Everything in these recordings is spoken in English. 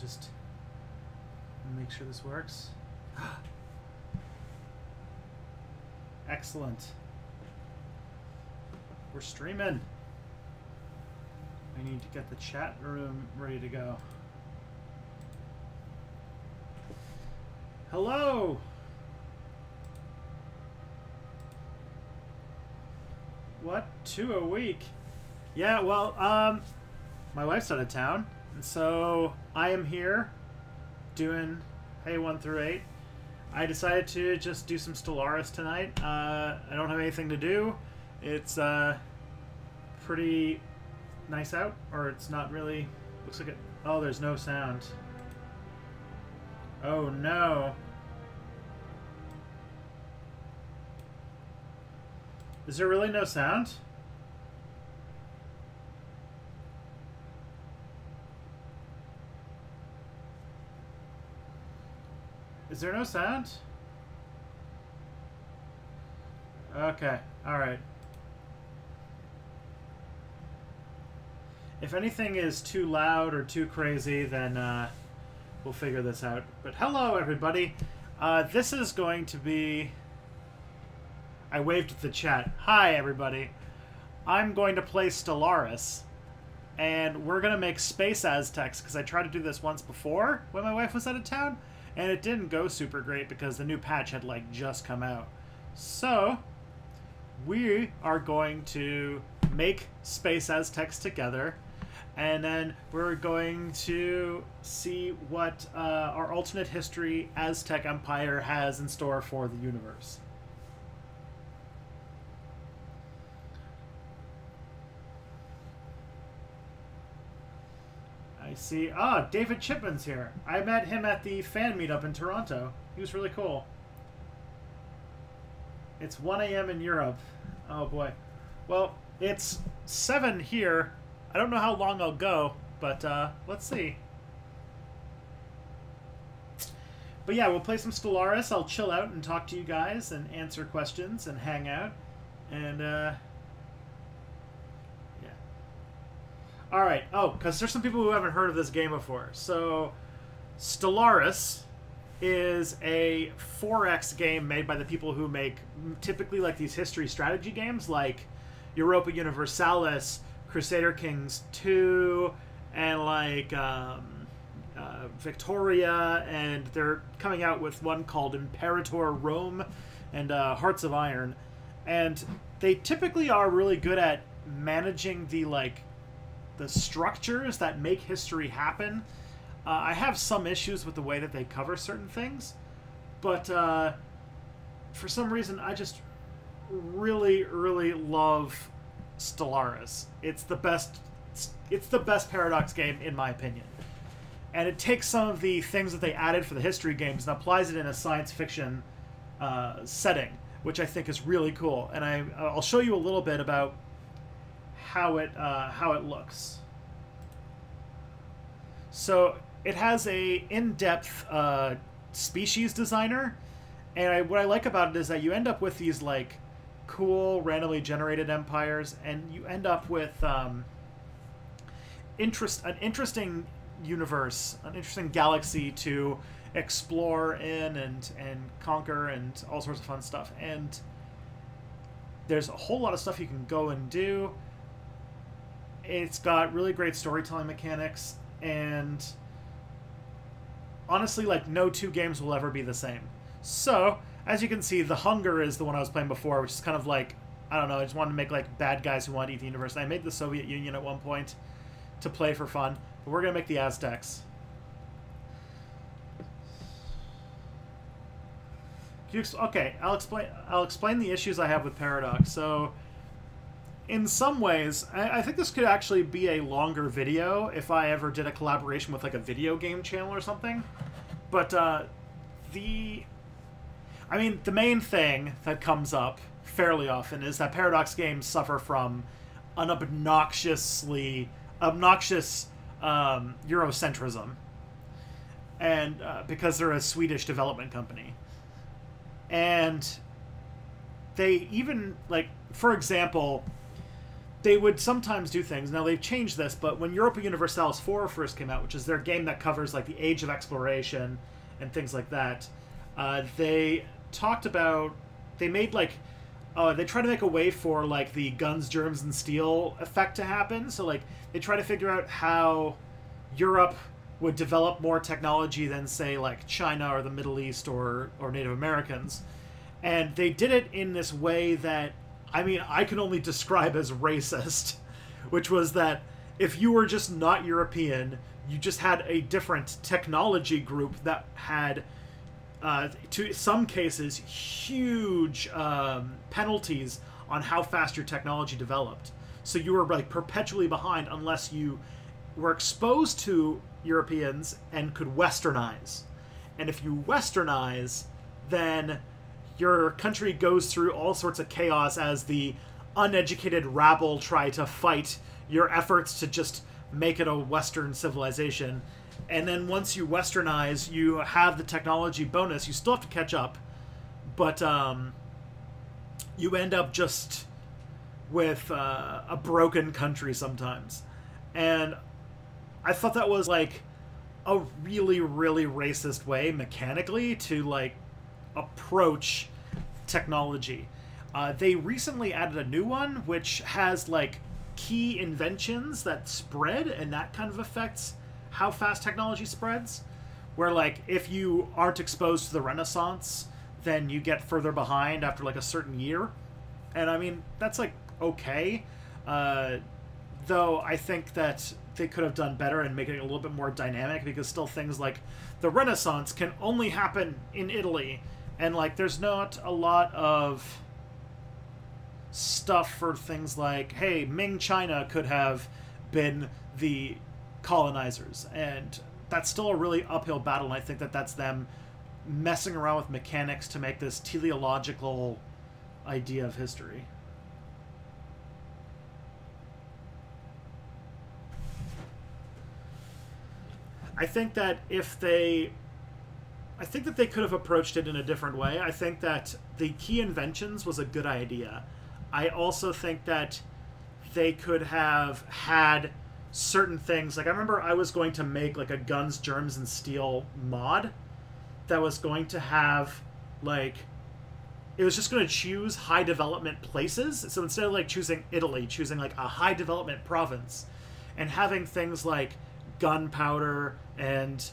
just make sure this works. Excellent. We're streaming. I need to get the chat room ready to go. Hello! What? 2 a week? Yeah, well, my wife's out of town, and so I am here doing Hey 1 through 8. I decided to just do some Stellaris tonight. I don't have anything to do. It's pretty nice out, or it's not really. Looks like it. Oh, there's no sound. Oh no. Is there really no sound? Is there no sound? Okay, alright. If anything is too loud or too crazy, then we'll figure this out. But hello, everybody. This is going to be... I waved at the chat. Hi, everybody. I'm going to play Stellaris, and we're going to make Space Aztecs, because I tried to do this once before when my wife was out of town, and it didn't go super great because the new patch had, like, just come out. So, we are going to make Space Aztecs together, and then we're going to see what our alternate history Aztec Empire has in store for the universe. I see. Ah, David Chipman's here. I met him at the fan meetup in Toronto. He was really cool. It's 1 a.m. in Europe. Oh boy. Well, it's 7 here. I don't know how long I'll go, but let's see. But yeah, we'll play some Stellaris. I'll chill out and talk to you guys and answer questions and hang out. And yeah. Alright, oh, because there's some people who haven't heard of this game before. So, Stellaris is a 4X game made by the people who make typically like these history strategy games like Europa Universalis, Crusader Kings 2, and like Victoria, and they're coming out with one called Imperator Rome and Hearts of Iron. And they typically are really good at managing the structures that make history happen. I have some issues with the way that they cover certain things, but for some reason I just really, really love Stellaris. It's the best Paradox game in my opinion. And it takes some of the things that they added for the history games and applies it in a science fiction setting, which I think is really cool. And I'll show you a little bit about how it looks. So it has a in-depth species designer, and what I like about it is that you end up with these like cool randomly generated empires, and you end up with an interesting universe, an interesting galaxy to explore in and conquer, and all sorts of fun stuff. And there's a whole lot of stuff you can go and do. It's got really great storytelling mechanics, and honestly, like, no two games will ever be the same. So, as you can see, The Hunger is the one I was playing before, which is kind of like, I don't know, I just wanted to make, like, bad guys who want to eat the universe. And I made the Soviet Union at one point to play for fun, but we're going to make the Aztecs. Okay, I'll explain the issues I have with Paradox. So, in some ways, I think this could actually be a longer video if I ever did a collaboration with like a video game channel or something. But the main thing that comes up fairly often is that Paradox games suffer from an obnoxious Eurocentrism, and because they're a Swedish development company, and they even, like, for example, they would sometimes do things. Now they've changed this, but when Europa Universalis 4 first came out, which is their game that covers like the age of exploration and things like that, they talked about, they made like, they try to make a way for like the guns, germs, and steel effect to happen. So like they try to figure out how Europe would develop more technology than say like China or the Middle East or Native Americans, and they did it in this way that, I mean, I can only describe as racist, which was that if you were just not European, you just had a different technology group that had, to some cases, huge penalties on how fast your technology developed. So you were like perpetually behind unless you were exposed to Europeans and could westernize. And if you westernize, then your country goes through all sorts of chaos as the uneducated rabble try to fight your efforts to just make it a Western civilization. And then once you westernize, you have the technology bonus. You still have to catch up, but you end up just with a broken country sometimes. And I thought that was like a really, really racist way mechanically to like approach technology. They recently added a new one which has like key inventions that spread, and that kind of affects how fast technology spreads, where like if you aren't exposed to the Renaissance, then you get further behind after like a certain year. And I mean, that's like okay, though I think that they could have done better and make it a little bit more dynamic, because still things like the Renaissance can only happen in Italy, and like there's not a lot of stuff for things like, hey, Ming China could have been the colonizers, and that's still a really uphill battle, and I think that that's them messing around with mechanics to make this teleological idea of history. I think that they could have approached it in a different way. I think that the key inventions was a good idea. I also think that they could have had certain things. Like, I remember I was going to make like a guns, germs, and steel mod that was going to have like, it was just going to choose high development places. So instead of like choosing Italy, choosing like a high development province, and having things like gunpowder and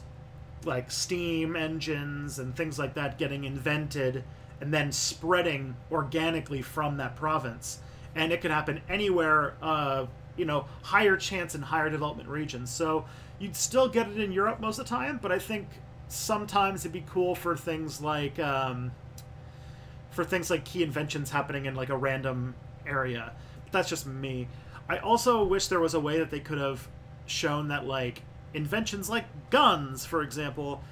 like steam engines and things like that getting invented and then spreading organically from that province. And it could happen anywhere, higher chance in higher development regions. So you'd still get it in Europe most of the time, but I think sometimes it'd be cool for things like key inventions happening in like a random area. But that's just me. I also wish there was a way that they could have shown that like inventions like guns, for example,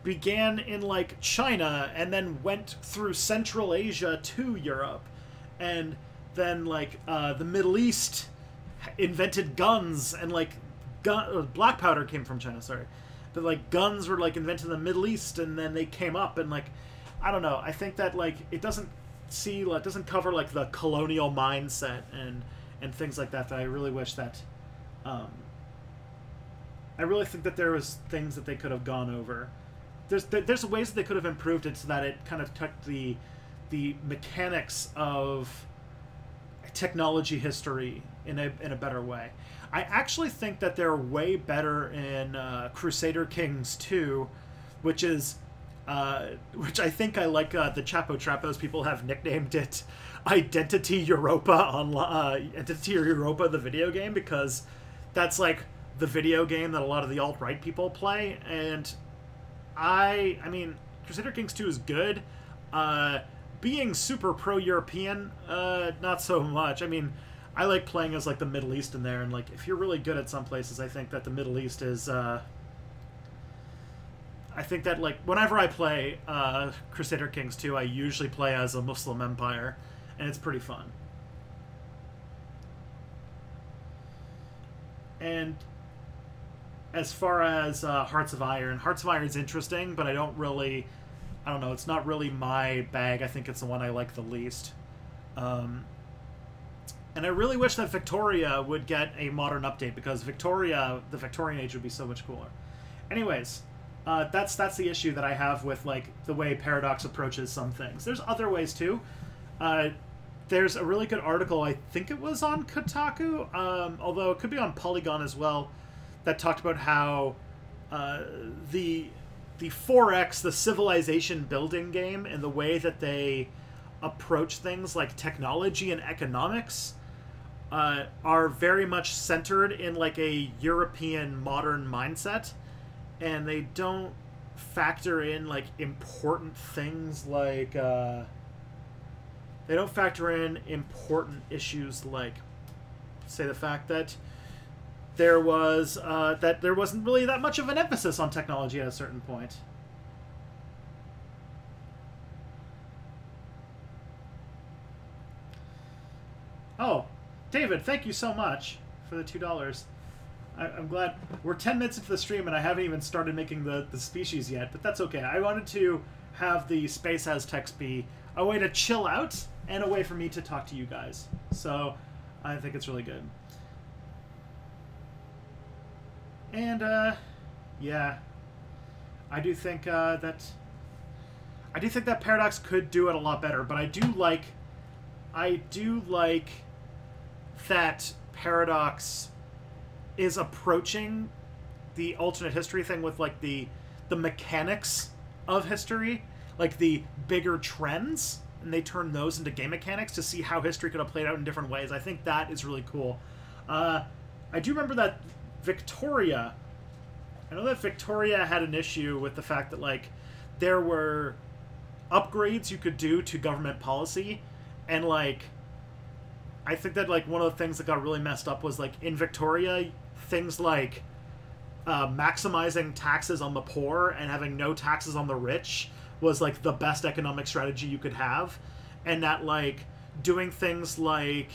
began in like China and then went through Central Asia to Europe, and then like the Middle East invented guns, and like black powder came from China, sorry, but like guns were like invented in the Middle East, and then they came up, and like I don't know, I think that like it doesn't cover like the colonial mindset and things like that I really wish that I really think that there was things that they could have gone over. There's ways that they could have improved it so that it kind of took the mechanics of technology history in a better way. I actually think that they're way better in Crusader Kings 2, which I think I like the Chapo Trapos people have nicknamed it Identity Europa Identity Europa, the video game, because that's like the video game that a lot of the alt-right people play. And I mean, Crusader Kings 2 is good. Being super pro-European, not so much. I mean, I like playing as like the Middle East in there, and like if you're really good at some places, I think that the Middle East is I think that like whenever I play Crusader Kings 2, I usually play as a Muslim empire, and it's pretty fun. And as far as Hearts of Iron is interesting, but I don't know, it's not really my bag. I think it's the one I like the least. And I really wish that Victoria would get a modern update, because Victoria, the Victorian age, would be so much cooler. Anyways, that's the issue that I have with like the way Paradox approaches some things. There's other ways too. There's a really good article, I think it was on Kotaku, although it could be on Polygon as well, that talked about how the 4X, the civilization building game, and the way that they approach things like technology and economics are very much centered in like a European modern mindset, and they don't factor in like important things like they don't factor in important issues like, say, the fact that there wasn't really that much of an emphasis on technology at a certain point. Oh, David, thank you so much for the $2. I'm glad. We're 10 minutes into the stream and I haven't even started making the species yet, but that's okay. I wanted to have the Space Aztecs be a way to chill out and a way for me to talk to you guys. So I think it's really good. And, yeah. I do think that Paradox could do it a lot better, but I do like that Paradox is approaching the alternate history thing with like the mechanics of history, like the bigger trends, and they turn those into game mechanics to see how history could have played out in different ways. I think that is really cool. I do remember that Victoria, I know that Victoria had an issue with the fact that like there were upgrades you could do to government policy, and like I think that like one of the things that got really messed up was like in Victoria, things like maximizing taxes on the poor and having no taxes on the rich was like the best economic strategy you could have, and that like doing things like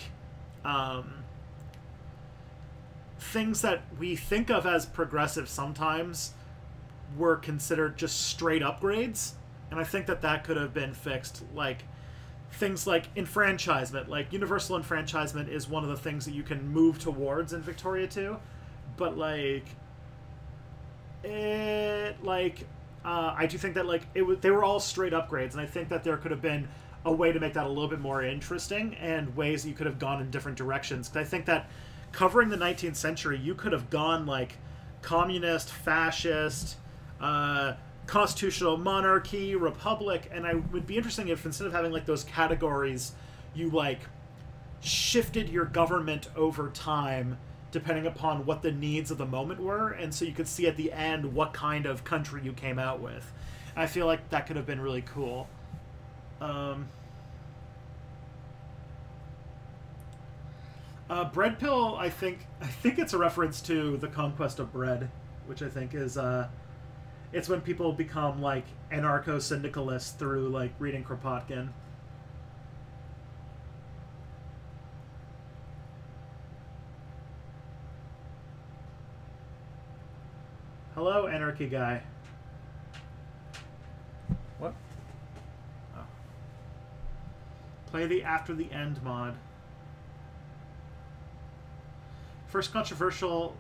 things that we think of as progressive sometimes were considered just straight upgrades, and I think that could have been fixed. Like things like enfranchisement, like universal enfranchisement is one of the things that you can move towards in Victoria too, but like I do think that like they were all straight upgrades, and I think that there could have been a way to make that a little bit more interesting, and ways that you could have gone in different directions. Because I think that covering the 19th century, you could have gone like communist, fascist, constitutional monarchy, republic, and I would be interesting if instead of having like those categories, you like shifted your government over time depending upon what the needs of the moment were, and so you could see at the end what kind of country you came out with. I feel like that could have been really cool. Bread pill, I think it's a reference to the conquest of bread, which I think is it's when people become like anarcho-syndicalists through like reading Kropotkin. Hello, anarchy guy. What? Oh. Play the After the End mod. First controversial.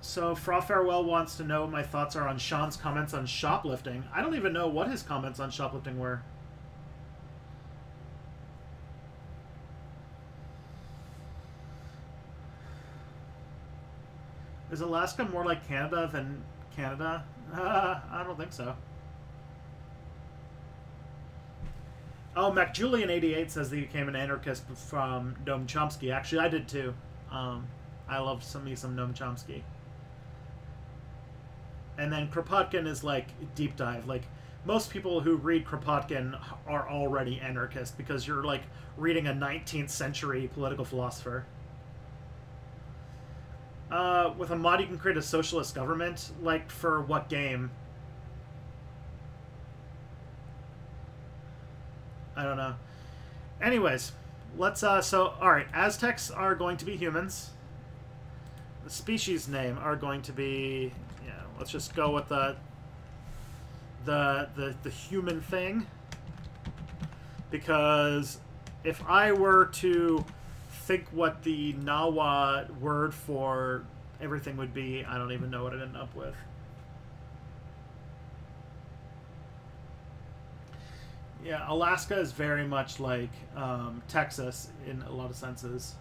So Fra Farewell wants to know what my thoughts are on Sean's comments on shoplifting. I don't even know what his comments on shoplifting were. Is Alaska more like Canada than Canada? I don't think so. Oh, MacJulian88 says that he became an anarchist from Noam Chomsky. Actually, I did too. I love some Noam Chomsky. And then Kropotkin is like deep dive. Like most people who read Kropotkin are already anarchist because you're like reading a 19th century political philosopher. With a mod you can create a socialist government. Like for what game? I don't know. Anyways, let's alright, Aztecs are going to be humans. The species name are going to be, yeah, let's just go with the human thing, because if I were to think what the Nawa word for everything would be, I don't even know what I'd end up with. Yeah, Alaska is very much like Texas in a lot of senses.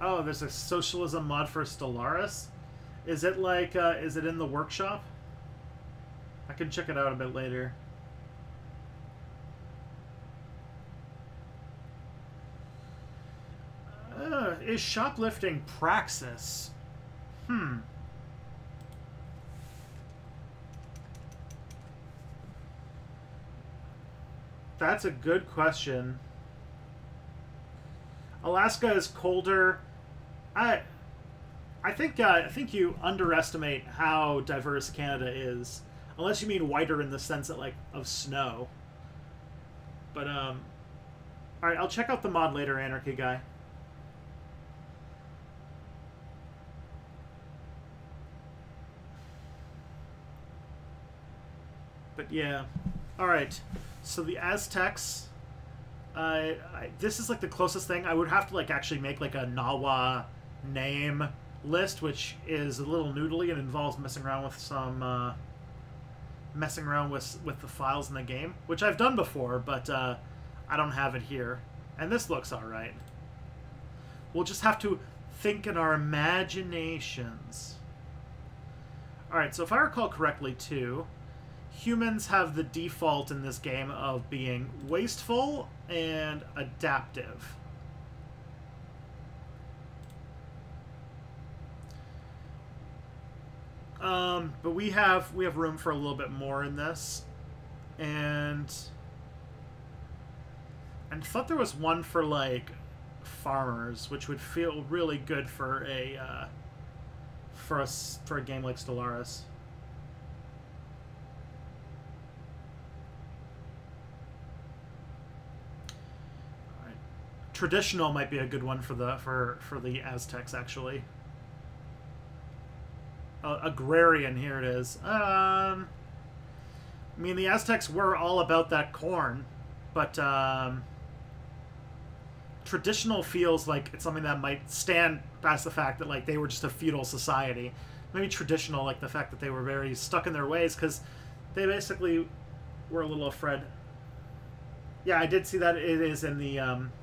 Oh, there's a socialism mod for Stellaris. Is it like, is it in the workshop? I can check it out a bit later. Is shoplifting praxis? That's a good question. Alaska is colder. I think you underestimate how diverse Canada is, unless you mean whiter in the sense that like of snow. But all right, I'll check out the mod later, Anarchy Guy. But yeah, all right. So the Aztecs. This is like the closest thing. I would have to like actually make like a Nawa name list, which is a little noodly and involves messing around with some messing around with the files in the game, which I've done before, but I don't have it here. And this looks all right. We'll just have to think in our imaginations. All right. So if I recall correctly, too, humans have the default in this game of being wasteful and adaptive. But we have room for a little bit more in this, and I thought there was one for like farmers, which would feel really good for a game like Stellaris. Traditional might be a good one for the Aztecs, actually. Agrarian, here it is. I mean, the Aztecs were all about that corn, but traditional feels like it's something that might stand past the fact that like they were just a feudal society. Maybe traditional, like the fact that they were very stuck in their ways, because they basically were a little afraid. Yeah, I did see that it is in the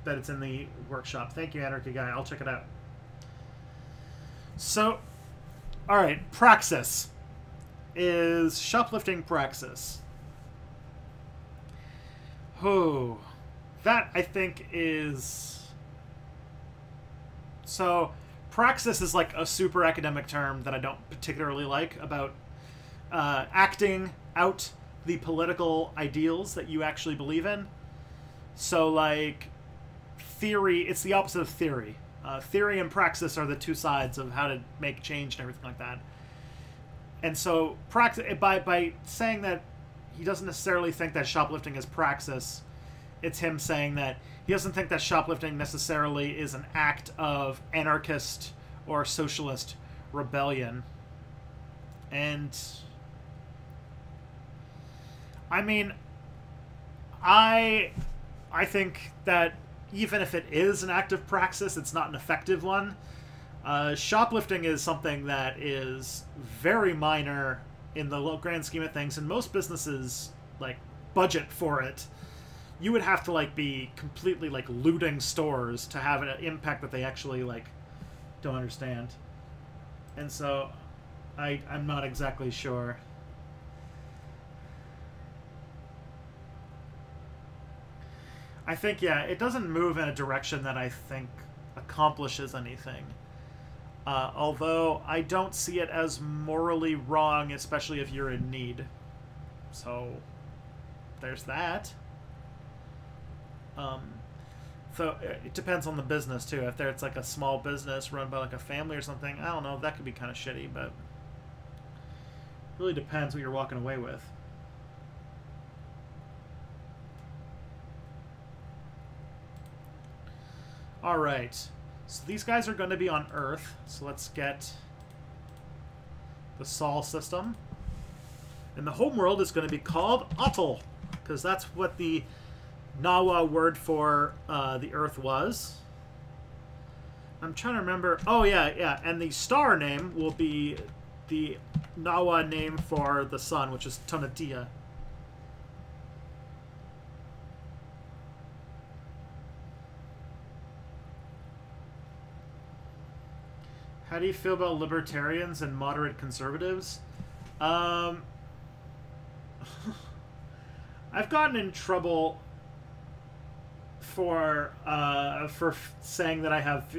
that it's in the workshop. Thank you, Anarchy Guy. I'll check it out. So, all right, praxis is shoplifting praxis. Oh, that I think is so. Praxis is like a super academic term that I don't particularly like about acting out the political ideals that you actually believe in. So, like, theory, it's the opposite of theory. Theory and praxis are the two sides of how to make change and everything like that. And so, by saying that he doesn't necessarily think that shoplifting is praxis, it's him saying that he doesn't think that shoplifting necessarily is an act of anarchist or socialist rebellion. And, I mean, I think that even if it is an act of praxis, it's not an effective one. Shoplifting is something that is very minor in the grand scheme of things, and most businesses like budget for it. You would have to like be completely like looting stores to have an impact that they actually like don't understand. And so I'm not exactly sure. I think, yeah, it doesn't move in a direction that I think accomplishes anything. Although I don't see it as morally wrong, especially if you're in need. So, there's that. So, it depends on the business, too. If it's like a small business run by like a family or something, I don't know, that could be kind of shitty, but it really depends what you're walking away with. Alright, So these guys are going to be on Earth. So let's get the Sol system. And the homeworld is going to be called Atl, because that's what the Nawa word for the Earth was. I'm trying to remember. Oh, yeah. And the star name will be the Nawa name for the sun, which is Tonatia. How do you feel about libertarians and moderate conservatives? I've gotten in trouble for saying that I have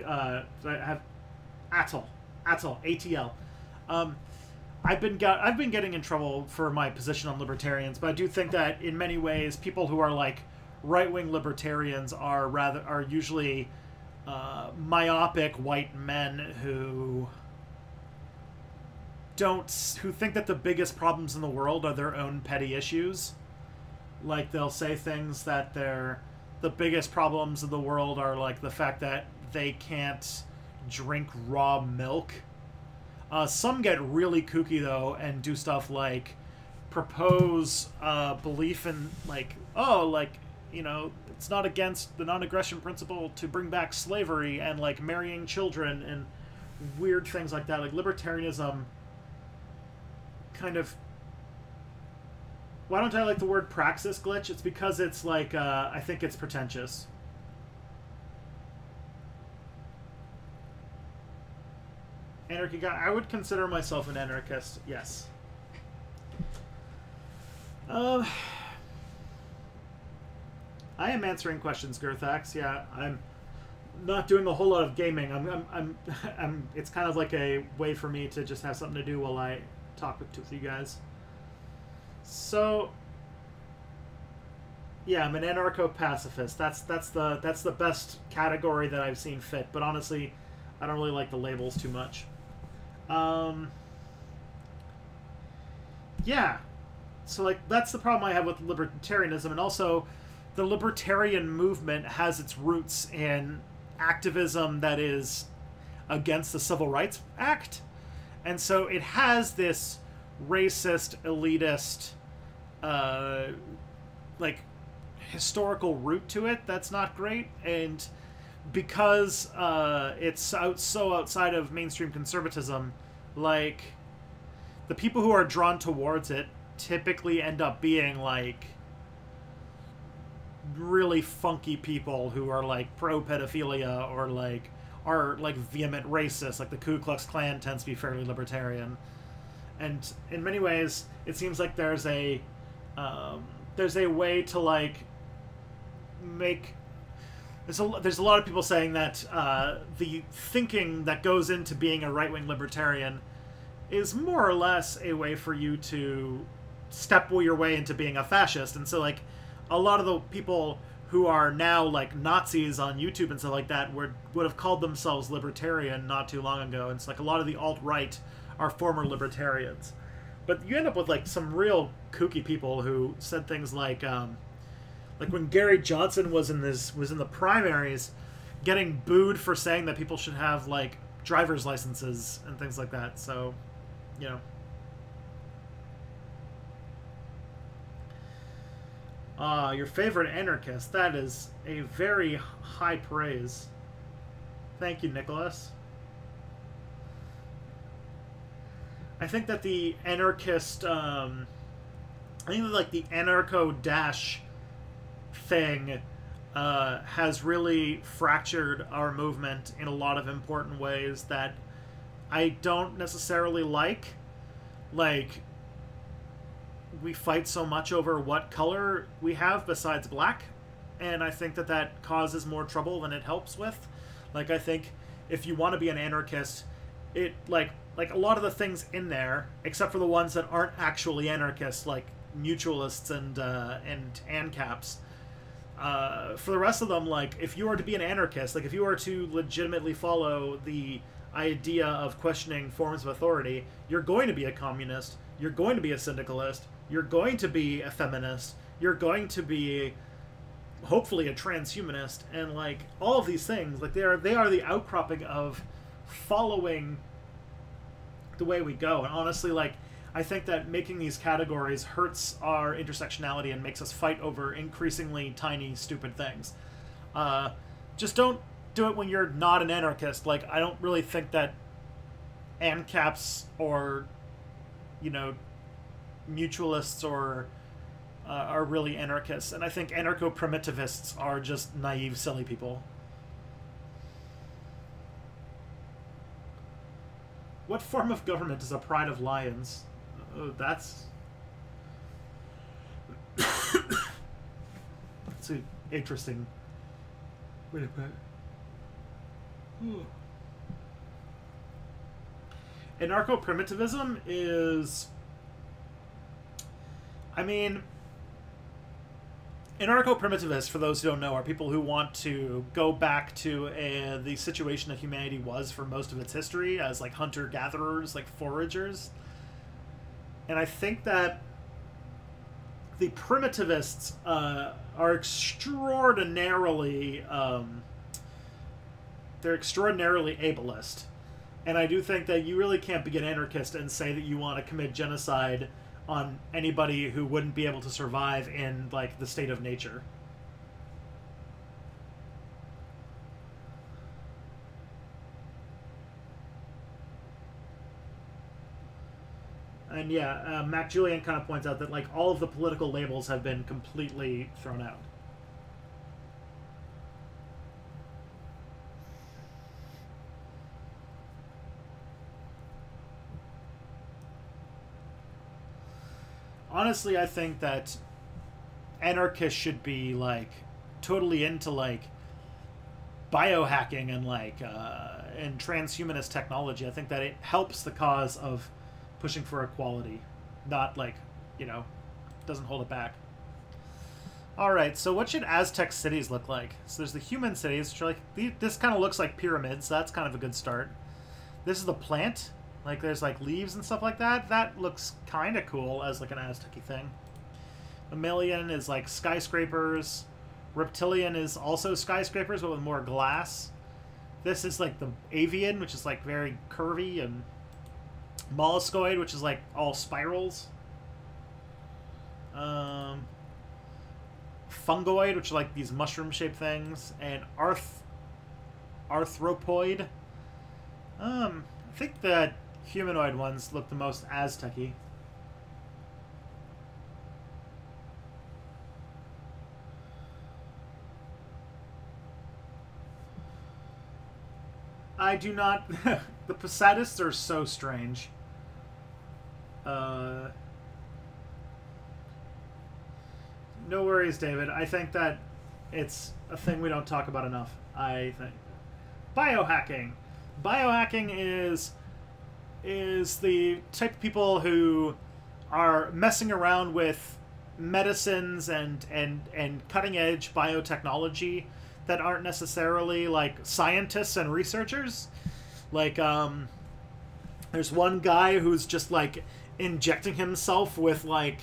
ATL, ATL. I've been getting in trouble for my position on libertarians, but I do think that in many ways, people who are like right-wing libertarians are usually myopic white men who think that the biggest problems in the world are their own petty issues. Like, they'll say things that the biggest problems of the world are like the fact that they can't drink raw milk. Some get really kooky though and do stuff like propose belief in like, oh, like, you know, it's not against the non-aggression principle to bring back slavery and like marrying children and weird things like that. Like, libertarianism kind of, why don't I like the word praxis glitch? It's because it's like, I think it's pretentious. Anarchy guy, I would consider myself an anarchist, yes. I am answering questions, Girthax. Yeah, I'm not doing a whole lot of gaming. It's kind of like a way for me to just have something to do while I talk with you guys. So, yeah, I'm an anarcho-pacifist. That's the best category that I've seen fit. But honestly, I don't really like the labels too much. Yeah. So, like, that's the problem I have with libertarianism. And also, the libertarian movement has its roots in activism that is against the Civil Rights Act. And so it has this racist, elitist, like, historical root to it that's not great. And because it's so outside of mainstream conservatism, like, the people who are drawn towards it typically end up being, like, really funky people who are, like, pro-pedophilia or, like, are, like, vehement racists. Like, the Ku Klux Klan tends to be fairly libertarian. And in many ways, it seems like there's a way to, like, make... There's a lot of people saying that the thinking that goes into being a right-wing libertarian is more or less a way for you to step your way into being a fascist. And so, like, a lot of the people who are now, like, Nazis on YouTube and stuff like that would have called themselves libertarian not too long ago. And it's like a lot of the alt-right are former libertarians. But you end up with, like, some real kooky people who said things like when Gary Johnson was in the primaries, getting booed for saying that people should have, like, driver's licenses and things like that. So, you know. Your favorite anarchist. That is a very high praise. Thank you, Nicholas. I think that the anarchist, I think that, like, the anarcho-dash thing has really fractured our movement in a lot of important ways that I don't necessarily like. Like, we fight so much over what color we have besides black, and I think that that causes more trouble than it helps with. Like, I think if you want to be an anarchist, it, like a lot of the things in there, except for the ones that aren't actually anarchists, like mutualists and ANCAPs, for the rest of them, like, if you are to be an anarchist, like, if you are to legitimately follow the idea of questioning forms of authority, you're going to be a communist, you're going to be a syndicalist, you're going to be a feminist, you're going to be, hopefully a transhumanist, and like all of these things, like they are the outcropping of following the way we go. And honestly, like, I think that making these categories hurts our intersectionality and makes us fight over increasingly tiny, stupid things. Just don't do it when you're not an anarchist. Like, I don't really think that ANCAPs or, you know, mutualists or are really anarchists. And I think anarcho-primitivists are just naive, silly people. What form of government is a pride of lions? Oh, that's... That's an interesting... Wait a minute. Anarcho-primitivism is... I mean... Anarcho-primitivists, for those who don't know, are people who want to go back to the situation that humanity was for most of its history as, like, hunter-gatherers, like, foragers. And I think that the primitivists are extraordinarily... they're extraordinarily ableist. And I do think that you really can't be an anarchist and say that you want to commit genocide on anybody who wouldn't be able to survive in, like, the state of nature. And yeah, Mac Julian kind of points out that, like, all of the political labels have been completely thrown out. Honestly, I think that anarchists should be, like, totally into, like, biohacking and, like, and transhumanist technology. I think that it helps the cause of pushing for equality. Not, like, you know, doesn't hold it back. Alright, so what should Aztec cities look like? So there's the human cities, which are, like, this kind of looks like pyramids, so that's kind of a good start. This is the plant. Like, there's, like, leaves and stuff like that. That looks kind of cool as, like, an Aztec-y thing. Mammalian is, like, skyscrapers. Reptilian is also skyscrapers, but with more glass. This is, like, the avian, which is, like, very curvy. And molluscoid, which is, like, all spirals. Fungoid, which are, like, these mushroom-shaped things. And arthropoid. I think that humanoid ones look the most Aztec-y. I do not... The Posadists are so strange. No worries, David. I think that it's a thing we don't talk about enough, I think. Biohacking. Biohacking is the type of people who are messing around with medicines and cutting-edge biotechnology that aren't necessarily, like, scientists and researchers. Like, there's one guy who's just, like, injecting himself with, like,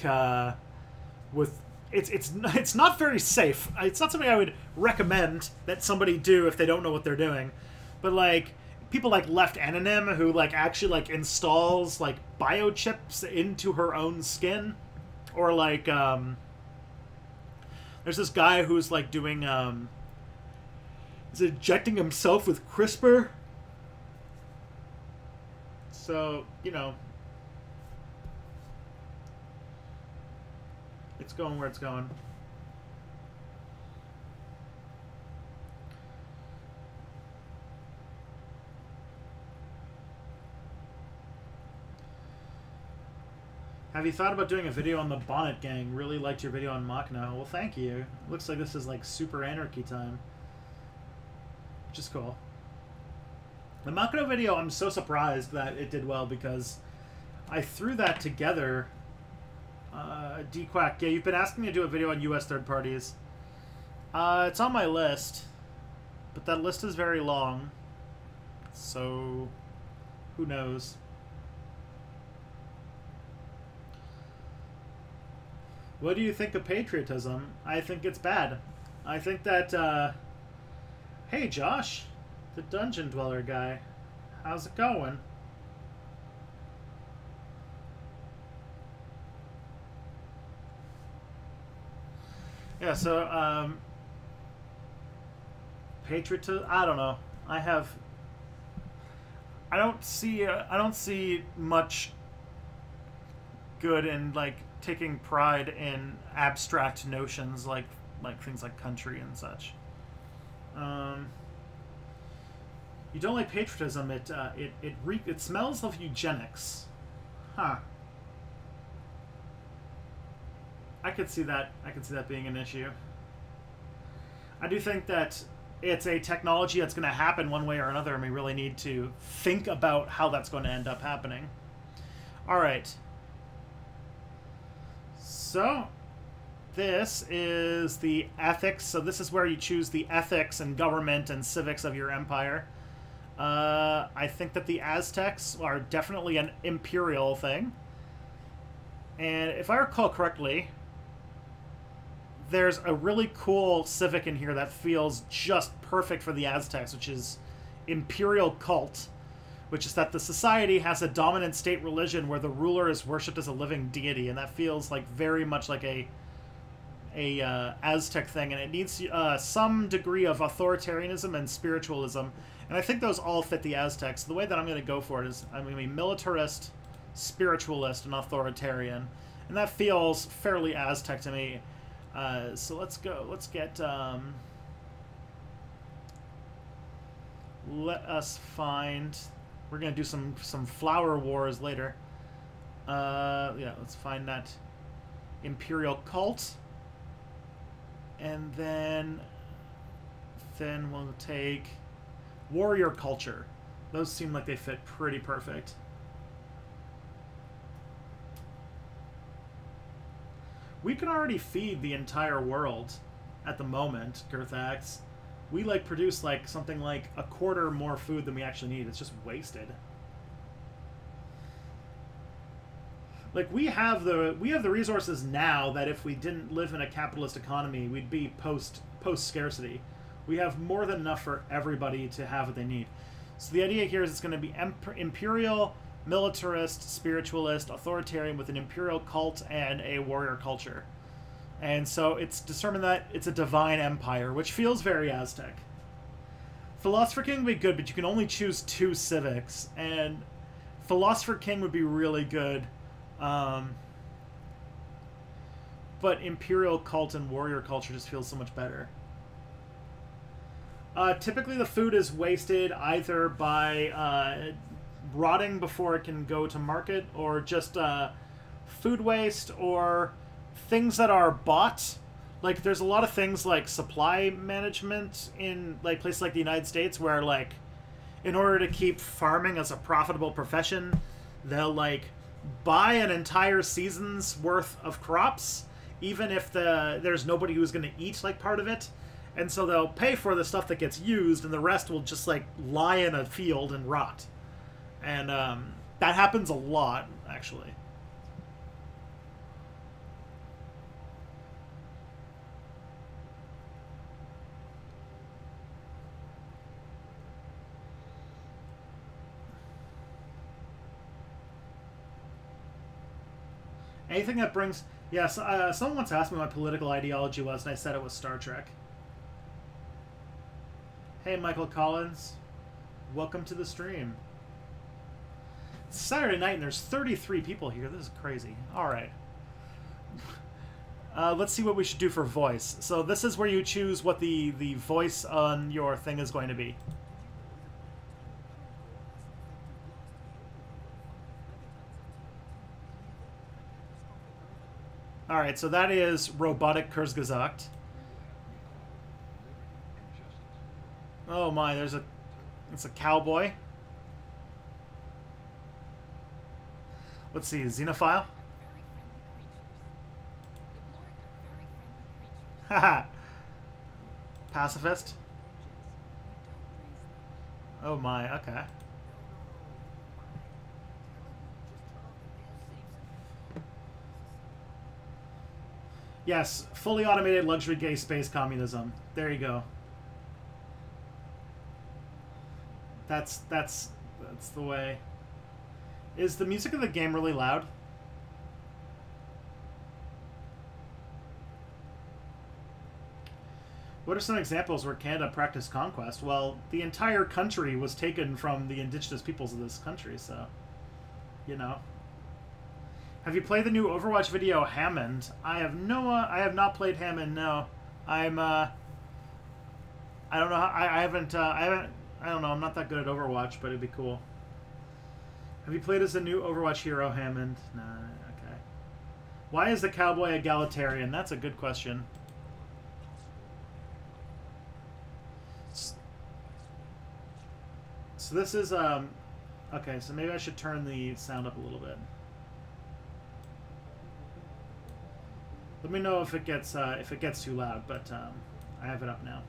it's not very safe. It's not something I would recommend that somebody do if they don't know what they're doing. But, like, people like Left Anonym, who, like, actually, like, installs, like, biochips into her own skin. Or, like, there's this guy who's, like, doing, he's injecting himself with CRISPR. So, you know, it's going where it's going. Have you thought about doing a video on the Bonnet Gang? Really liked your video on Machina. Well, thank you. Looks like this is, like, super anarchy time. Which is cool. The Machina video, I'm so surprised that it did well, because I threw that together. DQuack, yeah, you've been asking me to do a video on US third parties. It's on my list, but that list is very long. So, who knows? What do you think of patriotism? I think it's bad. I think that, hey Josh, the Dungeon Dweller guy, how's it going? Yeah, so, patriotism, I don't know. I don't see much good in, like, taking pride in abstract notions like things like country and such. Um, you don't like patriotism. It smells of eugenics, huh? I could see that. I could see that being an issue. I do think that it's a technology that's going to happen one way or another, and we really need to think about how that's going to end up happening. All right. So, this is the ethics. So this is where you choose the ethics and government and civics of your empire. I think that the Aztecs are definitely an imperial thing. And if I recall correctly, there's a really cool civic in here that feels just perfect for the Aztecs, which is imperial cult, which is that the society has a dominant state religion where the ruler is worshipped as a living deity, and that feels like very much like a Aztec thing, and it needs some degree of authoritarianism and spiritualism, and I think those all fit the Aztecs. The way that I'm going to go for it is I'm going to be militarist, spiritualist, and authoritarian, and that feels fairly Aztec to me. So let's go. Let's get. Let us find. We're gonna do some flower wars later. Yeah, let's find that imperial cult, and then we'll take warrior culture. Those seem like they fit pretty perfect. We can already feed the entire world at the moment, Girthax. We like produce like something like a quarter more food than we actually need. It's just wasted. Like we have the resources now that if we didn't live in a capitalist economy, we'd be post scarcity. We have more than enough for everybody to have what they need. So the idea here is it's going to be imperial, militarist, spiritualist, authoritarian with an imperial cult and a warrior culture. And so it's determined that it's a divine empire, which feels very Aztec. Philosopher King would be good, but you can only choose 2 civics. And Philosopher King would be really good. But imperial cult and warrior culture just feels so much better. Typically the food is wasted either by rotting before it can go to market, or just food waste, or things that are bought. Like there's a lot of things like supply management in like places like the United States where like in order to keep farming as a profitable profession, they'll like buy an entire season's worth of crops even if there's nobody who's going to eat like part of it, and so they'll pay for the stuff that gets used and the rest will just like lie in a field and rot. And that happens a lot, actually. Anything that brings... Yes, someone once asked me what my political ideology was, and I said it was Star Trek. Hey, Michael Collins. Welcome to the stream. It's Saturday night, and there's 33 people here. This is crazy. Alright. Let's see what we should do for voice. So this is where you choose what the voice on your thing is going to be. Alright, so that is Robotic Kurzgesagt. Oh my, it's a cowboy. Let's see, Xenophile. Haha. Pacifist. Oh my, okay. Yes, fully automated luxury gay space communism. There you go. That's the way. Is the music of the game really loud? What are some examples where Canada practiced conquest? Well, the entire country was taken from the indigenous peoples of this country, so, you know. Have you played the new Overwatch video, Hammond? I have not played Hammond, no. I don't know, I don't know, I'm not that good at Overwatch, but it'd be cool. Have you played as the new Overwatch hero, Hammond? Nah, okay. Why is the cowboy egalitarian? That's a good question. So this is, okay, so maybe I should turn the sound up a little bit. Let me know if it gets too loud, but I have it up now.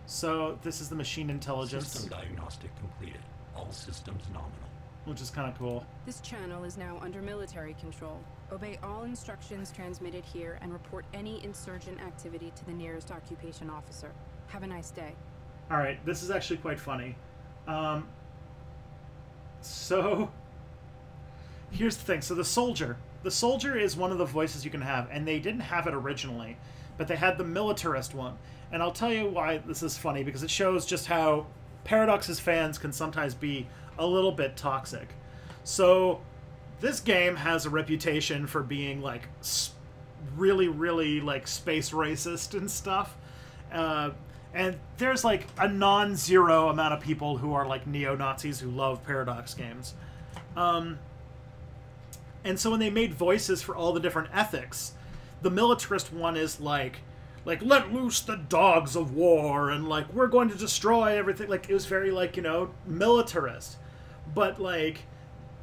So this is the machine intelligence. System diagnostic completed. All systems nominal. Which is kind of cool. This channel is now under military control. Obey all instructions transmitted here and report any insurgent activity to the nearest occupation officer. Have a nice day. Alright, this is actually quite funny. So, here's the thing. So the soldier is one of the voices you can have, and they didn't have it originally, but they had the militarist one. And I'll tell you why this is funny, because it shows just how Paradox's fans can sometimes be a little bit toxic. So, this game has a reputation for being, like, really, really, like, space racist and stuff. And there's, like, a non-zero amount of people who are, like, neo-Nazis who love Paradox games. And so when they made voices for all the different ethics, the militarist one is, like, let loose the dogs of war, and, like, we're going to destroy everything. Like, it was very, like, you know, militarist. But, like,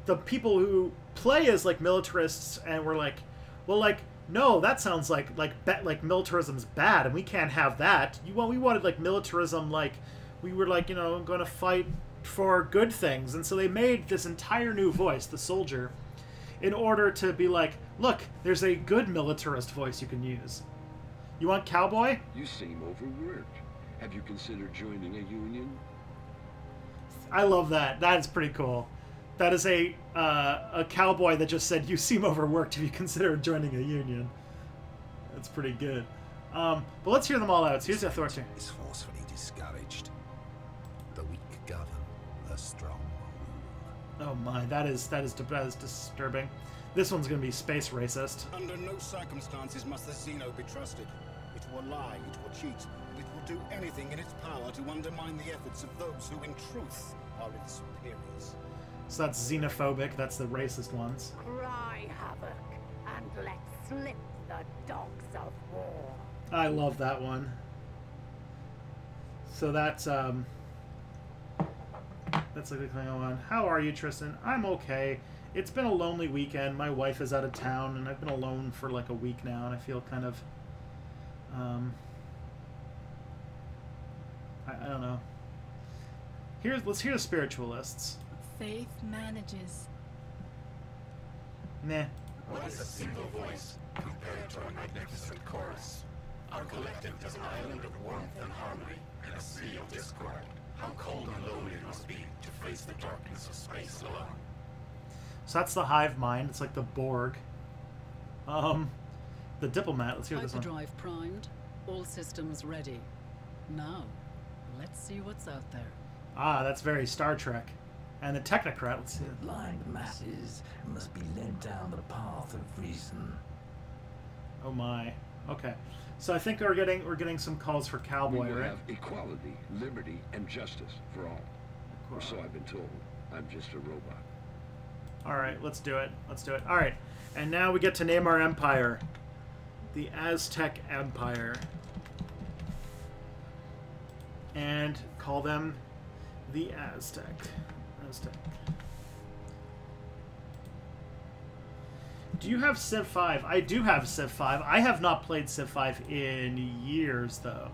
the people who play as, like, militarists and were like, well, like, no, that sounds like militarism's bad, and we can't have that. We wanted, like, militarism, like, we were, like, you know, going to fight for good things. And so they made this entire new voice, the soldier, in order to be like, look, there's a good militarist voice you can use. You want cowboy? You seem overworked. Have you considered joining a union? I love that. That is pretty cool. That is a cowboy that just said, you seem overworked. Have you considered joining a union? That's pretty good. But let's hear them all out. So here's the authority. Is forcefully discouraged. The weak govern, the strong rule. Oh my, that is disturbing. This one's going to be space racist. Under no circumstances must the Xeno be trusted. It will lie, it will cheat, and it will do anything in its power to undermine the efforts of those who in truth are its superiors. So that's xenophobic, that's the racist ones. Cry havoc and let slip the dogs of war. I love that one. So that's like the kind one. How are you, Tristan? I'm okay. It's been a lonely weekend. My wife is out of town, and I've been alone for like a week now, and I feel kind of, I don't know. Let's hear the spiritualists. Faith manages. Nah. What is a single voice compared to a magnificent chorus? Our collective is an island of warmth and harmony in a sea of discord. How cold and lonely it must be to face the darkness of space alone. So that's the hive mind. It's like the Borg. The diplomat. Let's hear this one. Hyperdrive primed. All systems ready. Now, let's see what's out there. Ah, that's very Star Trek. And the technocrat. Let's see. The blind masses must be led down the path of reason. Oh my. Okay. So I think we're getting some calls for cowboy, We will right? have equality, liberty, and justice for all. Or so I've been told. I'm just a robot. Alright, let's do it. Let's do it. Alright. And now we get to name our empire. The Aztec Empire. And call them the Aztec. Do you have Civ 5? I do have Civ 5. I have not played Civ 5 in years, though.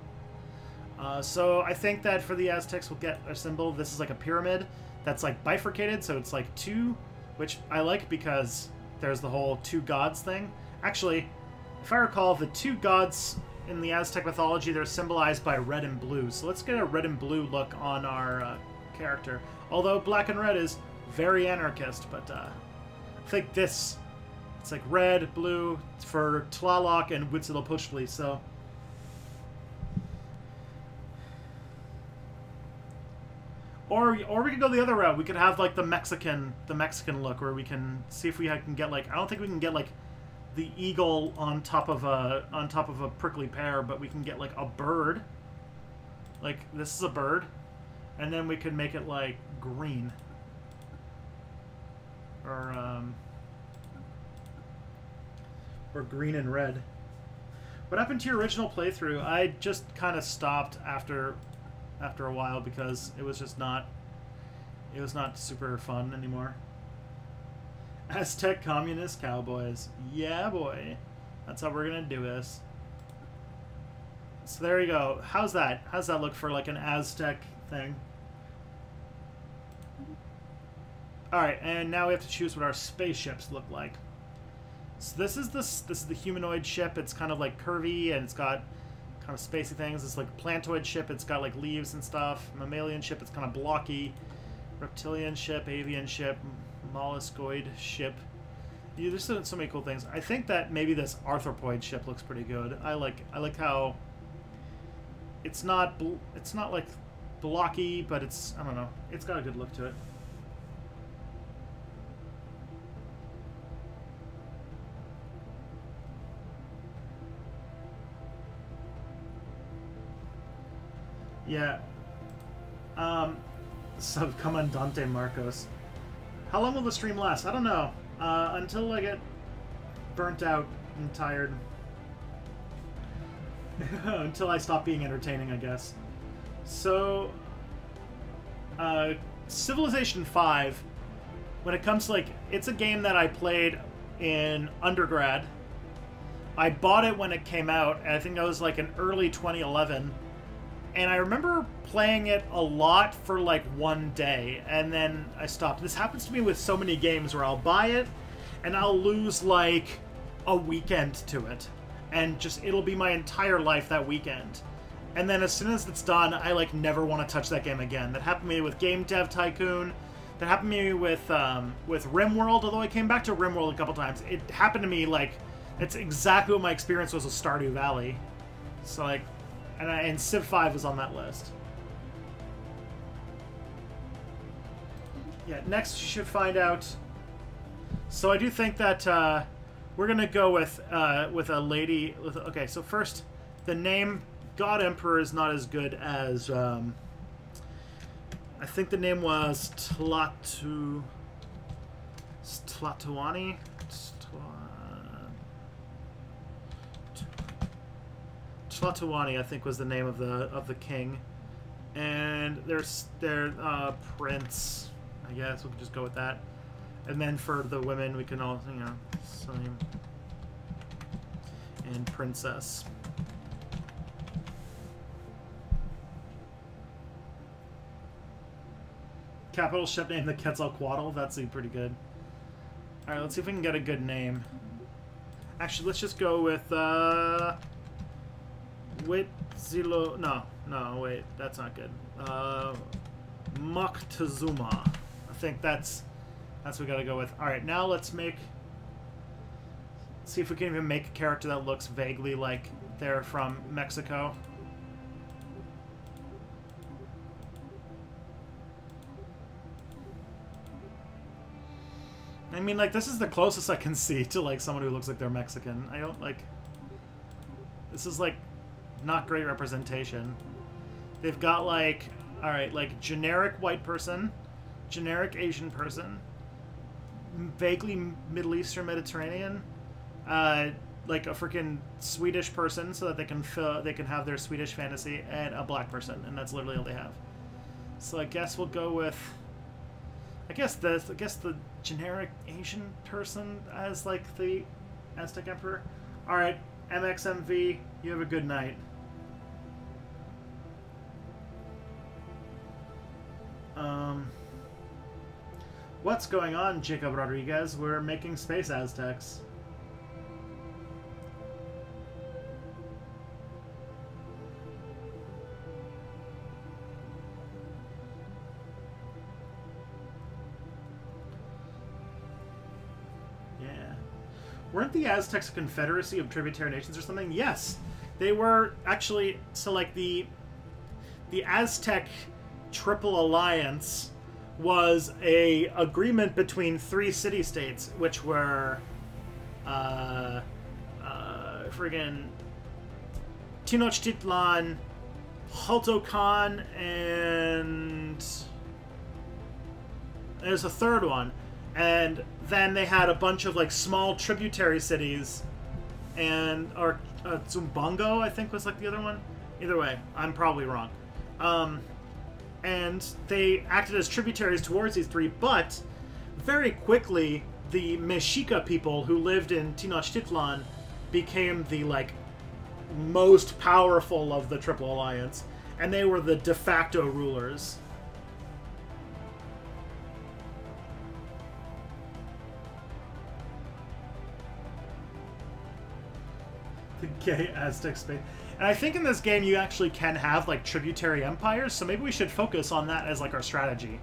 So I think that for the Aztecs, we'll get a symbol. This is like a pyramid that's like bifurcated, so it's like two, which I like because there's the whole two gods thing. Actually, if I recall, the two gods in the Aztec mythology, they're symbolized by red and blue. So let's get a red and blue look on our character. Although black and red is very anarchist, but I think this, it's like red, blue for Tlaloc and Huitzilopochtli, so... Or we could go the other route. We could have like the Mexican look, where we can see if we can get like, I don't think we can get like the eagle on top of a prickly pear, but we can get like a bird. Like this is a bird, and then we could make it like green, or green and red. What happened to your original playthrough? I just kind of stopped after a while because it was just not, it was not super fun anymore. Aztec communist cowboys. Yeah, boy. That's how we're gonna do this. So there you go. How's that? How's that look for like an Aztec thing? Alright, and now we have to choose what our spaceships look like. So this is the humanoid ship. It's kind of like curvy and it's got kind of spacey things. It's like plantoid ship. It's got like leaves and stuff. Mammalian ship. It's kind of blocky. Reptilian ship. Avian ship. Molluscoid ship. Yeah, there's so many cool things. I think that maybe this arthropoid ship looks pretty good. I like how it's not like blocky, but it's, I don't know, it's got a good look to it. Yeah. Subcomandante Marcos. How long will the stream last? I don't know. Until I get burnt out and tired. Until I stop being entertaining, I guess. So, Civilization 5, when it comes to, like, it's a game that I played in undergrad. I bought it when it came out, and I think that was, like, in early 2011. And I remember playing it a lot for like one day, and then I stopped. This happens to me with so many games where I'll buy it, and I'll lose like a weekend to it. And just, it'll be my entire life that weekend. And then as soon as it's done, I like never want to touch that game again. That happened to me with Game Dev Tycoon. That happened to me with RimWorld, although I came back to RimWorld a couple times. It happened to me like, it's exactly what my experience was with Stardew Valley. So like, and Civ 5 was on that list. Yeah, next you should find out. So I do think that we're gonna go with a lady. Okay, so first, the name God Emperor is not as good as I think the name was Tlatoani. Tlatoani, I think, was the name of the king, and there's their prince. I guess we can just go with that, and then for the women, we can all, you know, same and princess. Capital ship name the Quetzalcoatl. That's pretty good. All right, let's see if we can get a good name. Actually, let's just go with No, wait, that's not good. Moctezuma. I think that's what we gotta go with. Alright, now let's see if we can even make a character that looks vaguely like they're from Mexico. I mean, like, this is the closest I can see to, like, someone who looks like they're Mexican. I don't, like... This is, like, not great representation. They've got, like... Alright, like, generic white person, generic Asian person, vaguely Middle Eastern Mediterranean, like a freaking Swedish person so that they can have their Swedish fantasy, and a black person, and that's literally all they have. So I guess we'll go with... I guess the generic Asian person as, like, the Aztec Emperor. Alright, MXMV, you have a good night. What's going on, Jacob Rodriguez? We're making Space Aztecs. Weren't the Aztecs a confederacy of tributary nations or something? Yes. They were actually... So, like, the Aztec Triple Alliance was a agreement between 3 city-states, which were... friggin' Tenochtitlan, Haltokan, and... There's a third one. And then they had a bunch of, like, small tributary cities, and... Or Zumbongo, I think, was, like, the other one. Either way, I'm probably wrong. And they acted as tributaries towards these 3, but very quickly, the Mexica people who lived in Tenochtitlan became the, like, most powerful of the Triple Alliance, and they were the de facto rulers. The gay Aztec space. And I think in this game you actually can have, like, tributary empires, so maybe we should focus on that as, like, our strategy.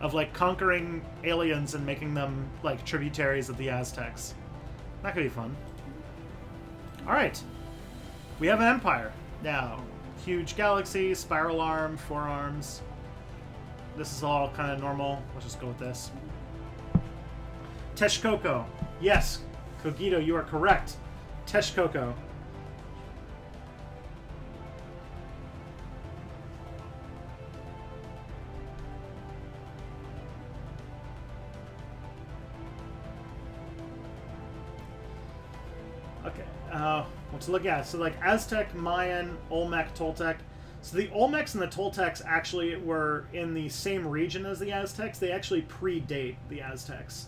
Of, like, conquering aliens and making them, like, tributaries of the Aztecs. That could be fun. Alright. We have an empire. Now, huge galaxy, spiral arm, 4 arms. This is all kind of normal. Let's just go with this. Texcoco. Yes, Cogito, you are correct. Texcoco. What to look at? So, like, Aztec, Mayan, Olmec, Toltec. So the Olmecs and the Toltecs actually were in the same region as the Aztecs. They actually predate the Aztecs.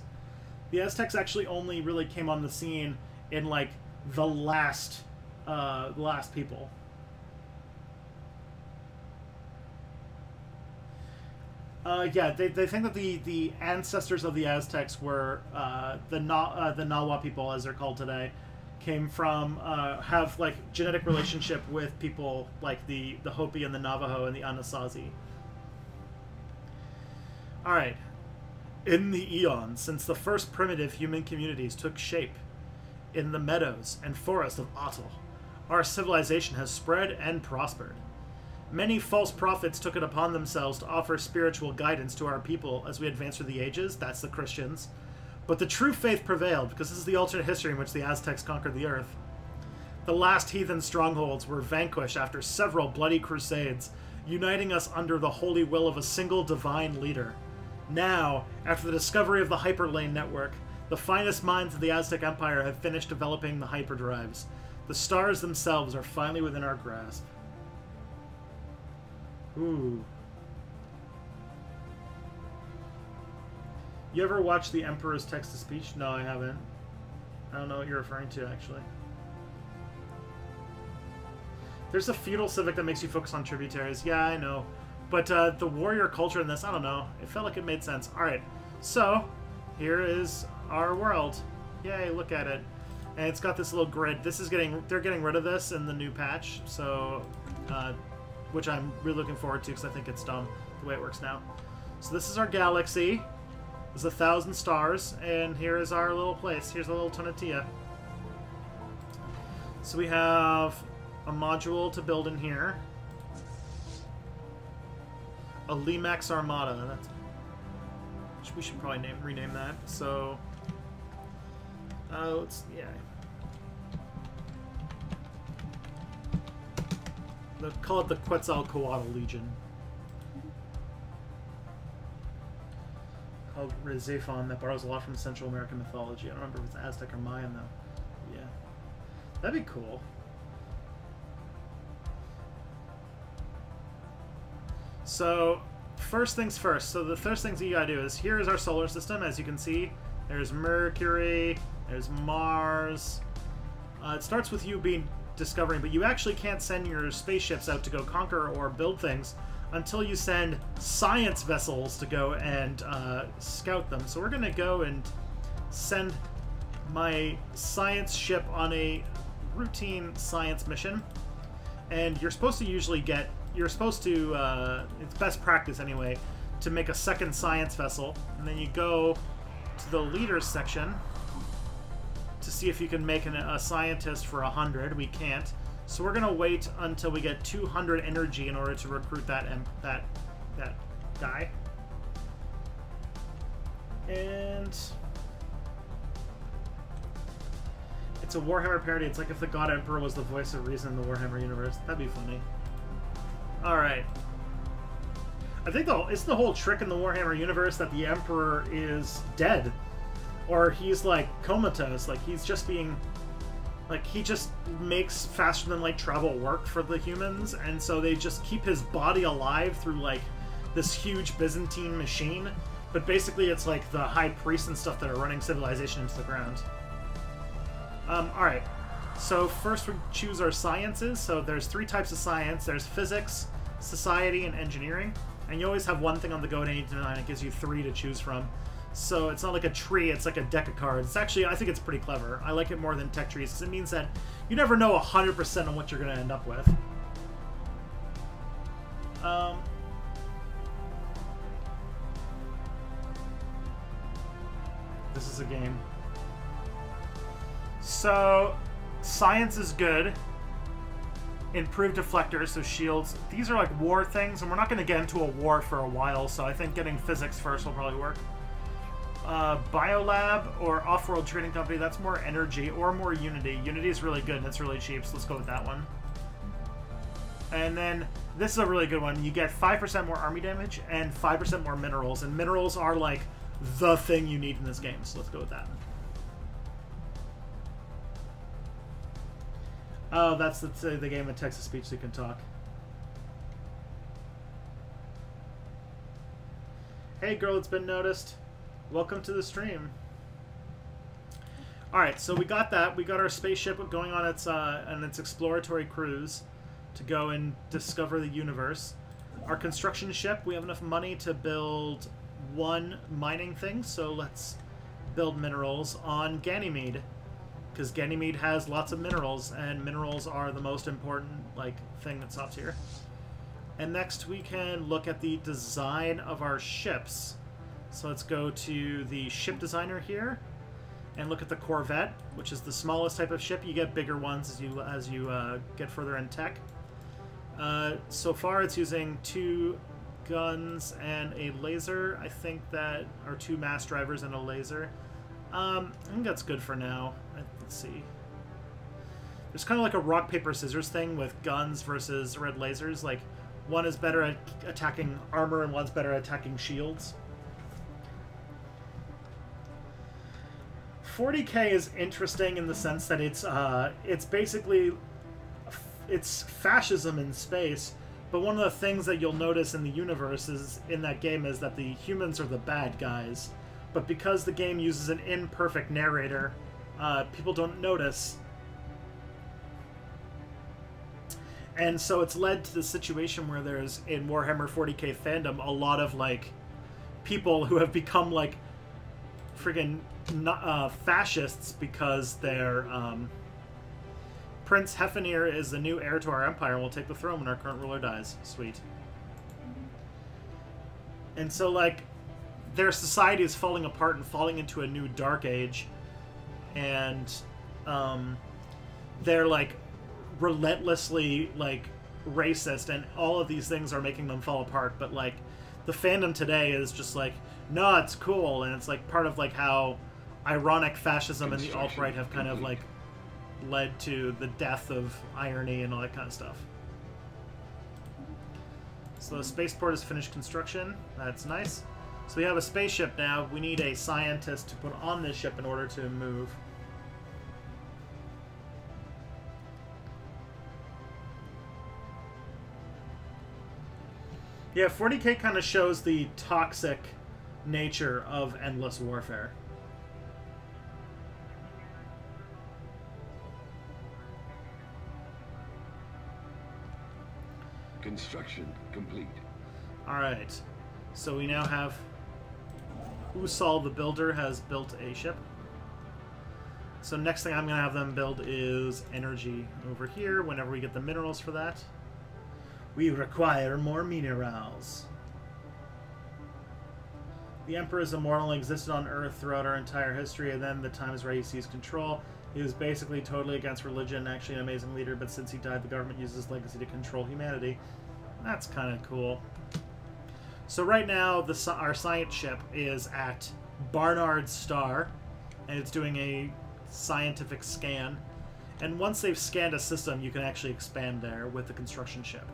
The Aztecs actually only really came on the scene in, like, the last people. Yeah, they think that the ancestors of the Aztecs were the Nahua people, as they're called today. Came from, have, like, genetic relationship with people like the Hopi and the Navajo and the Anasazi. Alright. In the eons, since the first primitive human communities took shape in the meadows and forests of Atal, our civilization has spread and prospered. Many false prophets took it upon themselves to offer spiritual guidance to our people as we advance through the ages. That's the Christians. But the true faith prevailed, because this is the alternate history in which the Aztecs conquered the earth. The last heathen strongholds were vanquished after several bloody crusades, uniting us under the holy will of a single divine leader. Now, after the discovery of the hyperlane network, the finest minds of the Aztec Empire have finished developing the hyperdrives. The stars themselves are finally within our grasp. Ooh. You ever watch The Emperor's Text-to-Speech? No, I haven't. I don't know what you're referring to, actually. There's a feudal civic that makes you focus on tributaries. Yeah, I know. But the warrior culture in this, I don't know. It felt like it made sense. Alright, so here is our world. Yay, look at it. And it's got this little grid. This is they're getting rid of this in the new patch, so which I'm really looking forward to because I think it's dumb the way it works now. So this is our galaxy. There's 1,000 stars, and here is our little place. Here's a little Tonatia. So we have a module to build in here. A Limax Armada. That's, we should probably rename that. So, yeah. Call it the Quetzalcoatl Legion. Called Rizefon, that borrows a lot from Central American mythology. I don't remember if it's Aztec or Mayan, though. Yeah. That'd be cool. So, first things first. So the first things you gotta do is, here is our solar system, as you can see. There's Mercury, there's Mars. It starts with you discovering, but you actually can't send your spaceships out to go conquer or build things until you send science vessels to go and scout them. So we're going to go and send my science ship on a routine science mission. And you're supposed to usually get... You're supposed to... it's best practice anyway, to make a second science vessel. And then you go to the leaders section to see if you can make a scientist for 100. We can't. So we're gonna wait until we get 200 energy in order to recruit that guy. And it's a Warhammer parody. It's like if the God Emperor was the voice of reason in the Warhammer universe. That'd be funny. Alright. I think it's the whole trick in the Warhammer universe that the Emperor is dead. Or he's, like, comatose. Like, he's just being... Like, he just makes faster-than-light travel work for the humans, and so they just keep his body alive through, like, this huge Byzantine machine. But basically it's, like, the high priests and stuff that are running civilization into the ground. Alright. So first we choose our sciences. So there's 3 types of science. There's physics, society, and engineering. And you always have one thing on the go at any time. It gives you 3 to choose from. So it's not like a tree, it's like a deck of cards. It's actually, I think it's pretty clever. I like it more than tech trees, because it means that you never know 100% on what you're going to end up with. This is a game. So, science is good. Improved deflectors, so shields. These are like war things, and we're not going to get into a war for a while, so I think getting physics first will probably work. Biolab or Off-World Trading Company, that's more energy or more Unity. Unity is really good and it's really cheap, so let's go with that one. And then this is a really good one. You get 5% more army damage and 5% more minerals, and minerals are like the thing you need in this game, so let's go with that. Oh, that's the game with text-to-speech so you can talk. Hey girl, it's been noticed. Welcome to the stream. Alright, so we got that. We got our spaceship going on its exploratory cruise to go and discover the universe. Our construction ship, we have enough money to build 1 mining thing, so let's build minerals on Ganymede. Because Ganymede has lots of minerals, and minerals are the most important thing that's up here. And next we can look at the design of our ships. So let's go to the ship designer here and look at the Corvette, which is the smallest type of ship. You get bigger ones as you get further in tech. So far it's using 2 guns and a laser. I think that are 2 mass drivers and a laser. I think that's good for now. Let's see. There's kind of like a rock, paper, scissors thing with guns versus red lasers. Like, one is better at attacking armor and one's better at attacking shields. 40K is interesting in the sense that it's basically it's fascism in space, but one of the things that you'll notice in the universe is in that game is that the humans are the bad guys, but because the game uses an imperfect narrator, people don't notice, and so it's led to the situation where there's in Warhammer 40K fandom a lot of people who have become friggin' fascists because they're Prince Hefnir is the new heir to our empire and will take the throne when our current ruler dies. Sweet. And so their society is falling apart and falling into a new dark age, and they're relentlessly racist, and all of these things are making them fall apart. But the fandom today is just no, it's cool, and it's part of how ironic fascism and the alt-right have kind of led to the death of irony and all that kind of stuff. So the spaceport is finished construction. That's nice. So we have a spaceship now. We need a scientist to put on this ship in order to move. Yeah, 40K kind of shows the toxic nature of endless warfare. Construction complete. Alright, so we now have Usal the Builder has built a ship. So next thing I'm going to have them build is energy over here whenever we get the minerals for that. We require more minerals. The Emperor is immortal and existed on Earth throughout our entire history, and then the time is ready to seize control. He was basically totally against religion, actually an amazing leader, but since he died, the government uses his legacy to control humanity. That's kind of cool. So right now, our science ship is at Barnard's Star, and it's doing a scientific scan. And once they've scanned a system, you can actually expand there with the construction ship.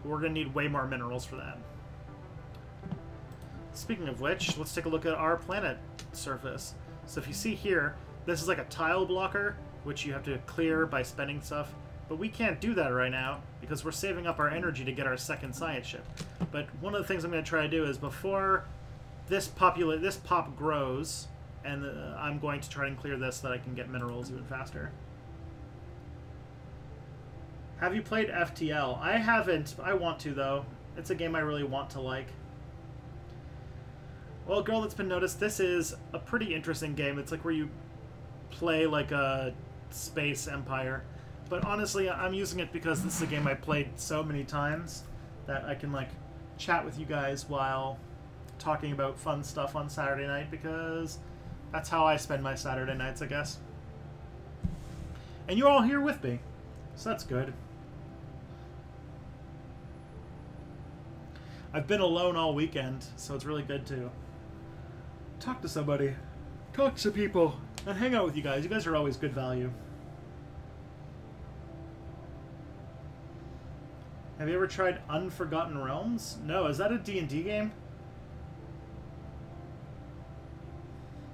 But we're going to need way more minerals for that. Speaking of which, let's take a look at our planet surface. So if you see here, this is like a tile blocker, which you have to clear by spending stuff. But we can't do that right now, because we're saving up our energy to get our second science ship. But one of the things I'm going to try to do is before this pop grows, and I'm going to try and clear this so that I can get minerals even faster. Have you played FTL? I haven't. I want to, though. It's a game I really want to like. Well, Girl That's Been Noticed, this is a pretty interesting game. It's like where you play like a space empire. But honestly, I'm using it because this is a game I played so many times that I can like chat with you guys while talking about fun stuff on Saturday night, because that's how I spend my Saturday nights, I guess. And you're all here with me, so that's good. I've been alone all weekend, so it's really good to talk to somebody, talk to people, and hang out with you guys. You guys are always good value. Have you ever tried Unforgotten Realms? No, is that a D&D game?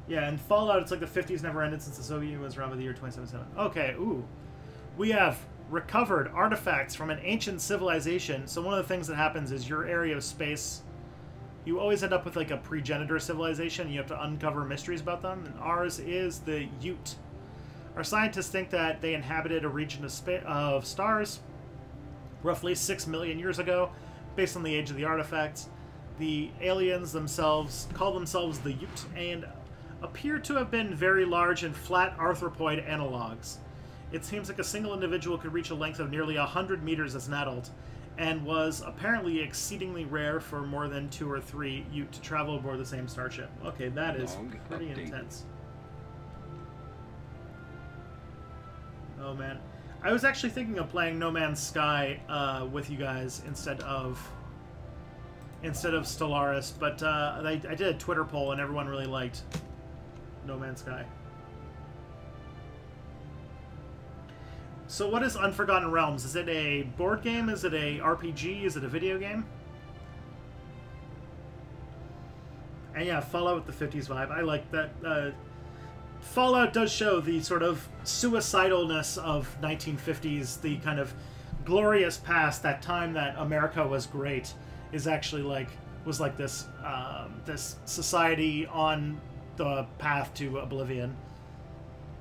Yeah, in Fallout, it's like the 50s never ended since the Soviet Union was around by the year 2077. Okay, ooh. We have recovered artifacts from an ancient civilization. So one of the things that happens is your area of space, you always end up with like a progenitor civilization. You have to uncover mysteries about them. And ours is the Ute. Our scientists think that they inhabited a region of stars roughly 6 million years ago, based on the age of the artifacts. The aliens themselves call themselves the Ute and appear to have been very large and flat arthropoid analogs. It seems like a single individual could reach a length of nearly 100 meters as an adult, and was apparently exceedingly rare for more than 2 or 3 Ute to travel aboard the same starship. Okay, that is pretty intense. Oh man. I was actually thinking of playing No Man's Sky with you guys instead of Stellaris, but I did a Twitter poll and everyone really liked No Man's Sky. So what is Unforgotten Realms? Is it a board game? Is it a RPG? Is it a video game? And yeah, Fallout with the 50s vibe. I like that. Fallout does show the sort of suicidalness of 1950s, the kind of glorious past, that time that America was great, is actually like, was like this, this society on the path to oblivion.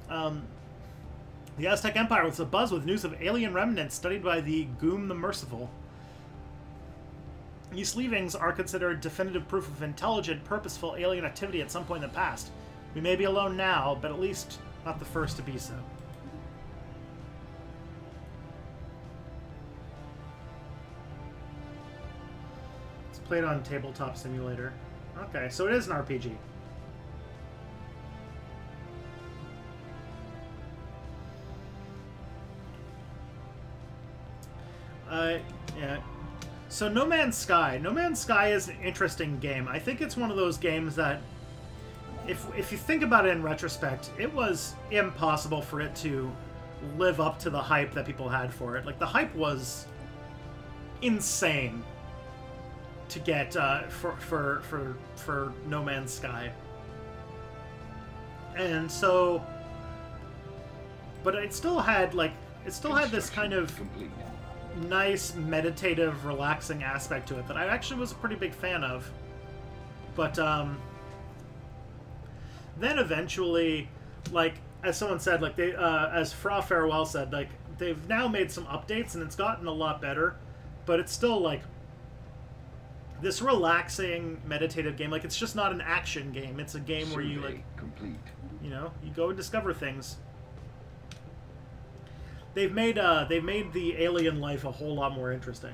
The Aztec Empire was abuzz with news of alien remnants studied by the Goom the Merciful. These leavings are considered definitive proof of intelligent, purposeful alien activity at some point in the past. We may be alone now, but at least not the first to be so. It's played on Tabletop Simulator. Okay, so it is an RPG. Yeah. So No Man's Sky. No Man's Sky is an interesting game. I think it's one of those games that, if you think about it in retrospect, it was impossible for it to live up to the hype that people had for it. Like, the hype was insane to get for No Man's Sky. And so, but it still had this kind of nice, meditative, relaxing aspect to it that I actually was a pretty big fan of. But then eventually, like, as someone said, like, they as Fra Farewell said, like, they've now made some updates and it's gotten a lot better, but it's still like this relaxing, meditative game. Like, it's just not an action game. It's a game where you, like, you know, you go and discover things. They've made the alien life a whole lot more interesting.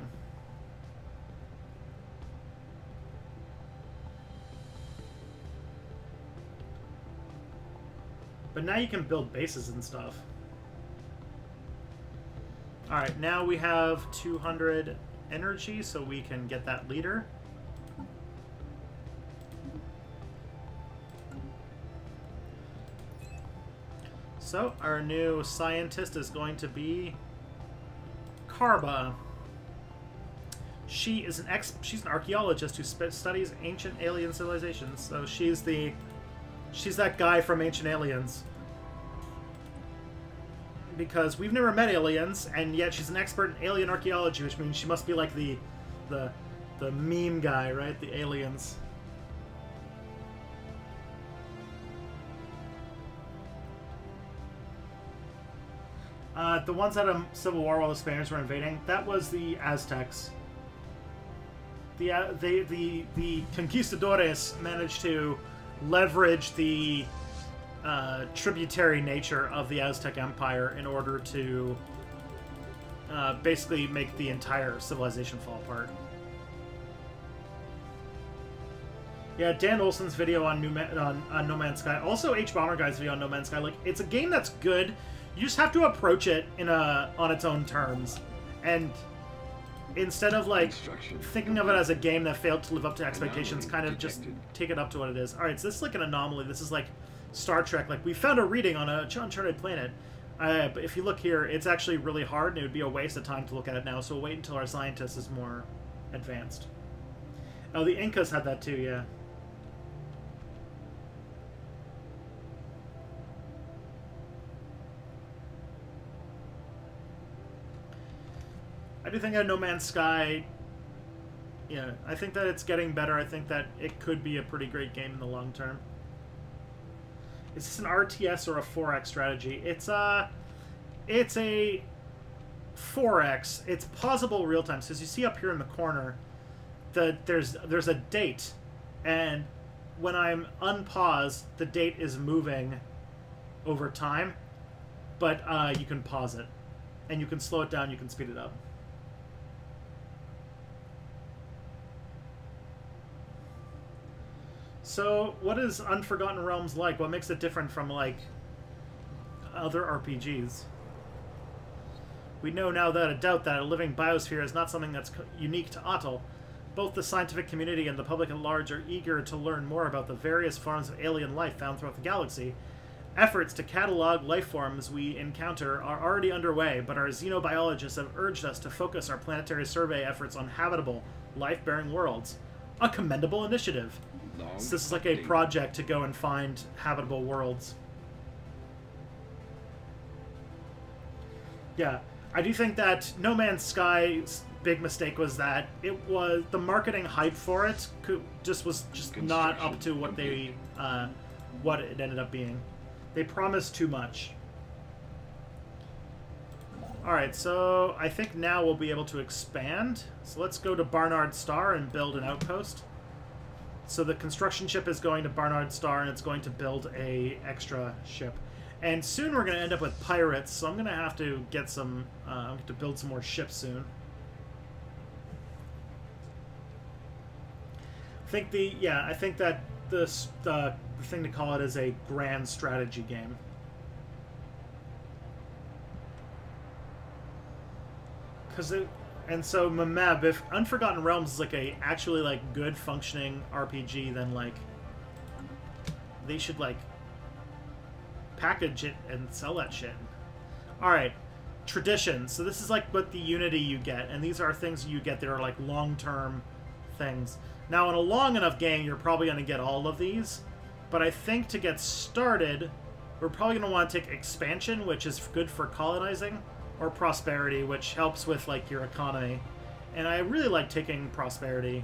But now you can build bases and stuff. Alright, now we have 200 energy, so we can get that leader. So, our new scientist is going to be Karba. She is she's an archaeologist who studies ancient alien civilizations. So she's that guy from Ancient Aliens. Because we've never met aliens, and yet she's an expert in alien archaeology, which means she must be like the meme guy, right? The aliens. The ones that had a civil war while the Spaniards were invading, that was the Aztecs. The conquistadores managed to leverage the tributary nature of the Aztec Empire in order to basically make the entire civilization fall apart. Yeah, Dan Olsen's video on No Man's Sky, also H Bomber Guy's video on No Man's Sky. Like, it's a game that's good. You just have to approach it on its own terms, and instead of like thinking of it as a game that failed to live up to expectations, kind of just take it up to what it is. All right, so this is like an anomaly. This is like Star Trek. Like, we found a reading on a uncharted planet. But if you look here, it's actually really hard, and it would be a waste of time to look at it now. So we'll wait until our scientist is more advanced. Oh, the Incas had that too, yeah. I do think No Man's Sky, yeah, I think that it's getting better. I think that it could be a pretty great game in the long term. Is this an RTS or a 4X strategy? It's a 4X. It's pausable real time. So as you see up here in the corner, there's a date, and when I'm unpaused, the date is moving over time, but you can pause it, and you can slow it down, you can speed it up. So, what is Unforgotten Realms like? What makes it different from, like, other RPGs? We know now without a doubt that a living biosphere is not something that's unique to Atoll. Both the scientific community and the public at large are eager to learn more about the various forms of alien life found throughout the galaxy. Efforts to catalog life forms we encounter are already underway, but our xenobiologists have urged us to focus our planetary survey efforts on habitable, life-bearing worlds. A commendable initiative. So this is like a project to go and find habitable worlds. Yeah, I do think that No Man's Sky's big mistake was that the marketing hype for it was not up to what what it ended up being. They promised too much. Alright, so I think now we'll be able to expand. So let's go to Barnard Star and build an outpost. So the construction ship is going to Barnard Star, and it's going to build a extra ship. And soon we're going to end up with pirates, so I'm going to have to get some, to build some more ships soon. I think I think that the thing to call it is a grand strategy game. And so Mameb, if Unforgotten Realms is like actually like good functioning RPG, then like they should like package it and sell that shit. Alright. Traditions. So this is like what the Unity you get, and these are things you get that are like long-term things. Now in a long enough game you're probably going to get all of these, but I think to get started we're probably going to want to take expansion, which is good for colonizing, or prosperity, which helps with like your economy. And I really like taking prosperity.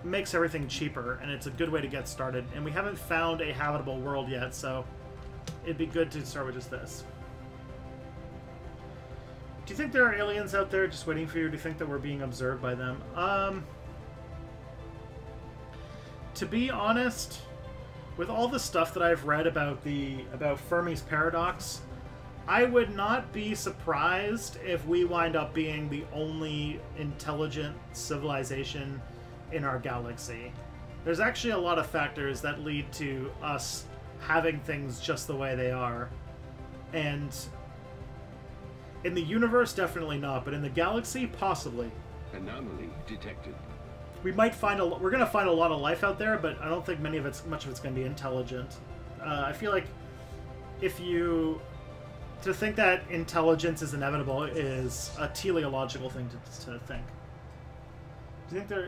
It makes everything cheaper, and it's a good way to get started. And we haven't found a habitable world yet, so it'd be good to start with just this. Do you think there are aliens out there just waiting for you? Do you think that we're being observed by them? To be honest, with all the stuff that I've read about Fermi's paradox, I would not be surprised if we wind up being the only intelligent civilization in our galaxy. There's actually a lot of factors that lead to us having things just the way they are. And in the universe, definitely not, but in the galaxy, possibly. Anomaly detected. We might find we're gonna find a lot of life out there, but I don't think much of it's gonna be intelligent. I feel like to think that intelligence is inevitable is a teleological thing to think. Do you think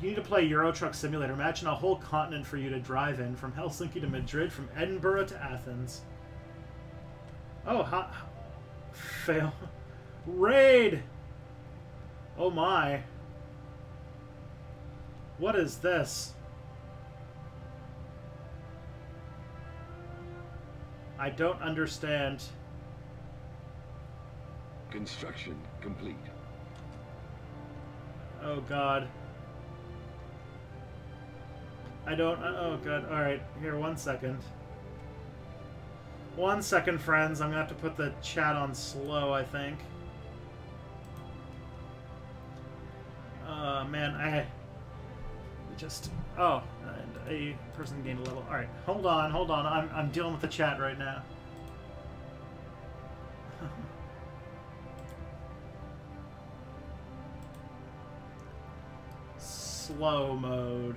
you need to play Euro Truck Simulator? Imagine a whole continent for you to drive in, from Helsinki to Madrid, from Edinburgh to Athens. Oh, fail. Raid! Oh my. What is this? I don't understand. Construction complete. Oh god. I don't... Oh god. Alright, here, 1 second. 1 second, friends. I'm gonna have to put the chat on slow, I think. Man, I... Just... Oh, and a person gained a level. Alright, hold on. I'm dealing with the chat right now. Slow mode.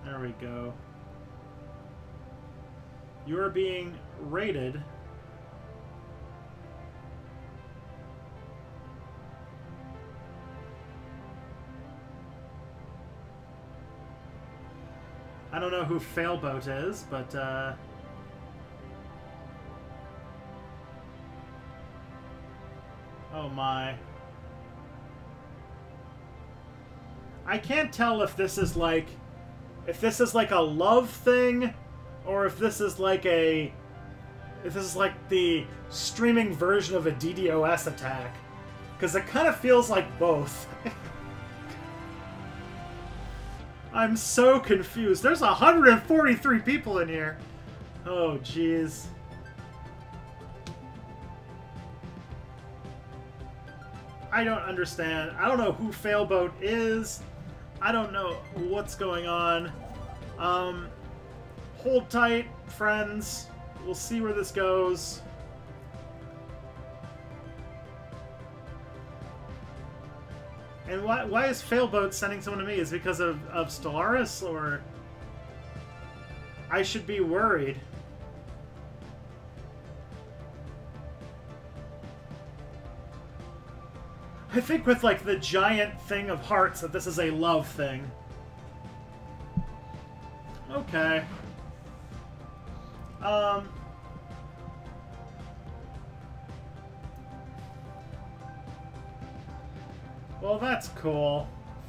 There we go. You are being rated. I don't know who Failboat is, but oh my. I can't tell if this is like a love thing, or if this is like the streaming version of a DDoS attack, because it kind of feels like both. I'm so confused. There's 143 people in here. Oh, jeez. I don't understand. I don't know who Failboat is. I don't know what's going on. Hold tight, friends. We'll see where this goes. And why is Failboat sending someone to me? Is it because of Stellaris, or... I should be worried. I think with, like, the giant thing of hearts that this is a love thing. Okay. Well, that's cool.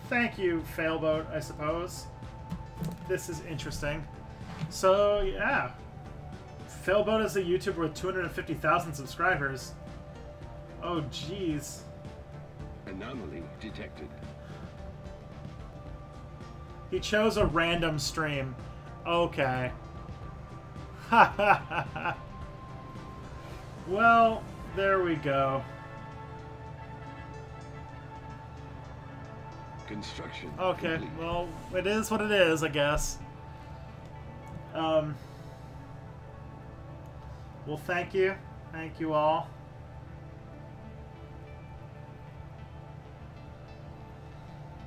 Thank you, Failboat, I suppose. This is interesting. So, yeah. Failboat is a YouTuber with 250,000 subscribers. Oh, jeez. Anomaly detected. He chose a random stream. Okay. Ha ha ha ha. Well, there we go. Construction. Okay, complete. well, it is what it is, I guess. Well, thank you. Thank you all.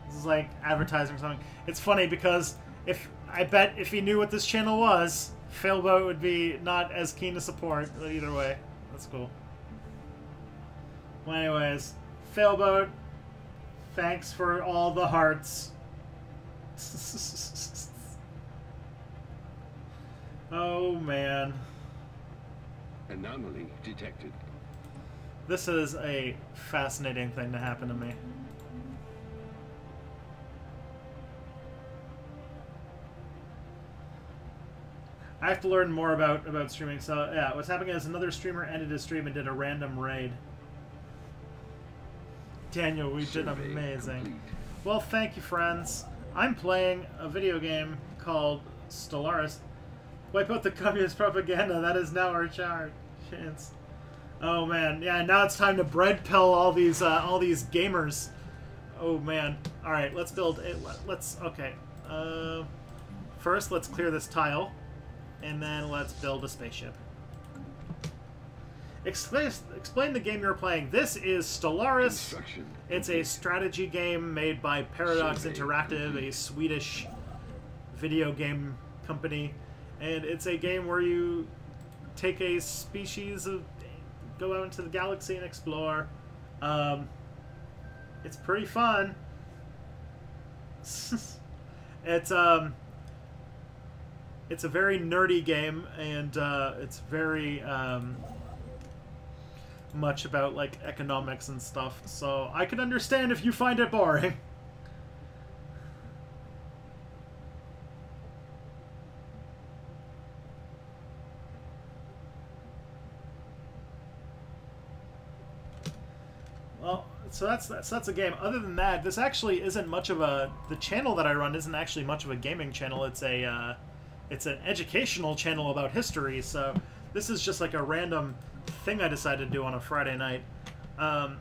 This is like advertising or something. It's funny because I bet if he knew what this channel was, Failboat would be not as keen to support, but either way. That's cool. Well, anyways, Failboat, thanks for all the hearts. Oh, man. Anomaly detected. This is a fascinating thing to happen to me. I have to learn more about streaming. So, yeah, what's happening is another streamer ended his stream and did a random raid. Daniel, we did amazing. Complete. Well, thank you, friends. I'm playing a video game called Stellaris. Wipe out the communist propaganda. That is now our chance. Oh man, yeah. Now it's time to bread pill all these gamers. Oh man. All right, let's build it. Let's okay. First, let's clear this tile, and then let's build a spaceship. Explain the game you're playing. This is Stellaris. It's a strategy game made by Paradox Interactive, a Swedish video game company. And it's a game where you take a species of... go out into the galaxy and explore. It's pretty fun. It's a very nerdy game, and it's very much about like economics and stuff. So I can understand if you find it boring. Well, so that's a game. Other than that, this actually isn't much of a... the channel that I run isn't actually much of a gaming channel. It's a it's an educational channel about history. So this is just like a random thing I decided to do on a Friday night. Oh,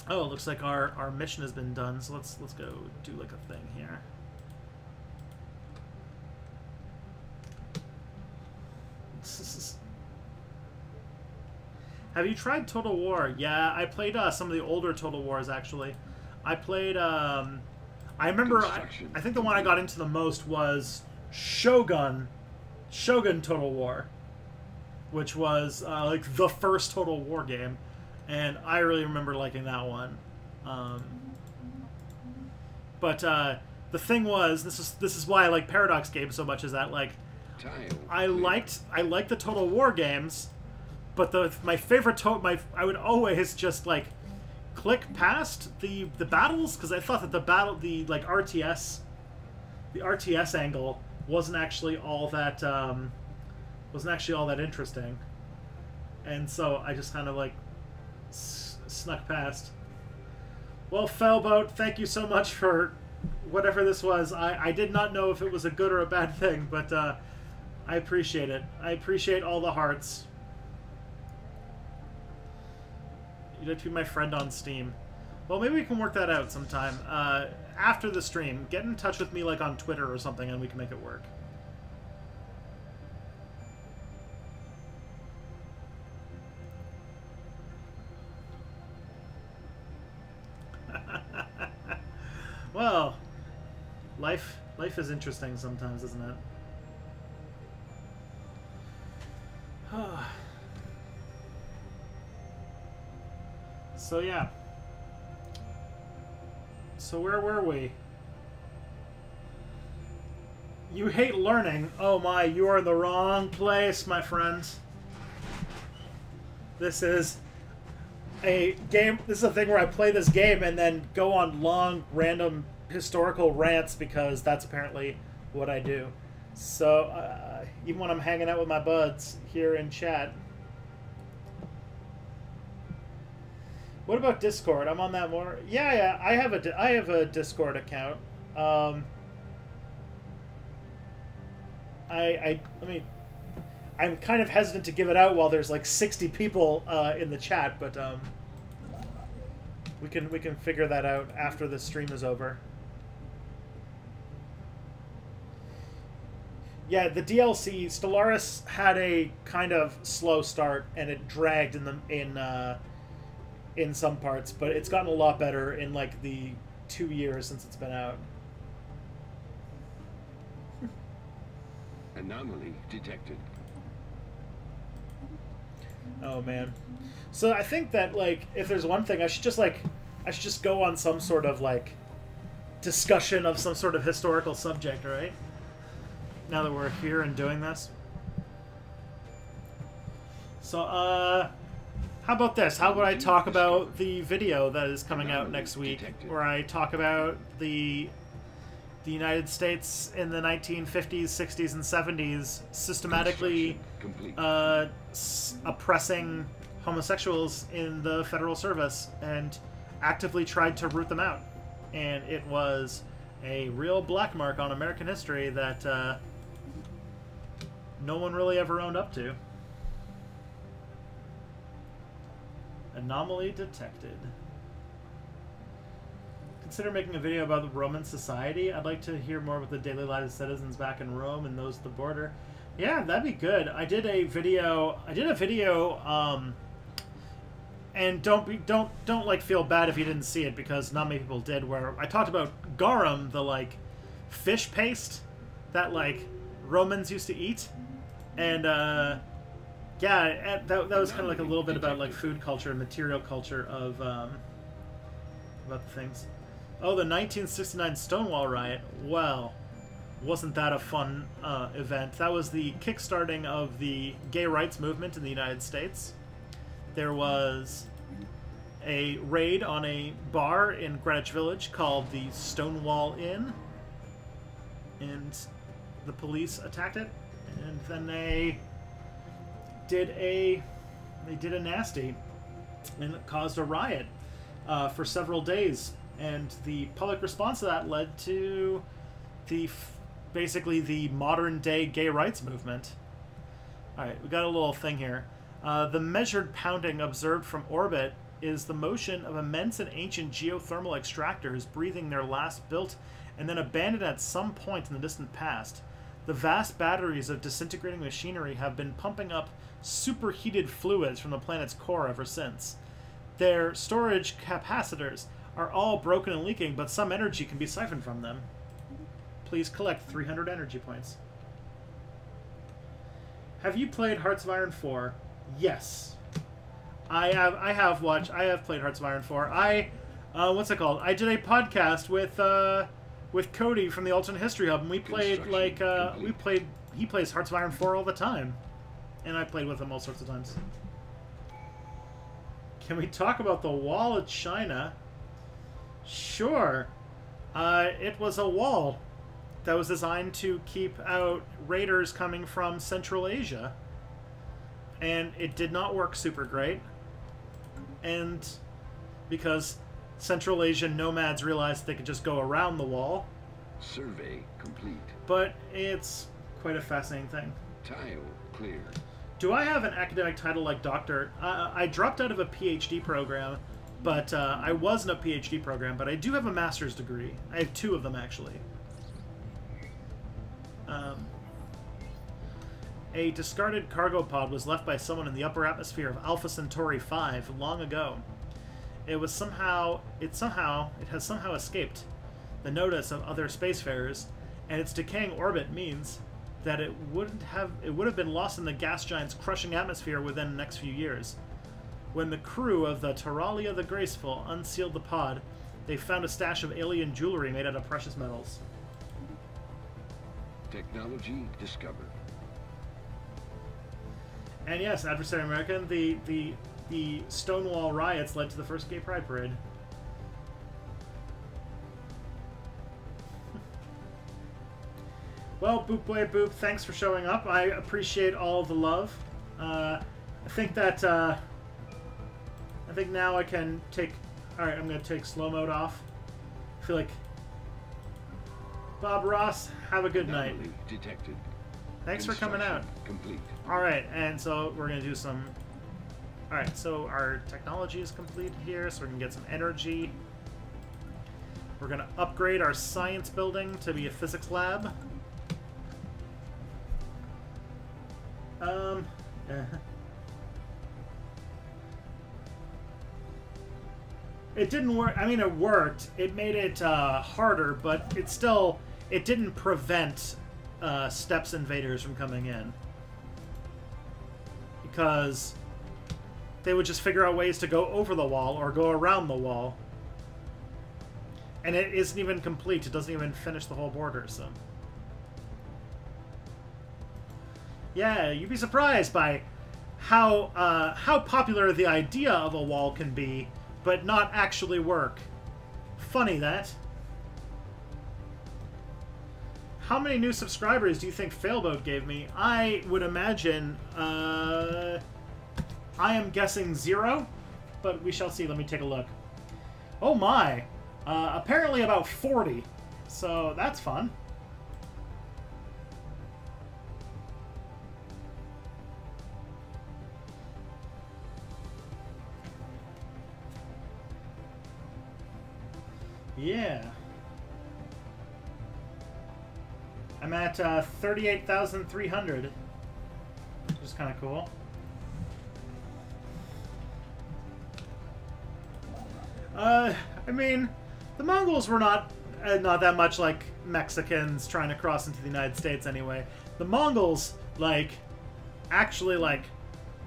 it looks like our mission has been done. So let's go do like a thing here. Have you tried Total War? Yeah, I played some of the older Total Wars, actually. I played, I remember, I think the one I got into the most was Shogun Total War, which was, like, the first Total War game, and I really remember liking that one. But the thing was, this is why I like Paradox games so much, is that, like, I liked the Total War games, but my favorite I would always just like click past the battles, because I thought that the RTS angle wasn't actually all that interesting, and so I just kind of like snuck past. Well, Fellboat, thank you so much for whatever this was. I did not know if it was a good or a bad thing, but I appreciate it. I appreciate all the hearts. You'd like to be my friend on Steam. Well, maybe we can work that out sometime. After the stream, get in touch with me like on Twitter or something, and we can make it work. Well, life is interesting sometimes, isn't it? So yeah. So where were we? You hate learning. Oh my, you are in the wrong place, my friends. This is a game. This is a thing where I play this game and then go on long, random historical rants, because that's apparently what I do. So even when I'm hanging out with my buds here in chat. What about Discord? I'm on that more. Yeah. I have a Discord account. I mean, I'm kind of hesitant to give it out while there's like 60 people in the chat, but we can figure that out after the stream is over. Yeah, the DLC Stellaris had a kind of slow start, and it dragged in some parts, but it's gotten a lot better in like the 2 years since it's been out. Anomaly detected. Oh man. So I think that like if there's one thing I should just go on some sort of like discussion of some sort of historical subject, right? Now that we're here and doing this. So how about this? How about I talk about the video that is coming out next week, where I talk about the United States in the 1950s, 60s, and 70s systematically oppressing homosexuals in the federal service and actively tried to root them out. And it was a real black mark on American history that no one really ever owned up to. Anomaly detected. consider making a video about the Roman society? I'd like to hear more about the daily lives of citizens back in Rome and those at the border. Yeah, that'd be good. I did a video. And don't like feel bad if you didn't see it, because not many people did. Where I talked about garum, the like fish paste that like Romans used to eat, and yeah, that was kind of like a little bit about like food culture and material culture of about the things. Oh, the 1969 Stonewall riot. Well, wasn't that a fun event? That was the kickstarting of the gay rights movement in the United States. There was a raid on a bar in Greenwich Village called the Stonewall Inn, and the police attacked it, and then they did a nasty, and it caused a riot for several days, and the public response to that led to basically the modern day gay rights movement. All right, we got a little thing here. The measured pounding observed from orbit is the motion of immense and ancient geothermal extractors breathing their last built and then abandoned at some point in the distant past. The vast batteries of disintegrating machinery have been pumping up superheated fluids from the planet's core ever since. Their storage capacitors are all broken and leaking, but some energy can be siphoned from them. Please collect 300 energy points. Have you played Hearts of Iron 4? Yes. I have played Hearts of Iron 4. What's it called? I did a podcast with Cody from the Alternate History Hub, and we played he plays Hearts of Iron 4 all the time. And I played with him all sorts of times. Can we talk about the wall at China? Sure. It was a wall that was designed to keep out raiders coming from Central Asia. And it did not work super great. And because Central Asian nomads realized they could just go around the wall. Survey complete. But it's quite a fascinating thing. Tile clear. Do I have an academic title like doctor? I dropped out of a PhD program, but I was in a PhD program, but I do have a master's degree. I have 2 of them, actually. A discarded cargo pod was left by someone in the upper atmosphere of Alpha Centauri 5 long ago. It has somehow escaped the notice of other spacefarers, and its decaying orbit means that it would have been lost in the gas giant's crushing atmosphere within the next few years. When the crew of the Taralia the Graceful unsealed the pod, they found a stash of alien jewelry made out of precious metals. Technology discovered. And yes, Adversary American, the Stonewall riots led to the first gay pride parade. Well, Boop Boy Boop, thanks for showing up. I appreciate all of the love. I think now I can take... Alright, I'm going to take slow mode off. I feel like... Bob Ross, have a good night. Detected. Thanks for coming out. Complete. Alright, and so we're going to do some... Alright, so our technology is complete here, so we can get some energy. We're going to upgrade our science building to be a physics lab. It didn't work. I mean, it worked. It made it harder, but it didn't prevent Steps invaders from coming in. Because they would just figure out ways to go over the wall or go around the wall. And it isn't even complete. It doesn't even finish the whole border, so... Yeah, you'd be surprised by how popular the idea of a wall can be, but not actually work. Funny, that. How many new subscribers do you think Failboat gave me? I would imagine, I am guessing 0, but we shall see. Let me take a look. Oh my! Apparently about 40, so that's fun. Yeah. I'm at 38,300, which is kind of cool. I mean, the Mongols were not that much like Mexicans trying to cross into the United States anyway. The Mongols, like, actually, like,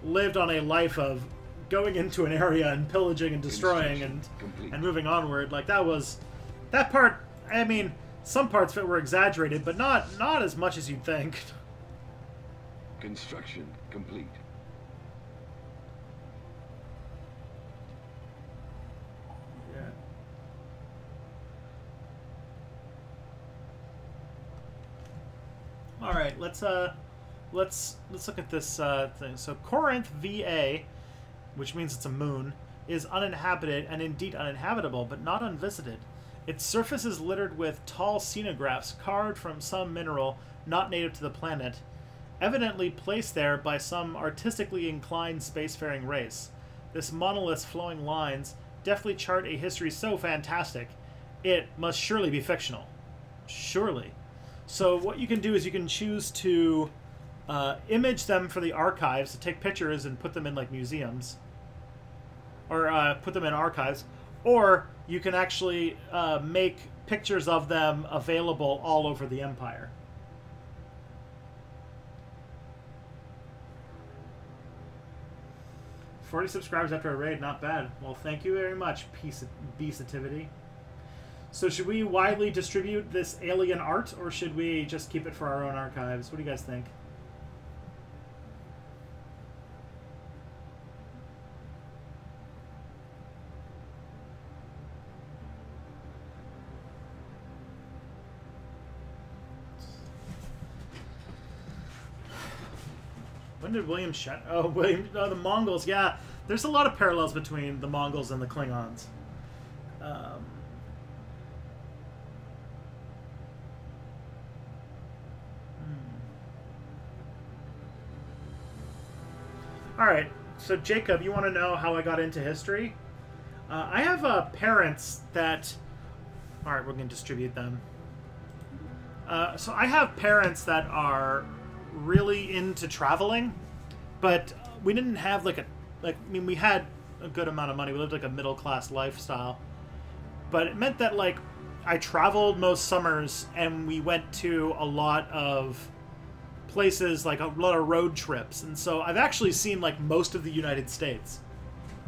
lived on a life of going into an area and pillaging and destroying and moving onward. Like, that part, I mean, some parts of it were exaggerated, but not as much as you'd think. Construction complete. Yeah. All right, let's look at this thing. So Corinth VA, which means it's a moon, is uninhabited and indeed uninhabitable, but not unvisited. Its surface is littered with tall xenographs carved from some mineral not native to the planet, evidently placed there by some artistically inclined spacefaring race. This monolith's flowing lines deftly chart a history so fantastic, it must surely be fictional. Surely. So what you can do is you can choose to image them for the archives, to take pictures and put them in like museums, or put them in archives, or you can actually make pictures of them available all over the Empire. $40 subscribers after a raid, not bad. Well, thank you very much, Beasativity. So should we widely distribute this alien art, or should we just keep it for our own archives? What do you guys think? When did William Shat? Oh, the Mongols. Yeah, there's a lot of parallels between the Mongols and the Klingons. All right, so Jacob, you want to know how I got into history? I have parents that... All right, we're going to distribute them. So I have parents that are really into traveling, but we didn't have like I mean, we had a good amount of money. We lived like a middle-class lifestyle, but it meant that like I traveled most summers, and we went to a lot of places, like a lot of road trips, and so I've actually seen like most of the United States.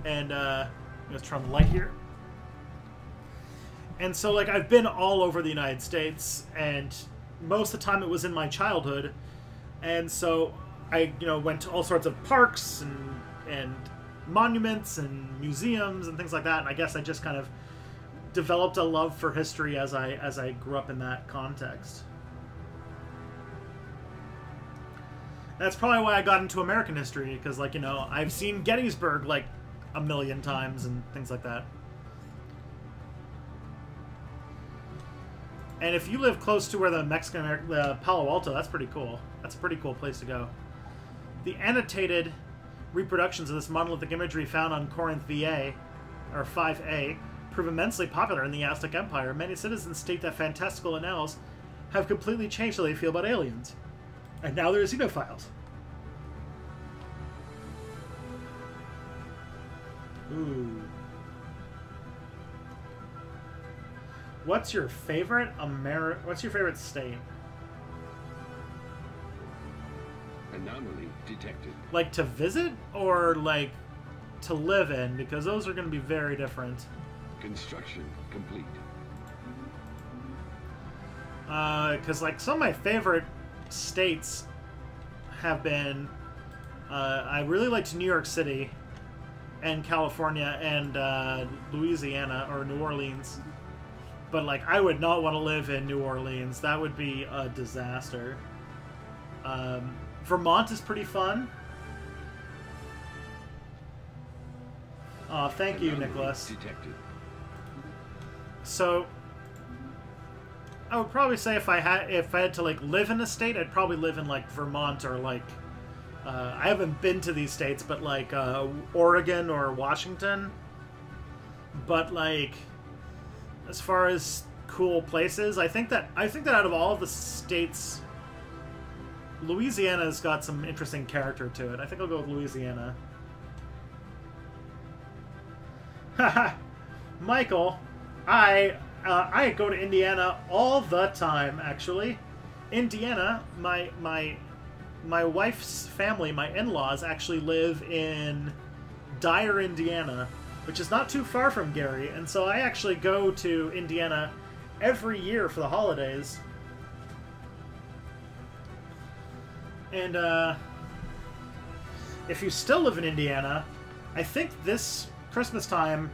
And let's turn on the light here. And so like I've been all over the United States, and most of the time it was in my childhood. And so I, went to all sorts of parks and monuments and museums and things like that. And I guess I just kind of developed a love for history as I grew up in that context. And that's probably why I got into American history, because like, I've seen Gettysburg like a million times and things like that. And if you live close to where the Palo Alto, that's pretty cool. That's a pretty cool place to go. The annotated reproductions of this monolithic imagery found on Corinth VA, or 5A, prove immensely popular in the Aztec Empire. Many citizens state that fantastical annals have completely changed how they feel about aliens. And now they're xenophiles. Ooh. What's your favorite What's your favorite state? Anomaly detected. Like to visit or like to live in? Because those are going to be very different. Construction complete. Because like some of my favorite states have been, I really liked New York City and California and Louisiana or New Orleans. But, like, I would not want to live in New Orleans. That would be a disaster. Vermont is pretty fun. Oh, thank you, Nicholas. Detected. So, I would probably say if I had to, like, live in a state, I'd probably live in, like, Vermont or, like... I haven't been to these states, but, like, Oregon or Washington. But, like... as far as cool places, I think that out of all of the states, Louisiana's got some interesting character to it. I think I'll go with Louisiana. Haha, Michael, I go to Indiana all the time. Actually, Indiana, my wife's family, my in-laws, actually live in Dyer, Indiana, which is not too far from Gary, and so I actually go to Indiana every year for the holidays. And if you still live in Indiana, I think this Christmas time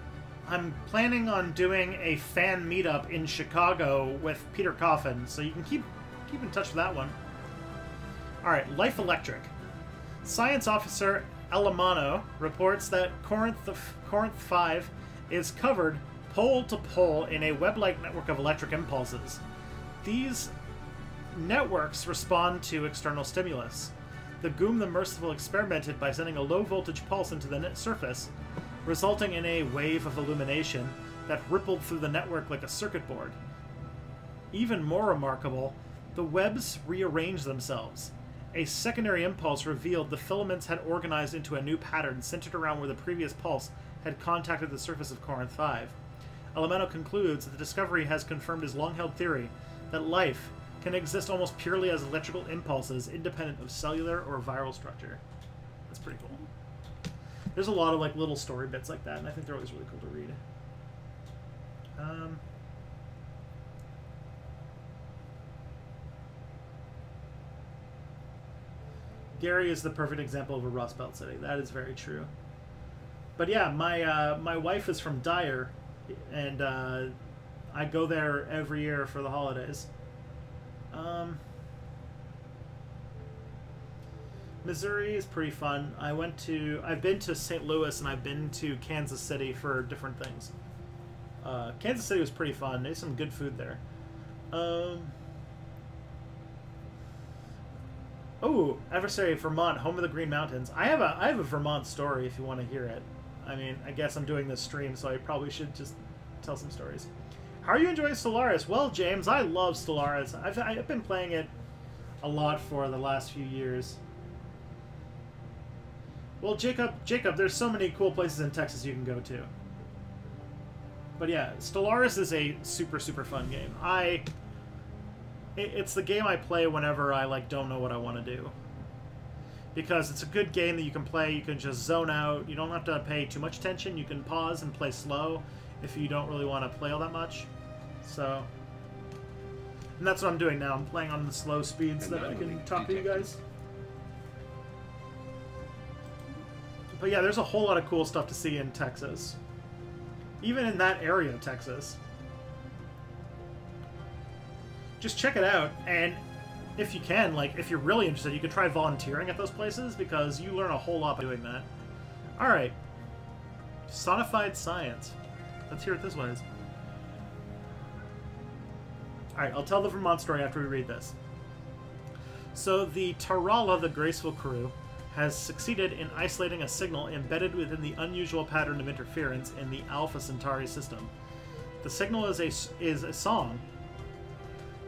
I'm planning on doing a fan meetup in Chicago with Peter Coffin, so you can keep in touch with that one. Alright, Life Electric. Science Officer Elamano reports that Corinth 5 is covered pole to pole in a web-like network of electric impulses. These networks respond to external stimulus. The Goom the Merciful experimented by sending a low-voltage pulse into the surface, resulting in a wave of illumination that rippled through the network like a circuit board. Even more remarkable, the webs rearranged themselves. A secondary impulse revealed the filaments had organized into a new pattern centered around where the previous pulse had contacted the surface of Corinth 5. Elemento concludes that the discovery has confirmed his long-held theory that life can exist almost purely as electrical impulses independent of cellular or viral structure. That's pretty cool. There's a lot of like little story bits like that, and I think they're always really cool to read. Gary is the perfect example of a Rust Belt city. That is very true. But yeah, my wife is from Dyer, and I go there every year for the holidays. Missouri is pretty fun. I've been to St. Louis and I've been to Kansas City for different things. Kansas City was pretty fun. There's some good food there. Oh, Adversary, Vermont, home of the Green Mountains. I have a Vermont story if you want to hear it. I mean, I guess I'm doing this stream, so I probably should just tell some stories. How are you enjoying Stellaris? Well, James, I love Stellaris. I've been playing it a lot for the last few years. Well, Jacob, there's so many cool places in Texas you can go to. But yeah, Stellaris is a super, super fun game. It's the game I play whenever I like don't know what I want to do. Because it's a good game that you can play, you can just zone out, you don't have to pay too much attention, you can pause and play slow if you don't really want to play all that much. So, and that's what I'm doing now, I'm playing on the slow speeds that I can talk to you guys. But yeah, there's a whole lot of cool stuff to see in Texas. Even in that area of Texas. Just check it out, and if you can, like, if you're really interested, you could try volunteering at those places, because you learn a whole lot by doing that. Alright. Sonified Science. Let's hear what this one is. Alright, I'll tell the Vermont story after we read this. So, the Tarala, the Graceful Crew, has succeeded in isolating a signal embedded within the unusual pattern of interference in the Alpha Centauri system. The signal is a song,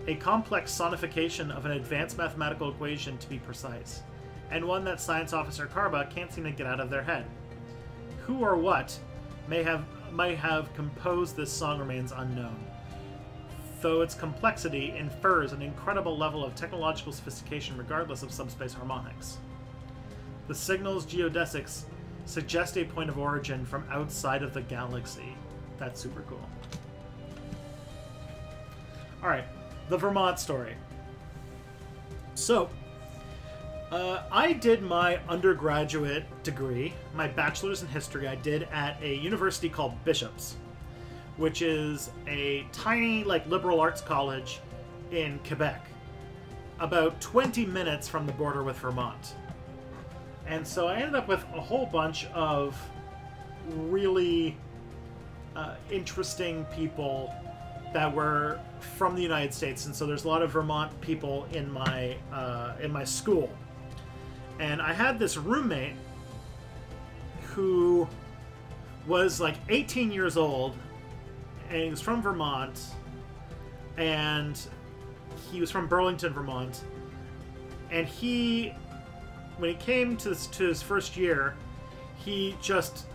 a complex sonification of an advanced mathematical equation, to be precise, and one that Science Officer Karba can't seem to get out of their head. Who or what might have composed this song remains unknown, though its complexity infers an incredible level of technological sophistication regardless of subspace harmonics. The signal's geodesics suggest a point of origin from outside of the galaxy. That's super cool. Alright. The Vermont story. So, I did my undergraduate degree, my bachelor's in history, I did at a university called Bishop's, which is a tiny, like, liberal arts college in Quebec, about 20 minutes from the border with Vermont. And so I ended up with a whole bunch of really interesting people that were from the United States, and so there's a lot of Vermont people in my school. And I had this roommate who was like 18 years old, and he was from Vermont, and he was from Burlington, Vermont, and when he came to his first year, he just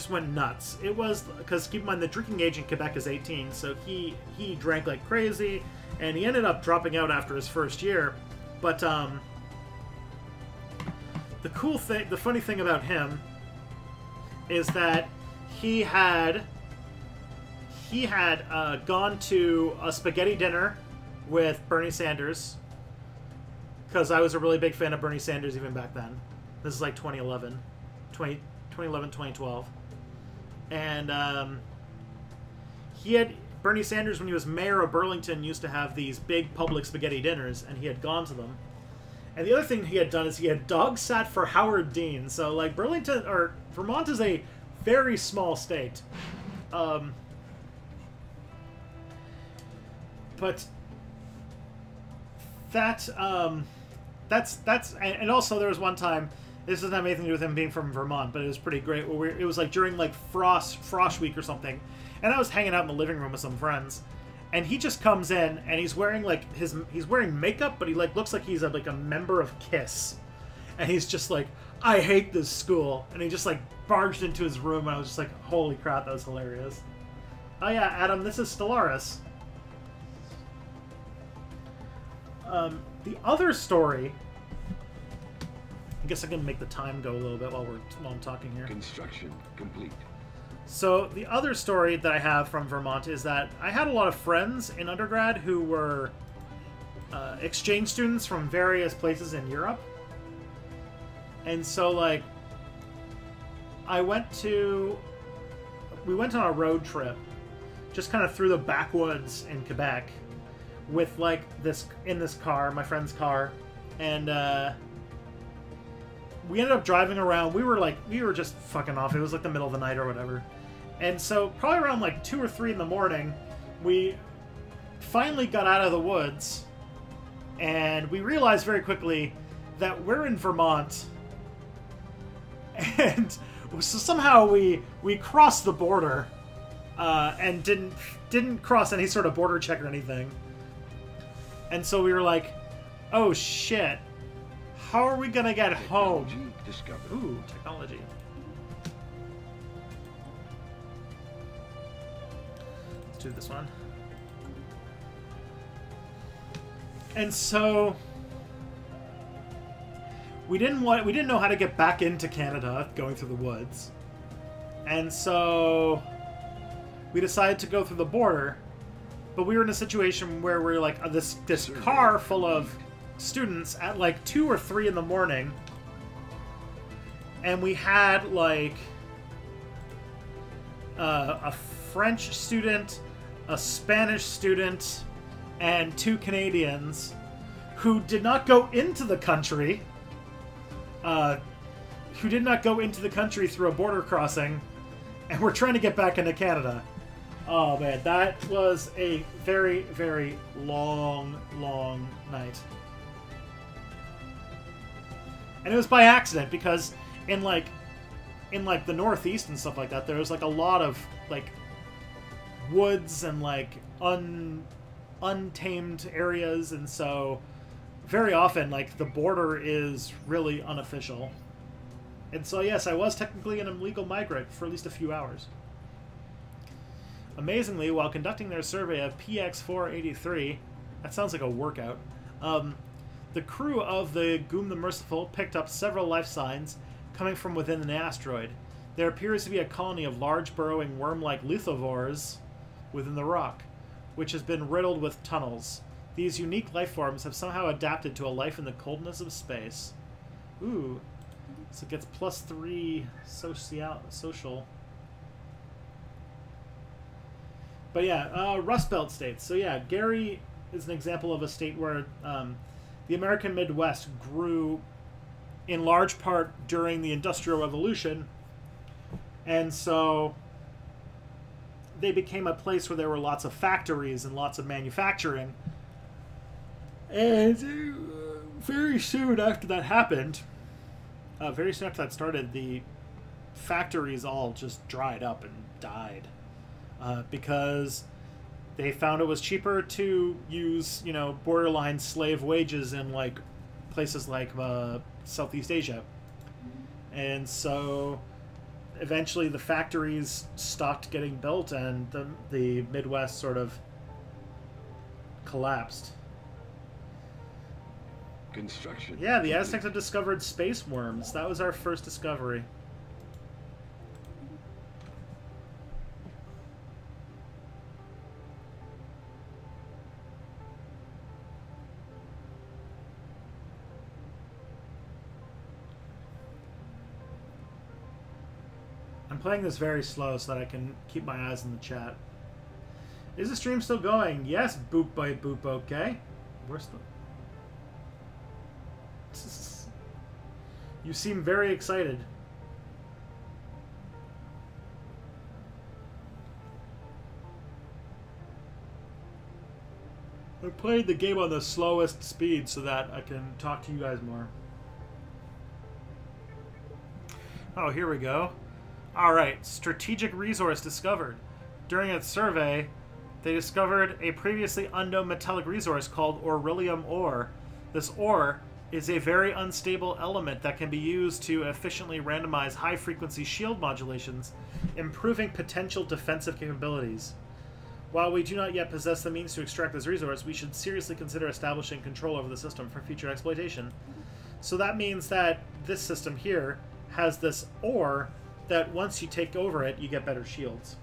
went nuts. It was because, keep in mind, the drinking age in Quebec is 18, so he drank like crazy, and he ended up dropping out after his first year. But the funny thing about him is that he had gone to a spaghetti dinner with Bernie Sanders, because I was a really big fan of Bernie Sanders even back then. This is like 2011, 2012. And Bernie Sanders, when he was mayor of Burlington, used to have these big public spaghetti dinners, and he had gone to them. And the other thing he had done is he had dog sat for Howard Dean. So, like, Vermont is a very small state. But that's and also there was one time, this doesn't have anything to do with him being from Vermont, but it was pretty great. It was like during like Frost Week or something, and I was hanging out in the living room with some friends, and he just comes in and he's wearing like he's wearing makeup, but he like looks like he's like a member of KISS, and he's just like, I hate this school, and he just like barged into his room, and I was just like, holy crap, that was hilarious. Oh yeah, Adam, this is Stellaris. The other story, I guess I can make the time go a little bit while I'm talking here. Construction complete. So the other story that I have from Vermont is that I had a lot of friends in undergrad who were exchange students from various places in Europe. And so, like, we went on a road trip just kind of through the backwoods in Quebec with, like, this car, my friend's car, and we ended up driving around. We were just fucking off. It was like the middle of the night or whatever. And so probably around like 2 or 3 in the morning, we finally got out of the woods, and we realized very quickly that we're in Vermont. And so somehow we crossed the border and didn't cross any sort of border check or anything. And so we were like, oh shit, how are we gonna get home? Discovered. Ooh, technology. Let's do this one. And so we didn't know how to get back into Canada going through the woods. And so we decided to go through the border. But we were in a situation where we're like this car full of students at like 2 or 3 in the morning, and we had like a French student, a Spanish student, and 2 Canadians who did not go into the country. Who did not go into the country through a border crossing, and we're trying to get back into Canada. Oh man, that was a very, very long, long night. And it was by accident, because in like the Northeast and stuff like that, there was like a lot of like woods and like untamed areas, and so very often like the border is really unofficial. And so yes, I was technically an illegal migrant for at least a few hours. Amazingly, while conducting their survey of PX-483, that sounds like a workout, the crew of the Goom the Merciful picked up several life signs coming from within an asteroid. There appears to be a colony of large burrowing worm-like lithivores within the rock, which has been riddled with tunnels. These unique life forms have somehow adapted to a life in the coldness of space. Ooh. So it gets +3 social. But yeah, Rust Belt states. So yeah, Gary is an example of a state where the American Midwest grew in large part during the Industrial Revolution. And so they became a place where there were lots of factories and lots of manufacturing. And very soon after that happened, very soon after that started, the factories all just dried up and died. because they found it was cheaper to use, you know, borderline slave wages in like places like Southeast Asia. And so eventually the factories stopped getting built and the Midwest sort of collapsed. Construction. Yeah, the Aztecs have discovered space worms. That was our first discovery. I'm playing this very slow so that I can keep my eyes on the chat. Is the stream still going? Yes, boop by boop, okay. We're still... You seem very excited. I played the game on the slowest speed so that I can talk to you guys more. Oh, here we go. Alright, strategic resource discovered. During its survey, they discovered a previously unknown metallic resource called Aurelium ore. This ore is a very unstable element that can be used to efficiently randomize high-frequency shield modulations, improving potential defensive capabilities. While we do not yet possess the means to extract this resource, we should seriously consider establishing control over the system for future exploitation. So that means that this system here has this ore that once you take over it, you get better shields.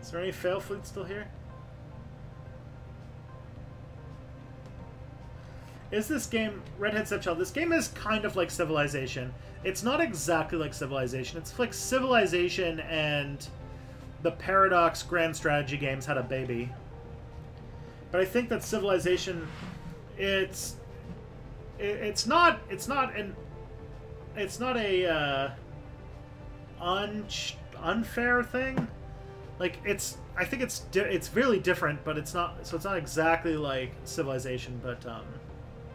Is there any fail fleet still here? Is this game, Redhead Stepchild, this game is kind of like Civilization. It's not exactly like Civilization. It's like Civilization and the Paradox Grand Strategy games had a baby. But I think that Civilization, it's not a unfair thing. Like I think it's really different, but it's not. So it's not exactly like Civilization, but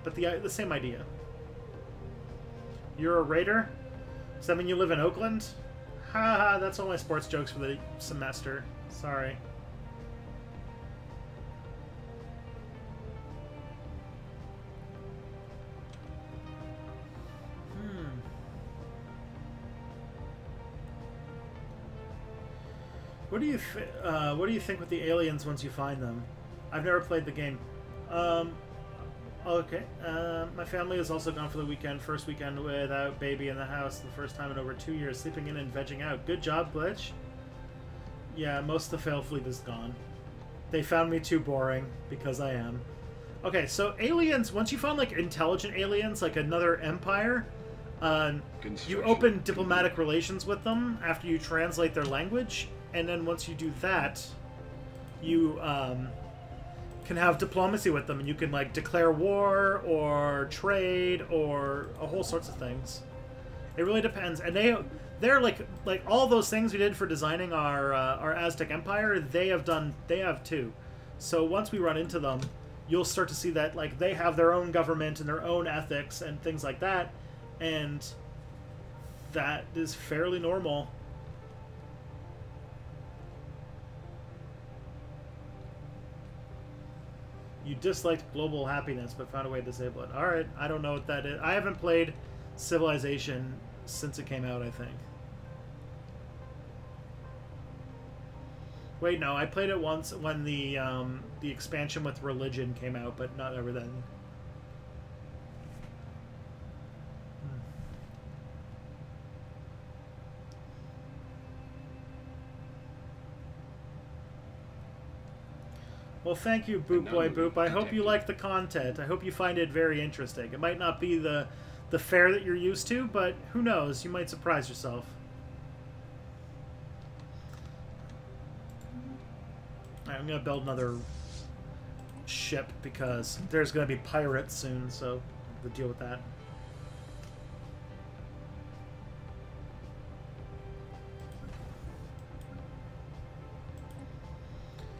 the same idea. You're a raider? Does that mean you live in Oakland? Haha, that's all my sports jokes for the semester. Sorry. What do you think with the aliens once you find them? I've never played the game. Okay. My family is also gone for the weekend. First weekend without baby in the house. The first time in over 2 years. Sleeping in and vegging out. Good job, Glitch. Yeah, most of the fail fleet is gone. They found me too boring, because I am. Okay, so aliens, once you find, like, intelligent aliens, like another empire, you open diplomatic relations with them after you translate their language, and then once you do that, you, can have diplomacy with them, and you can, like, declare war, or trade, or a whole sorts of things. It really depends, and they're like all those things we did for designing our Aztec Empire, they have too. So once we run into them, you'll start to see that, like, they have their own government and their own ethics and things like that, and that is fairly normal. You disliked global happiness, but found a way to disable it. Alright, I don't know what that is. I haven't played Civilization since it came out, I think. Wait, no, I played it once when the expansion with religion came out, but not ever then. Well, thank you, Boop Boy Boop. I hope you like the content. I hope you find it very interesting. It might not be the fare that you're used to, but who knows? You might surprise yourself. Alright, I'm going to build another ship because there's going to be pirates soon, so we'll deal with that.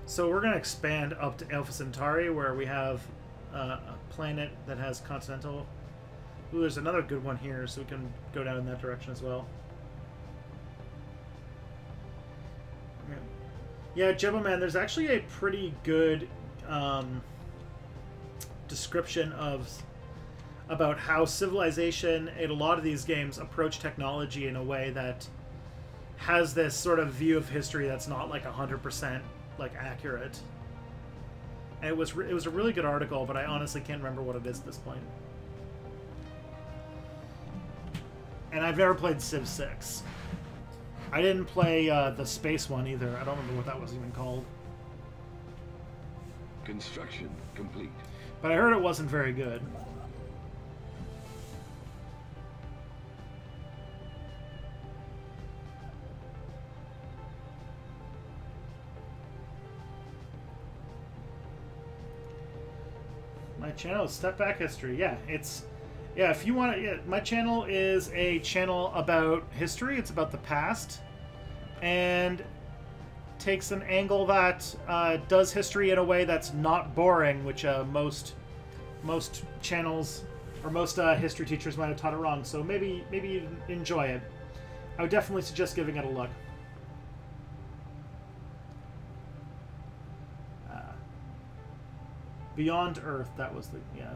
So we're going to expand up to Alpha Centauri, where we have a planet that has continental... Ooh, there's another good one here, so we can go down in that direction as well. Yeah, Jibba Man, there's actually a pretty good description about how Civilization in a lot of these games approach technology in a way that has this sort of view of history that's not like 100% like accurate. And it was a really good article, but I honestly can't remember what it is at this point. And I've never played Civ 6. I didn't play the space one either. I don't remember what that was even called. Construction complete. But I heard it wasn't very good. My channel is Step Back History. Yeah, it's... Yeah, if you want to... Yeah, my channel is a channel about history. It's about the past. And takes an angle that does history in a way that's not boring, which most channels or most history teachers might have taught it wrong. So maybe you enjoy it. I would definitely suggest giving it a look. Beyond Earth, that was the... yeah.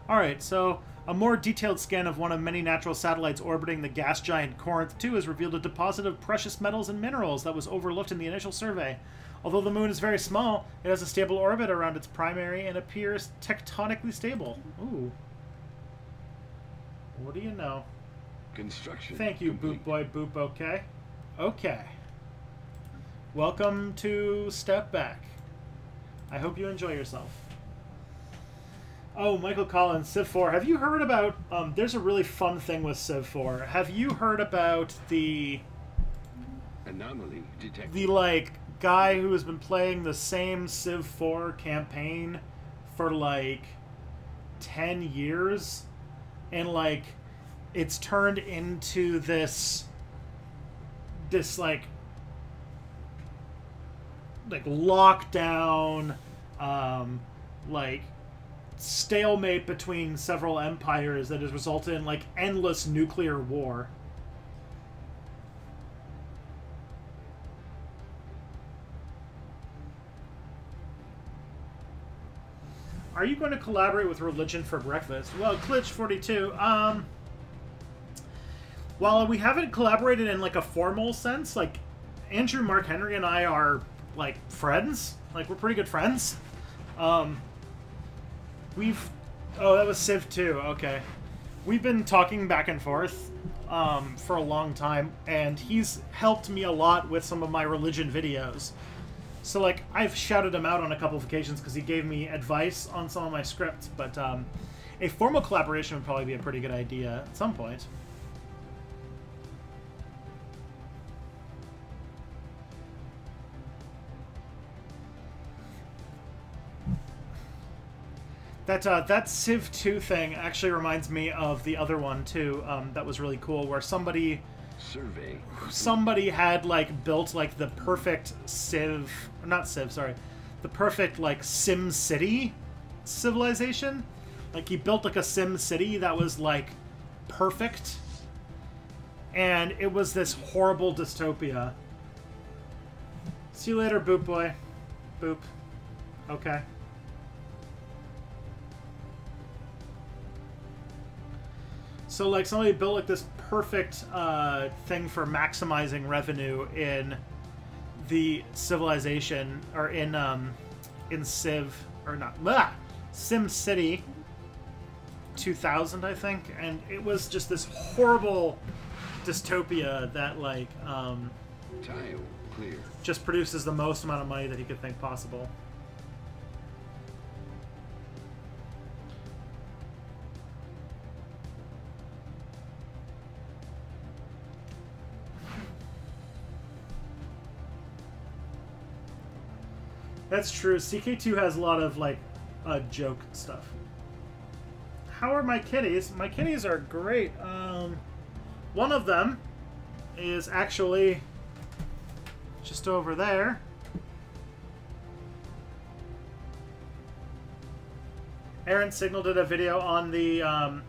Alright, so a more detailed scan of one of many natural satellites orbiting the gas giant Corinth 2 has revealed a deposit of precious metals and minerals that was overlooked in the initial survey. Although the moon is very small, it has a stable orbit around its primary and appears tectonically stable. Ooh. What do you know? Construction Thank you, complete. Boop Boy Boop, okay. Okay. Welcome to Step Back. I hope you enjoy yourself. Oh, Michael Collins, Civ 4. Have you heard about... there's a really fun thing with Civ 4. Have you heard about the... Anomaly detected. the, like, guy who has been playing the same Civ 4 campaign for, like, 10 years? And, like, it's turned into this, like lockdown, like, stalemate between several empires that has resulted in, like, endless nuclear war. Are you going to collaborate with Religion for breakfast? Well, Glitch42, while we haven't collaborated in, like, a formal sense, like, Andrew, Mark Henry, and I are, like, friends. Like, we're pretty good friends. We've... Oh, that was Civ 2. Okay. We've been talking back and forth for a long time, and he's helped me a lot with some of my religion videos. So, like, I've shouted him out on a couple of occasions because he gave me advice on some of my scripts, but a formal collaboration would probably be a pretty good idea at some point. That Civ 2 thing actually reminds me of the other one, too, that was really cool, where somebody had, like, built, like, the perfect the perfect, like, Sim City civilization. Like, he built, like, a Sim City that was, like, perfect. And it was this horrible dystopia. See you later, Boop Boy. Boop. Okay. So, like, somebody built, like, this perfect thing for maximizing revenue in the civilization, or in Civ, or not, blah, Sim City 2000, I think, and it was just this horrible dystopia that, like, Tile clear. just produces the most amount of money that he could think possible. That's true. CK2 has a lot of, like, joke stuff. How are my kitties? My kitties are great. One of them is actually just over there. Aaron Signal did a video on the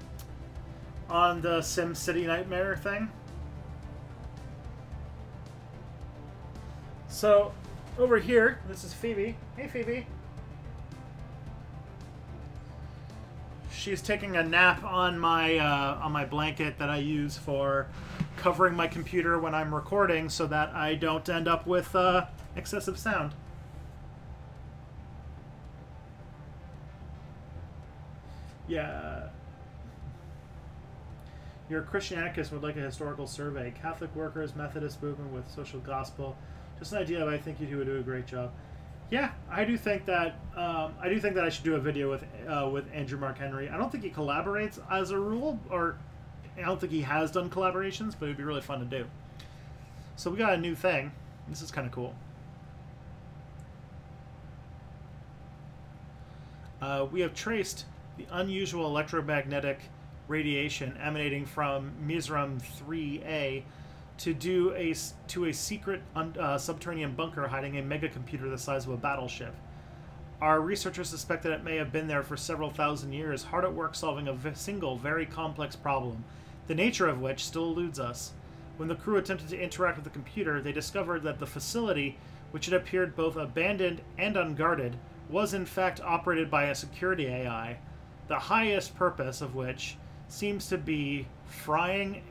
Sim City Nightmare thing. So, over here, this is Phoebe. Hey, Phoebe. She's taking a nap on my blanket that I use for covering my computer when I'm recording, so that I don't end up with excessive sound. Yeah. You're a Christian anarchist would like a historical survey. Catholic workers, Methodist movement with social gospel. Just an idea, but I think you two would do a great job. Yeah, I do think that I should do a video with Andrew Mark Henry. I don't think he collaborates as a rule, or I don't think he has done collaborations, but it'd be really fun to do. So we got a new thing. This is kind of cool. We have traced the unusual electromagnetic radiation emanating from Mizram 3A to a secret subterranean bunker hiding a megacomputer the size of a battleship. Our researchers suspect that it may have been there for several thousand years, hard at work solving a single, very complex problem, the nature of which still eludes us. When the crew attempted to interact with the computer, they discovered that the facility, which had appeared both abandoned and unguarded, was in fact operated by a security AI, the highest purpose of which seems to be frying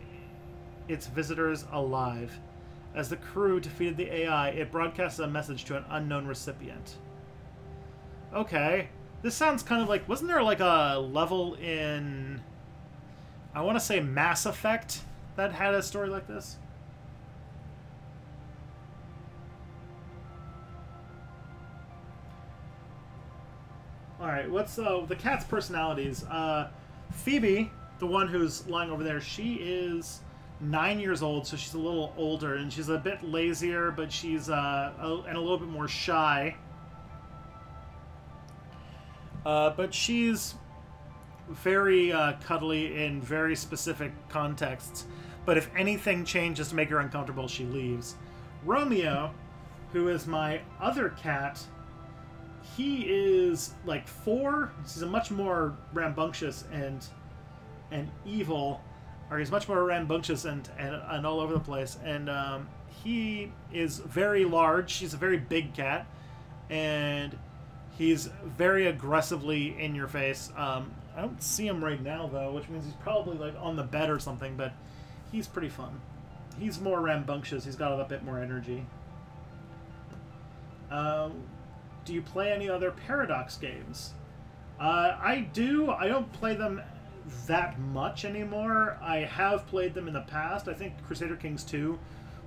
its visitors alive. As the crew defeated the AI, it broadcasted a message to an unknown recipient. Okay. This sounds kind of like... Wasn't there like a level in... I want to say Mass Effect that had a story like this? Alright, what's the cat's personalities? Phoebe, the one who's lying over there, she is 9 years old, so she's a little older, and she's a bit lazier, but she's and a little bit more shy. But she's very cuddly in very specific contexts. But if anything changes to make her uncomfortable, she leaves. Romeo, who is my other cat, he is like 4. He's a much more rambunctious and evil, or he's much more rambunctious and all over the place. And he is very large. He's a very big cat, and he's very aggressively in your face. I don't see him right now though, which means he's probably like on the bed or something. But he's pretty fun. He's more rambunctious. He's got a bit more energy. Do you play any other Paradox games? I do. I don't play them that much anymore. I have played them in the past. I think Crusader Kings 2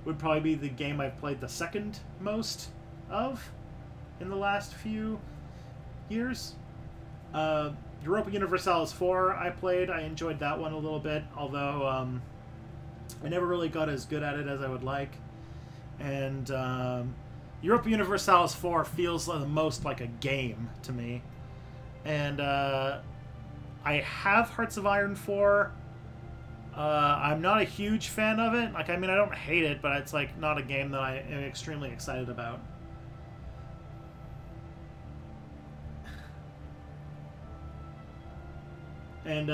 would probably be the game I've played the second most of in the last few years. Europa Universalis 4 I played. I enjoyed that one a little bit, although I never really got as good at it as I would like. And Europa Universalis 4 feels the most like a game to me. And I have Hearts of Iron 4. I'm not a huge fan of it. Like, I mean, I don't hate it, but it's like not a game that I am extremely excited about. And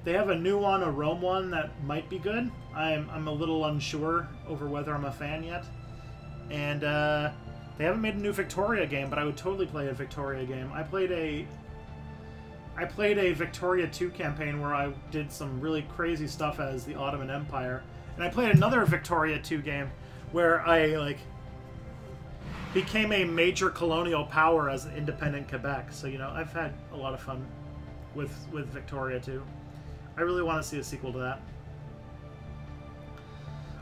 they have a new one, a Rome one, that might be good. I'm a little unsure over whether I'm a fan yet. And they haven't made a new Victoria game, but I would totally play a Victoria game. I played a Victoria 2 campaign where I did some really crazy stuff as the Ottoman Empire. And I played another Victoria 2 game where I, like, became a major colonial power as independent Quebec. So, you know, I've had a lot of fun with Victoria 2. I really want to see a sequel to that.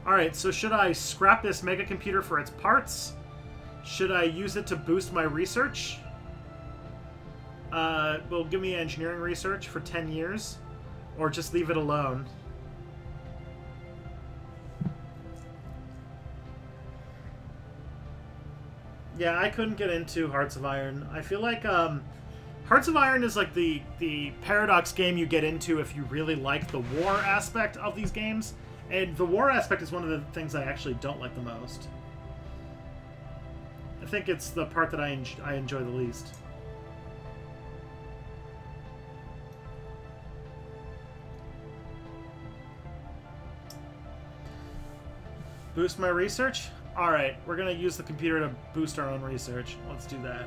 Alright, so should I scrap this mega computer for its parts? Should I use it to boost my research? Will give me engineering research for 10 years? Or just leave it alone? Yeah, I couldn't get into Hearts of Iron. I feel like Hearts of Iron is like the Paradox game you get into if you really like the war aspect of these games. And the war aspect is one of the things I actually don't like the most. I think it's the part that I enjoy the least. Boost my research? Alright, we're gonna use the computer to boost our own research. Let's do that.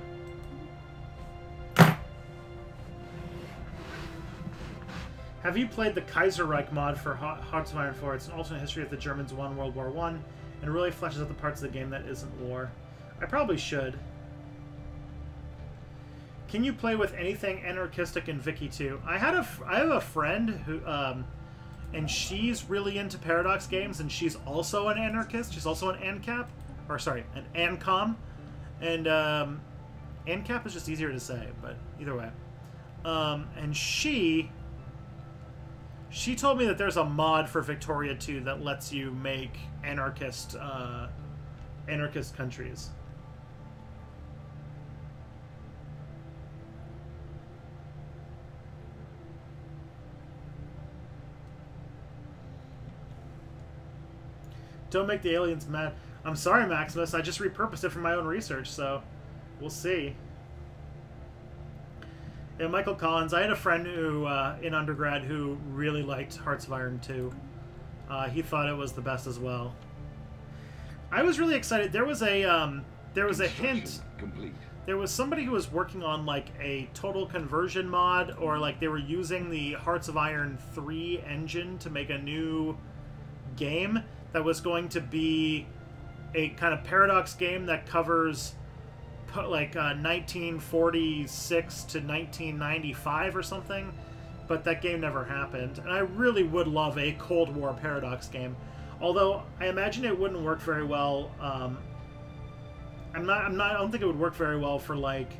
Have you played the Kaiserreich mod for Hearts of Iron 4? It's an alternate history of the Germans won World War I, and really fleshes out the parts of the game that isn't war. I probably should. Can you play with anything anarchistic in Vicky 2? I have a friend who, and she's really into Paradox games, and she's also an anarchist. She's also an ANCAP, or sorry, an ANCOM, and ANCAP is just easier to say, but either way. And she told me that there's a mod for Victoria 2 that lets you make anarchist countries. Don't make the aliens mad. I'm sorry, Maximus. I just repurposed it for my own research, so we'll see. Yeah, Michael Collins. I had a friend who, in undergrad, who really liked Hearts of Iron 2. He thought it was the best as well. I was really excited. There was a hint. Complete. There was somebody who was working on like a total conversion mod, or like they were using the Hearts of Iron 3 engine to make a new game that was going to be a kind of Paradox game that covers like 1946 to 1995 or something, but that game never happened. And I really would love a Cold War Paradox game, although I imagine it wouldn't work very well. I don't think it would work very well for like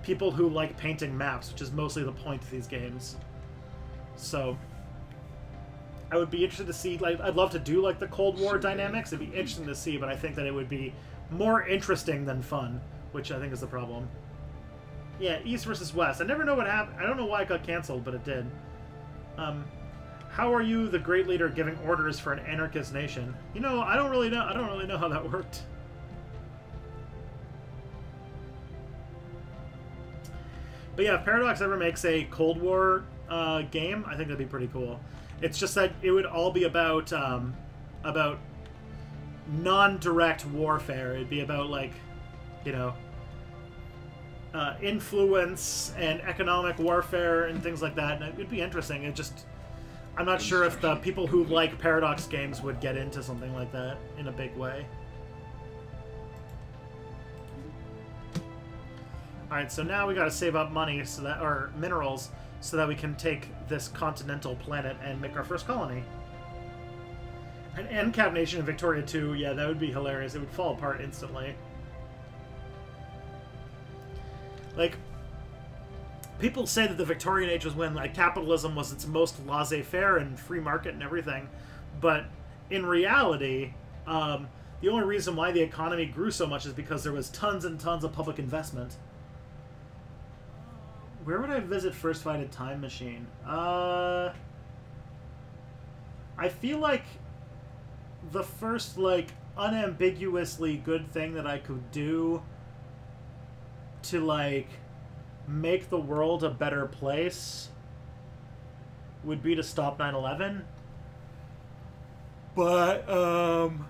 people who like painting maps, which is mostly the point of these games. So I would be interested to see, like, I'd love to do like the Cold War dynamics. It'd be interesting to see, but I think that it would be more interesting than fun, which I think is the problem. Yeah, East versus West. I never know what happened. I don't know why it got canceled, but it did. How are you, the great leader, giving orders for an anarchist nation? You know, I don't really know how that worked. But yeah, if Paradox ever makes a Cold War game, I think that'd be pretty cool. It's just that it would all be about non-direct warfare. It'd be about, like, you know, influence and economic warfare and things like that. And it'd be interesting. It just, I'm not sure if the people who like Paradox games would get into something like that in a big way. Alright, so now we gotta save up money, so that, or minerals, so that we can take this continental planet and make our first colony. An ANCAP nation in Victoria 2, yeah, that would be hilarious. It would fall apart instantly. Like, people say that the Victorian age was when, like, capitalism was its most laissez-faire and free market and everything, but in reality, the only reason why the economy grew so much is because there was tons and tons of public investment. Where would I visit first fight a time machine? I feel like the first, like, unambiguously good thing that I could do to, like, make the world a better place would be to stop 9/11. But, I'm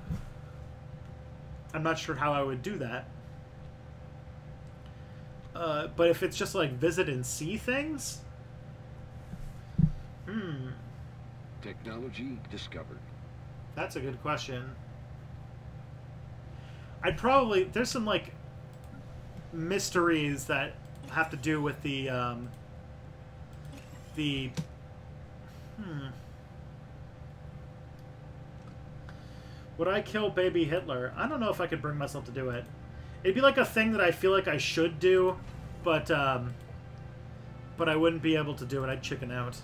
not sure how I would do that. But if it's just, like, visit and see things? Technology discovered. That's a good question. I'd probably... There's some, like, mysteries that have to do with the Would I kill baby Hitler? I don't know if I could bring myself to do it. It'd be like a thing that I feel like I should do, but I wouldn't be able to do it. I'd chicken out.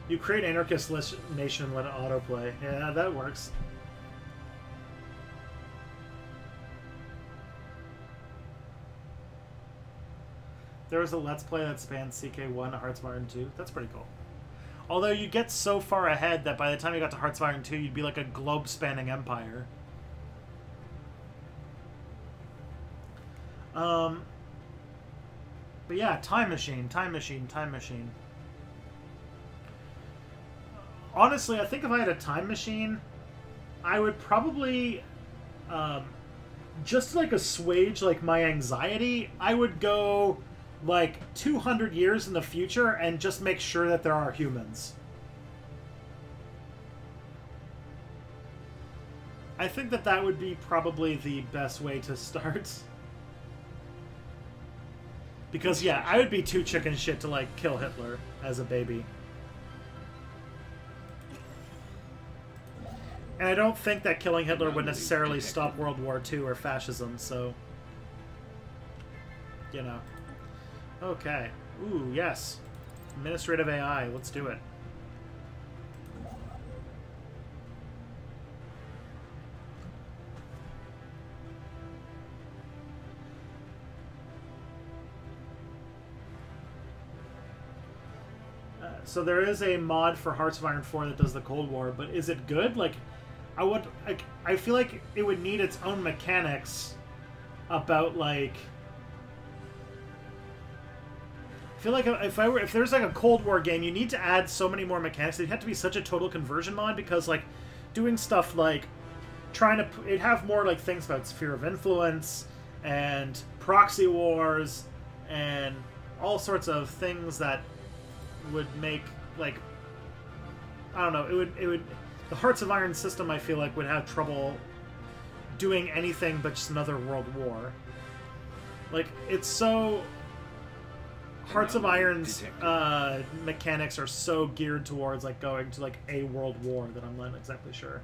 You create anarchist nation and let it autoplay. Yeah, that works. There was a Let's Play that spans CK1 to Hearts of Iron 2. That's pretty cool. Although you get so far ahead that by the time you got to Hearts of Iron 2, you'd be like a globe-spanning empire. But yeah, time machine, time machine, time machine. honestly, I think if I had a time machine, I would probably, just to, like, assuage, like, my anxiety, I would go, like, 200 years in the future and just make sure that there are humans. I think that that would be probably the best way to start. Because, yeah, I would be too chicken shit to, like, kill Hitler as a baby. And I don't think that killing Hitler would necessarily stop World War II or fascism, so... You know. Okay. Ooh, yes. Administrative AI. Let's do it. So there is a mod for Hearts of Iron 4 that does the Cold War, but is it good? Like, I feel like it would need its own mechanics about, like... I feel like if there's like a Cold War game, you need to add so many more mechanics. It'd have to be such a total conversion mod, because, like, doing stuff like trying to... It'd have more, like, things about sphere of influence and proxy wars and all sorts of things that would make, like, I don't know, it would the Hearts of Iron system, I feel like, would have trouble doing anything but just another world war. Like, it's so... Hearts of Iron's mechanics are so geared towards, like, going to, like, a world war that I'm not exactly sure.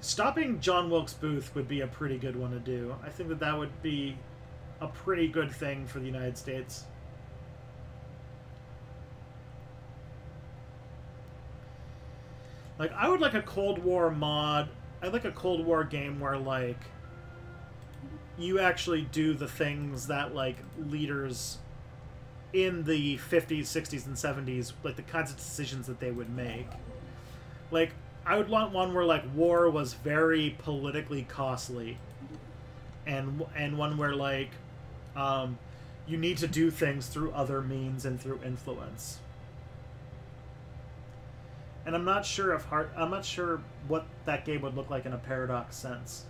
Stopping John Wilkes Booth would be a pretty good one to do. I think that that would be a pretty good thing for the United States. Like, I would like a Cold War mod. I'd like a Cold War game where, like, you actually do the things that, like, leaders in the 50s, 60s, and 70s, like, the kinds of decisions that they would make. Like, I would want one where, like, war was very politically costly. And one where, like, you need to do things through other means and through influence. And I'm not sure if I'm not sure what that game would look like in a paradox sense.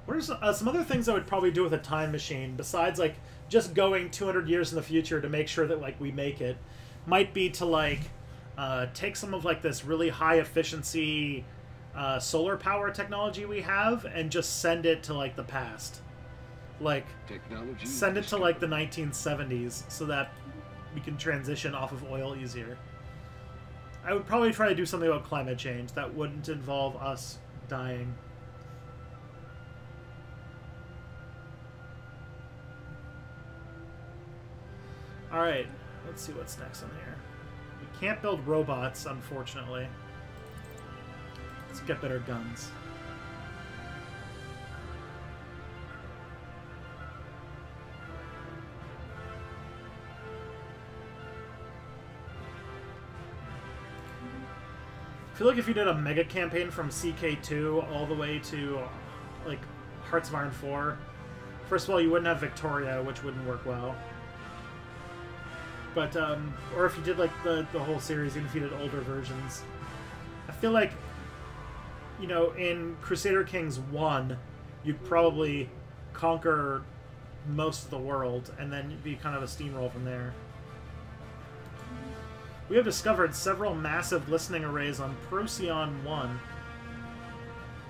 What are some other things I would probably do with a time machine, besides, like, just going 200 years in the future to make sure that, like, we make it, might be to, like, take some of, like, this really high efficiency solar power technology we have and just send it to, like, the past. Like, send it to, like, the 1970s so that we can transition off of oil easier. I would probably try to do something about climate change that wouldn't involve us dying. Alright, let's see what's next on here. We can't build robots, unfortunately. Let's get better guns. I feel like if you did a mega campaign from CK2 all the way to, like, Hearts of Iron 4, first of all, you wouldn't have Victoria, which wouldn't work well. But, or if you did, like, the whole series, even if you did older versions. I feel like, you know, in Crusader Kings 1, you'd probably conquer most of the world, and then it'd be kind of a steamroll from there. We have discovered several massive listening arrays on Procyon 1.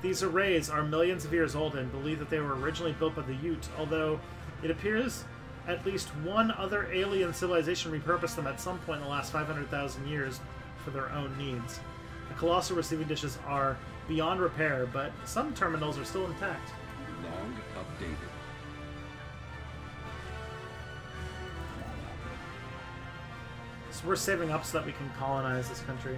These arrays are millions of years old and believe that they were originally built by the Ute, although it appears at least one other alien civilization repurposed them at some point in the last 500,000 years for their own needs. The colossal receiving dishes are beyond repair, but some terminals are still intact. Log updated. So we're saving up so that we can colonize this country.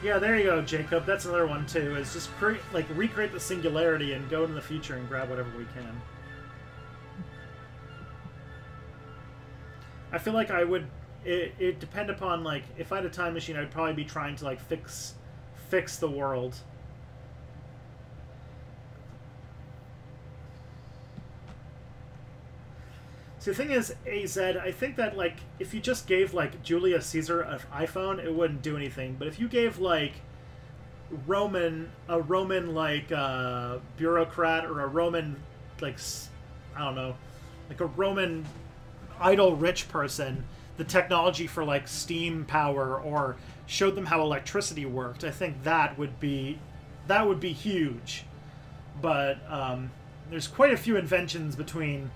Yeah, there you go, Jacob. That's another one too. Is just recreate the singularity and go in the future and grab whatever we can. I feel like I would. It depend upon like if I had a time machine, I'd probably be trying to like fix the world. See, the thing is, AZ, I think that, like, if you just gave, like, Julius Caesar an iPhone, it wouldn't do anything. But if you gave, like, a Roman, like, bureaucrat or a Roman, like, I don't know, like a Roman idle rich person the technology for, like, steam power or showed them how electricity worked, I think that would be huge. But there's quite a few inventions between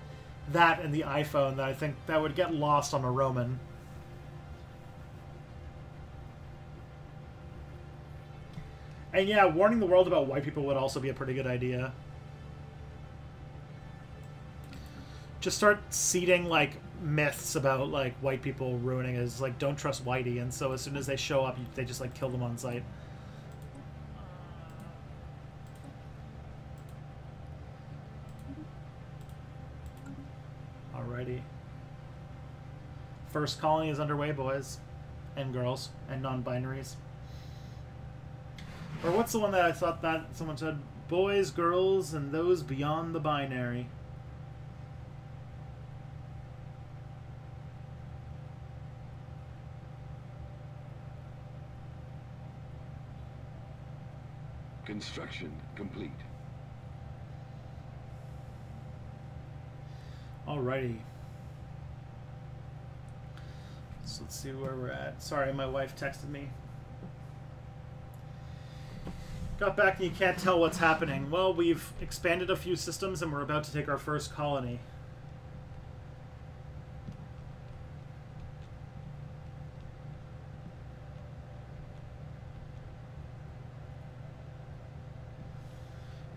that and the iPhone that I think that would get lost on a Roman. And yeah, warning the world about white people would also be a pretty good idea. Just start seeding, like, myths about, like, white people ruining is, like, don't trust whitey, and so as soon as they show up, they just, like, kill them on sight. Alrighty. First colony is underway, boys and girls and non-binaries. Or what's the one that I thought that someone said? Boys, girls, and those beyond the binary. Construction complete. Alrighty. So let's see where we're at. Sorry, my wife texted me. Got back and you can't tell what's happening. Well, we've expanded a few systems and we're about to take our first colony.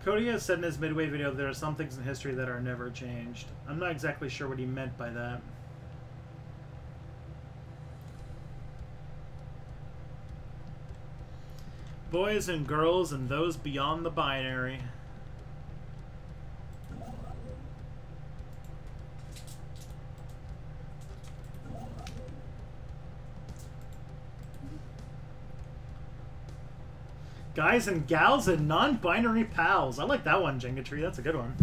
Cody has said in his Midway video there are some things in history that are never changed. I'm not exactly sure what he meant by that. Boys and girls and those beyond the binary. Guys and gals and non-binary pals. I like that one, Jenga Tree. That's a good one.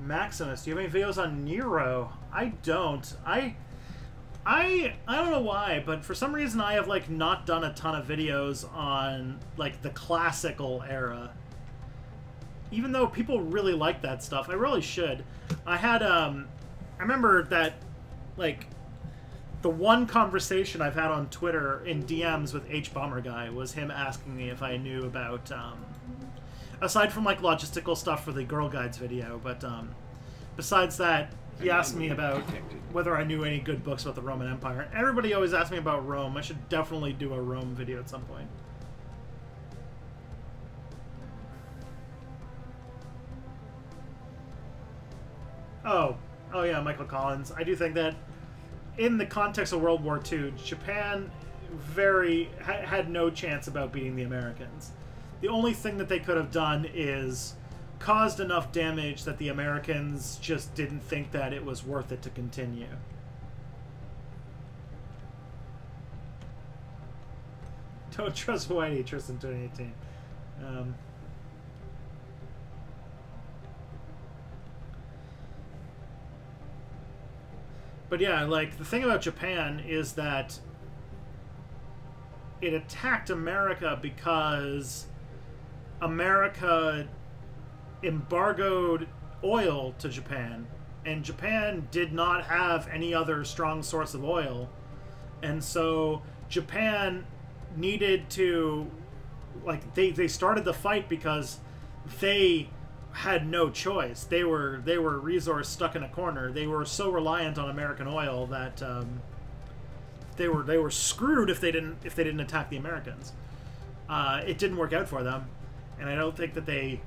Maximus, do you have any videos on Nero? I don't. I don't know why, but for some reason I have, like, not done a ton of videos on, like, the classical era. Even though people really like that stuff. I really should. I had, I remember that, like, the one conversation I've had on Twitter in DMs with H Bomber Guy was him asking me if I knew about, aside from, like, logistical stuff for the Girl Guides video, but, besides that, he asked me about whether I knew any good books about the Roman Empire. Everybody always asks me about Rome. I should definitely do a Rome video at some point. Oh yeah, Michael Collins. I do think that in the context of World War II, Japan had no chance about beating the Americans. The only thing that they could have done is caused enough damage that the Americans just didn't think that it was worth it to continue. Don't trust Whitey, Tristan 2018. But yeah, like, the thing about Japan is that it attacked America because America embargoed oil to Japan, and Japan did not have any other strong source of oil, and so Japan needed to, like, they started the fight because they had no choice. They were resource stuck in a corner. They were so reliant on American oil that they were screwed if they didn't attack the Americans. It didn't work out for them, and I don't think that they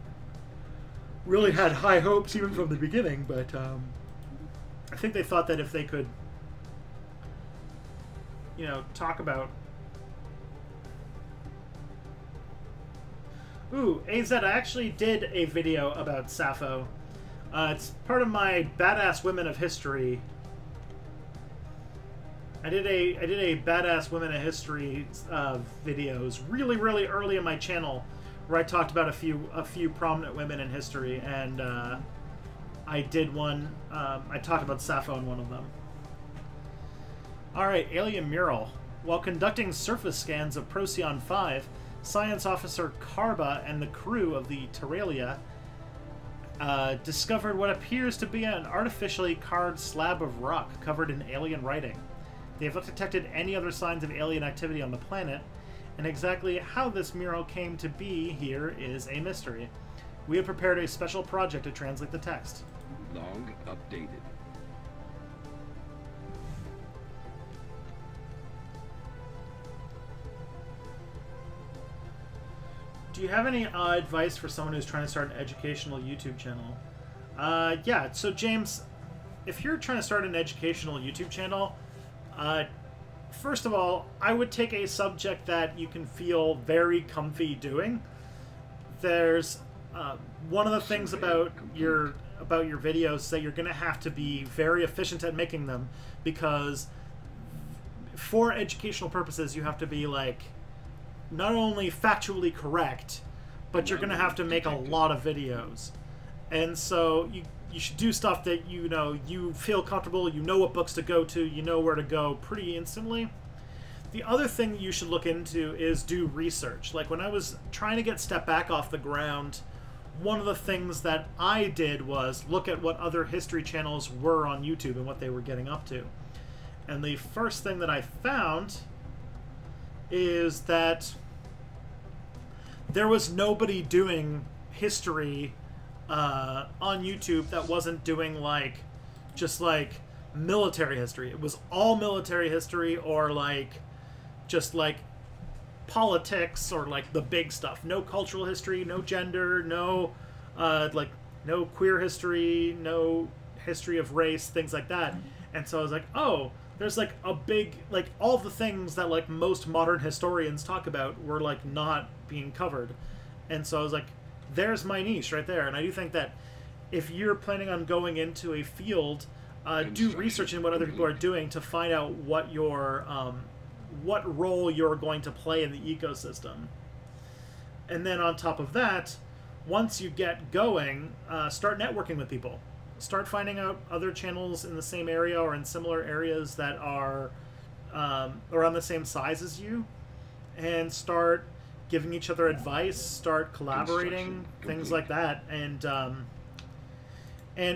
really had high hopes even from the beginning. But I think they thought that if they could, you know, talk about... Ooh, AZ, I actually did a video about Sappho. It's part of my Badass Women of History. I did a Badass Women of History videos really early in my channel, where I talked about a few prominent women in history, and I did one. I talked about Sappho in one of them. All right, alien mural. While conducting surface scans of Procyon 5, Science Officer Karba and the crew of the Terralia discovered what appears to be an artificially carved slab of rock covered in alien writing. They have not detected any other signs of alien activity on the planet, and exactly how this mural came to be here is a mystery. We have prepared a special project to translate the text. Log updated. Do you have any advice for someone who's trying to start an educational YouTube channel? Yeah, so James, if you're trying to start an educational YouTube channel, first of all, I would take a subject that you can feel very comfy doing. There's one of the things about your videos is that you're going to have to be very efficient at making them, because for educational purposes you have to be like not only factually correct, but you're going to have to make a lot of videos. And so you should do stuff that, you know, you feel comfortable, you know what books to go to, you know where to go pretty instantly. The other thing you should look into is do research. Like when I was trying to get Step Back off the ground, one of the things that I did was look at what other history channels were on YouTube and what they were getting up to. And the first thing that I found is that there was nobody doing history on YouTube that wasn't doing like just like military history. It was all military history, or like just like politics, or like the big stuff. No cultural history, no gender, no like no queer history, no history of race, things like that. And so I was like, oh, there's like a big, like all the things that like most modern historians talk about were like not being covered. And so I was like, there's my niche right there. And I do think that if you're planning on going into a field, do research in what other people are doing to find out what your what role you're going to play in the ecosystem. And then on top of that, once you get going, start networking with people. Start finding out other channels in the same area or in similar areas that are around the same size as you, and start giving each other advice, start collaborating, things like that. And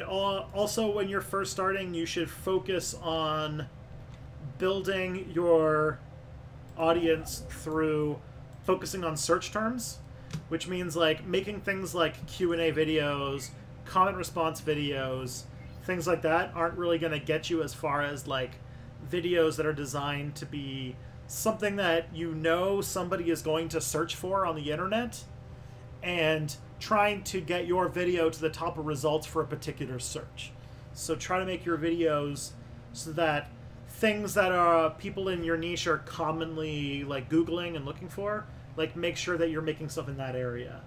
also when you're first starting, you should focus on building your audience through focusing on search terms, which means like making things like Q&A videos, comment response videos, things like that aren't really going to get you as far as like videos that are designed to be something that you know somebody is going to search for on the internet, and trying to get your video to the top of results for a particular search. So try to make your videos so that things that are people in your niche are commonly like Googling and looking for, like make sure that you're making stuff in that area.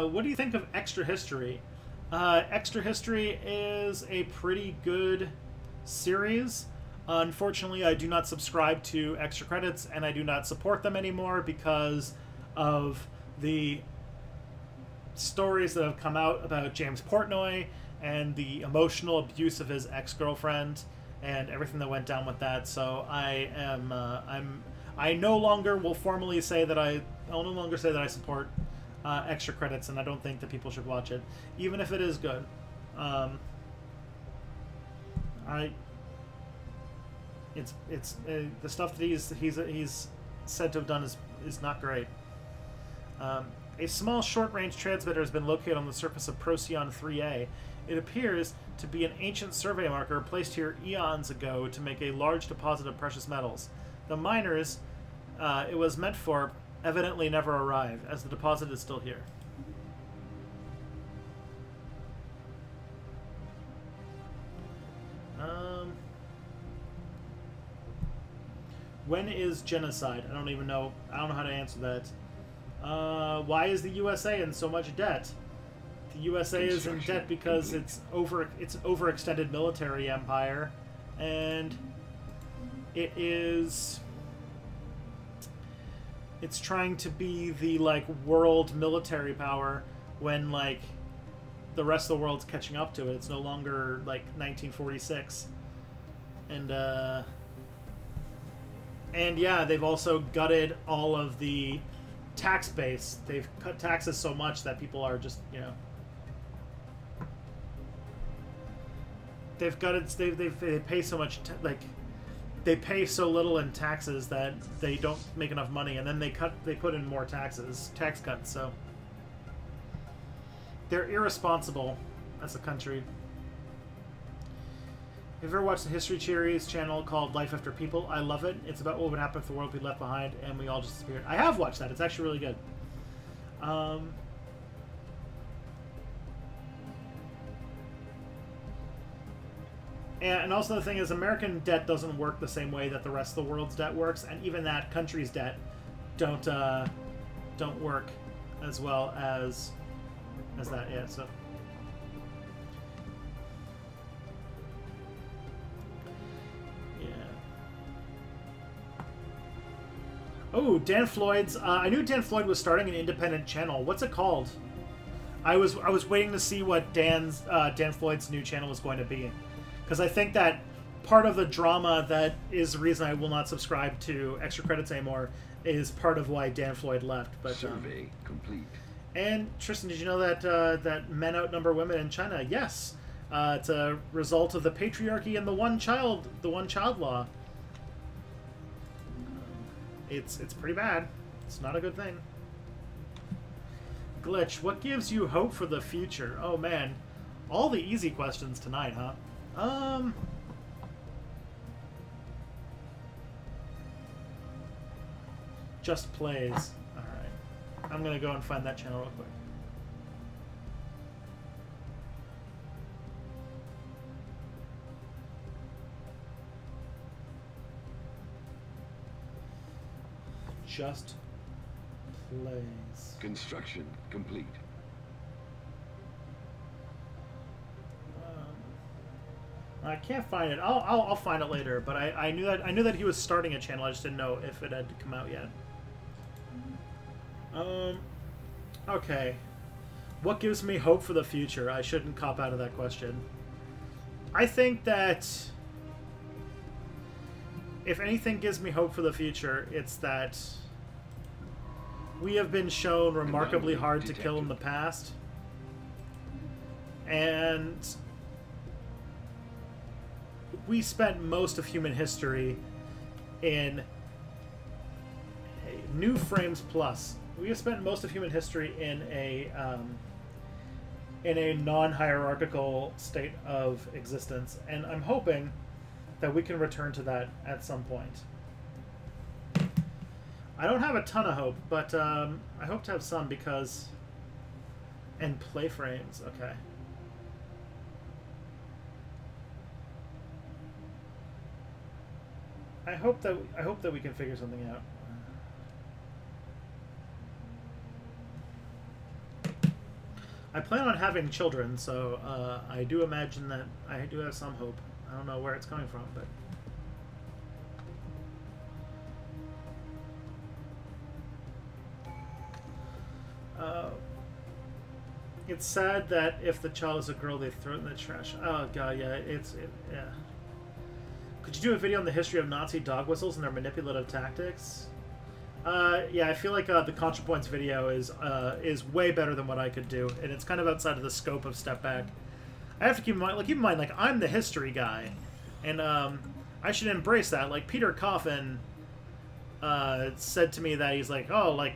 What do you think of Extra History? Extra History is a pretty good series. Unfortunately, I do not subscribe to Extra Credits, and I do not support them anymore because of the stories that have come out about James Portnoy and the emotional abuse of his ex-girlfriend and everything that went down with that. So I no longer will formally say that I'll no longer say that I support Extra Credits, and I don't think that people should watch it, even if it is good. It's the stuff that he's said to have done is not great. A small short-range transmitter has been located on the surface of Procyon 3A. It appears to be an ancient survey marker placed here eons ago to make a large deposit of precious metals. The miners it was meant for evidently never arrive, as the deposit is still here. When is genocide? I don't even know. I don't know how to answer that. Why is the USA in so much debt? The USA is in debt because it's overextended military empire, and it's trying to be the like world military power when like the rest of the world's catching up to it. It's no longer like 1946, and yeah, they've also gutted all of the tax base. They've cut taxes so much that people are just, you know, they've gutted. They pay so much, they pay so little in taxes that they don't make enough money, and then they put in more tax cuts. So they're irresponsible as a country. Have you ever watched the History Series channel called Life After People? I love it. It's about what would happen if the world we left behind and we all just disappeared. I have watched that. It's actually really good. And also the thing is, American debt doesn't work the same way that the rest of the world's debt works, and even that country's debt don't work as well as that. Yeah, so. Oh, Dan Floyd's. I knew Dan Floyd was starting an independent channel. What's it called? I was waiting to see what Dan Floyd's new channel was going to be, because I think that part of the drama that is the reason I will not subscribe to Extra Credits anymore is part of why Dan Floyd left. But survey complete. And Tristan, did you know that that men outnumber women in China? Yes, it's a result of the patriarchy and the one child law. It's pretty bad. It's not a good thing. Glitch, what gives you hope for the future? Oh man, all the easy questions tonight, huh? Just plays. All right, I'm gonna go and find that channel real quick. Just plays. Construction complete. I can't find it. I'll find it later. But I knew that he was starting a channel. I just didn't know if it had come out yet. Okay. What gives me hope for the future? I shouldn't cop out of that question. I think that if anything gives me hope for the future, it's that we have been shown remarkably hard to kill in the past. And we spent most of human history in New Frames Plus. We have spent most of human history in a non-hierarchical state of existence, and I'm hoping that we can return to that at some point. I don't have a ton of hope, but I hope to have some because... And play frames, okay. I hope that we can figure something out. I plan on having children, so I do imagine that I do have some hope. I don't know where it's coming from, but... it's sad that if the child is a girl, they throw it in the trash. Oh god, yeah, yeah. Could you do a video on the history of Nazi dog whistles and their manipulative tactics? Yeah, I feel like the ContraPoints video is way better than what I could do, and it's kind of outside of the scope of Step Back. I have to keep in mind, like, I'm the history guy, and I should embrace that. Like, Peter Coffin said to me that he's like, oh, like,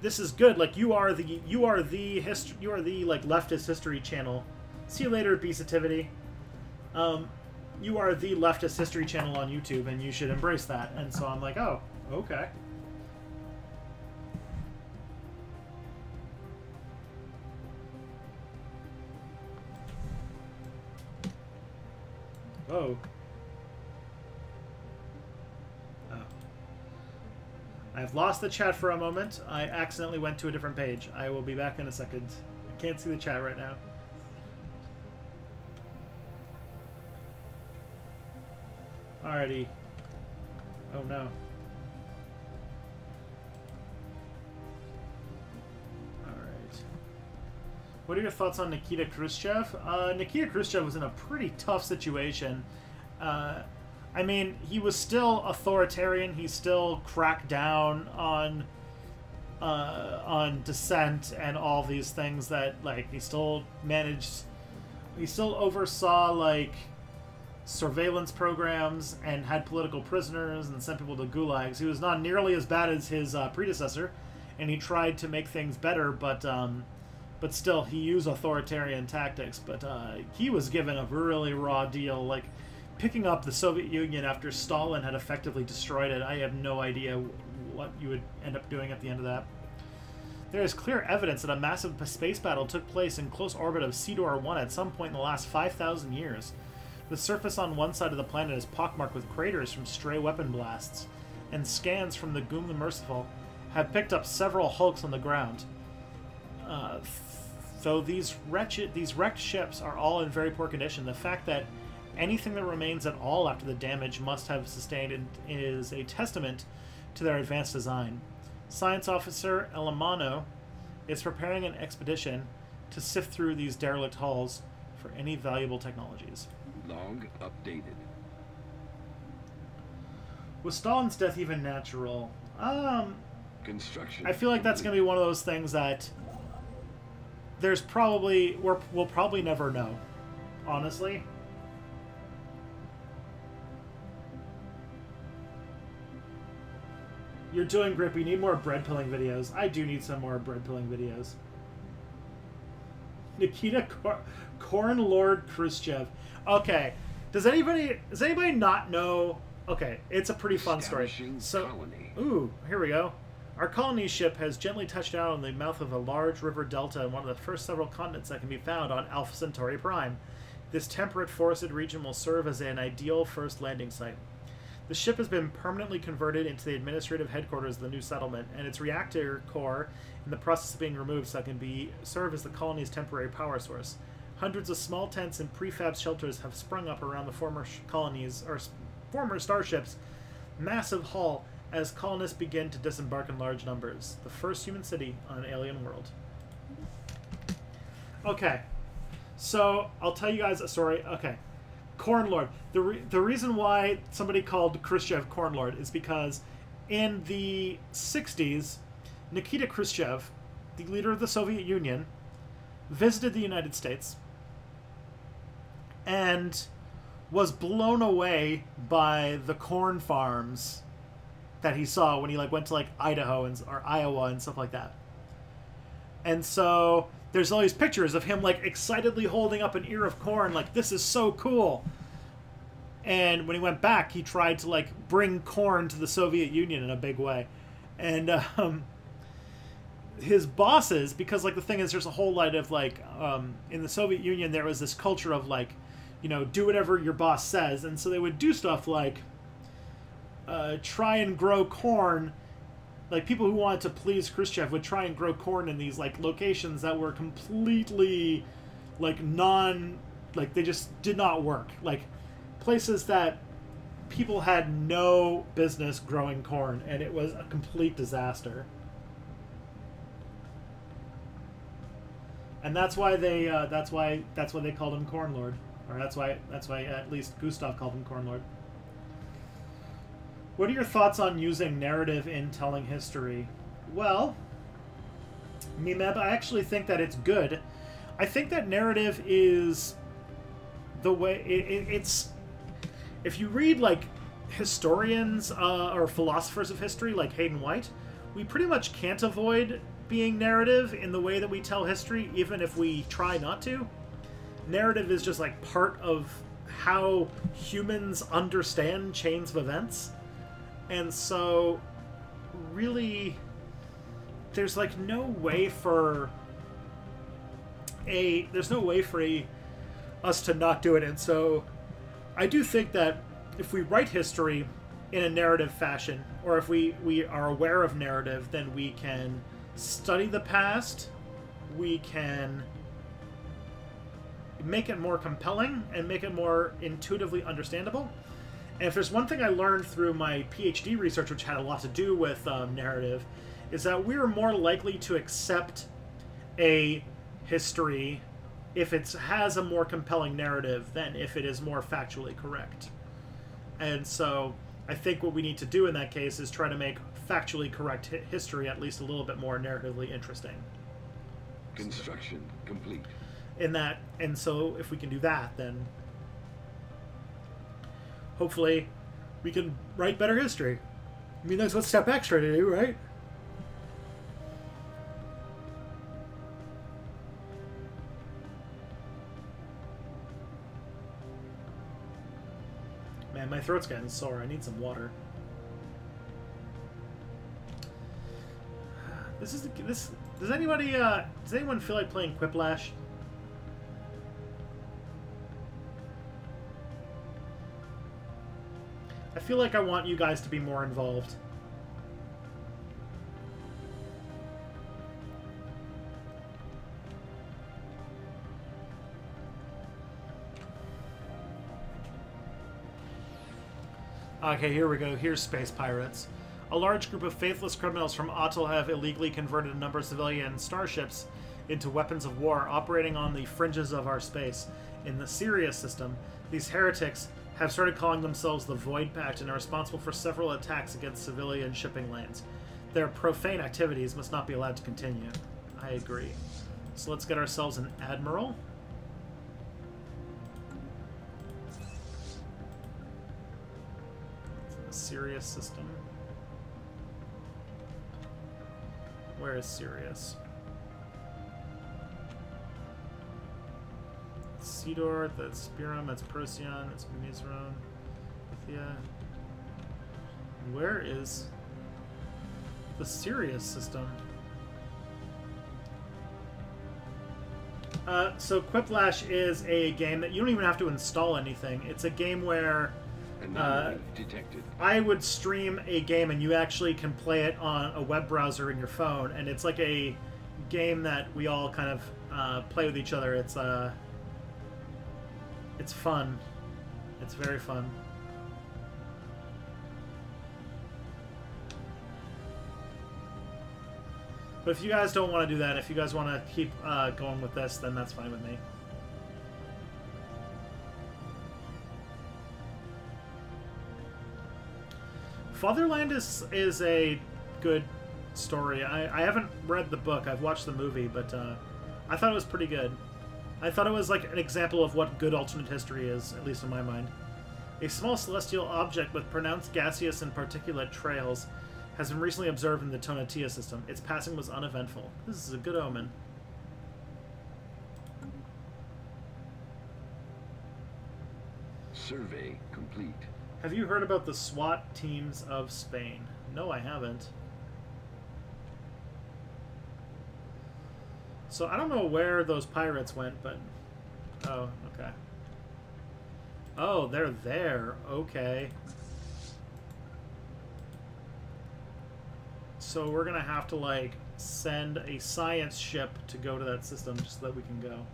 this is good. Like, you are the like leftist history channel. See you later, Beasativity. You are the leftist history channel on YouTube, and you should embrace that. And so I'm like, oh, Okay. Oh. Oh. I've lost the chat for a moment. I accidentally went to a different page. I will be back in a second. I can't see the chat right now. Alrighty. Oh no. Alright. What are your thoughts on Nikita Khrushchev? Nikita Khrushchev was in a pretty tough situation. I mean, he was still authoritarian. He still cracked down on dissent and all these things that, like, he still oversaw, like, surveillance programs and had political prisoners and sent people to gulags. He was not nearly as bad as his predecessor, and he tried to make things better, but still, he used authoritarian tactics. But he was given a really raw deal, like picking up the Soviet Union after Stalin had effectively destroyed it. I have no idea what you would end up doing at the end of that. There is clear evidence that a massive space battle took place in close orbit of Sidor 1 at some point in the last 5,000 years. The surface on one side of the planet is pockmarked with craters from stray weapon blasts, and scans from the Goom the Merciful have picked up several hulks on the ground. Though these wrecked ships are all in very poor condition, the fact that anything that remains at all after the damage must have sustained is a testament to their advanced design. Science Officer Elamano is preparing an expedition to sift through these derelict hulls for any valuable technologies. Log updated. Was Stalin's death even natural? Construction. I feel like that's going to be one of those things that we'll probably never know, honestly. You're doing grip. You need more bread pilling videos. I do need some more bread pilling videos. Nikita Corn Lord Khrushchev. Okay. Does anybody not know? Okay, it's a pretty fun story. So, colony. ooh, here we go. Our colony ship has gently touched down on the mouth of a large river delta in one of the first several continents that can be found on Alpha Centauri Prime. This temperate forested region will serve as an ideal first landing site. The ship has been permanently converted into the administrative headquarters of the new settlement, and its reactor core in the process of being removed so it can serve as the colony's temporary power source. Hundreds of small tents and prefab shelters have sprung up around the former starship's massive hull as colonists begin to disembark in large numbers. The first human city on an alien world. Okay, so I'll tell you guys a story. Okay. Corn Lord. The reason why somebody called Khrushchev Corn Lord is because in the 60s, Nikita Khrushchev, the leader of the Soviet Union, visited the United States and was blown away by the corn farms that he saw when he went to Idaho or Iowa and stuff like that. And so there's all these pictures of him excitedly holding up an ear of corn, this is so cool. And when he went back, he tried to bring corn to the Soviet Union in a big way. And his bosses, because the thing is, there's a whole lot of in the Soviet Union there was this culture of do whatever your boss says, and so they would do stuff try and grow corn. People who wanted to please Khrushchev would try and grow corn in these locations that were completely they just did not work. Places that people had no business growing corn, and it was a complete disaster. And that's why they called him Corn Lord, or that's why at least Gustav called him Corn Lord. What are your thoughts on using narrative in telling history? Well, Mimeb, I actually think that it's good. I think that narrative is the way it's. If you read historians or philosophers of history like Hayden White, we pretty much can't avoid being narrative in the way that we tell history, even if we try not to. Narrative is just part of how humans understand chains of events. And so really... There's like no way for us to not do it, and so I do think that if we write history in a narrative fashion, or if we are aware of narrative, then we can study the past, we can make it more compelling and make it more intuitively understandable. And if there's one thing I learned through my PhD research, which had a lot to do with narrative, is that we are more likely to accept a history if it has a more compelling narrative than if it is more factually correct. And so I think what we need to do in that case is try to make factually correct history at least a little bit more narratively interesting. Construction complete. And so if we can do that, then hopefully we can write better history. I mean, that's what Step X tried to do, right? Man, my throat's getting sore. I need some water. Does anyone feel like playing Quiplash? I feel like I want you guys to be more involved. Okay, here we go. Here's Space Pirates. A large group of faithless criminals from Atul have illegally converted a number of civilian starships into weapons of war, operating on the fringes of our space. In the Sirius system, these heretics have started calling themselves the Void Pact and are responsible for several attacks against civilian shipping lanes. Their profane activities must not be allowed to continue. I agree. So let's get ourselves an admiral. Sirius system. Where is Sirius? Sidor, that's Spirum, that's Procyon, that's Mizron, Lithia. Where is the Sirius system? So Quiplash is a game that you don't even have to install anything. It's a game where detected. I would stream a game and you actually can play it on a web browser in your phone, and it's like a game that we all kind of play with each other. It's fun. It's very fun. But if you guys don't want to do that, if you guys want to keep going with this, then that's fine with me. Fatherland is a good story. I haven't read the book. I've watched the movie, but I thought it was pretty good. I thought it was like an example of what good alternate history is, at least in my mind. A small celestial object with pronounced gaseous and particulate trails has been recently observed in the Tonatia system. Its passing was uneventful. This is a good omen. Survey complete. Have you heard about the SWAT teams of Spain? No, I haven't. So I don't know where those pirates went, but... Oh, okay. Oh, they're there. Okay. So we're gonna have to, like, send a science ship to go to that system just so that we can go.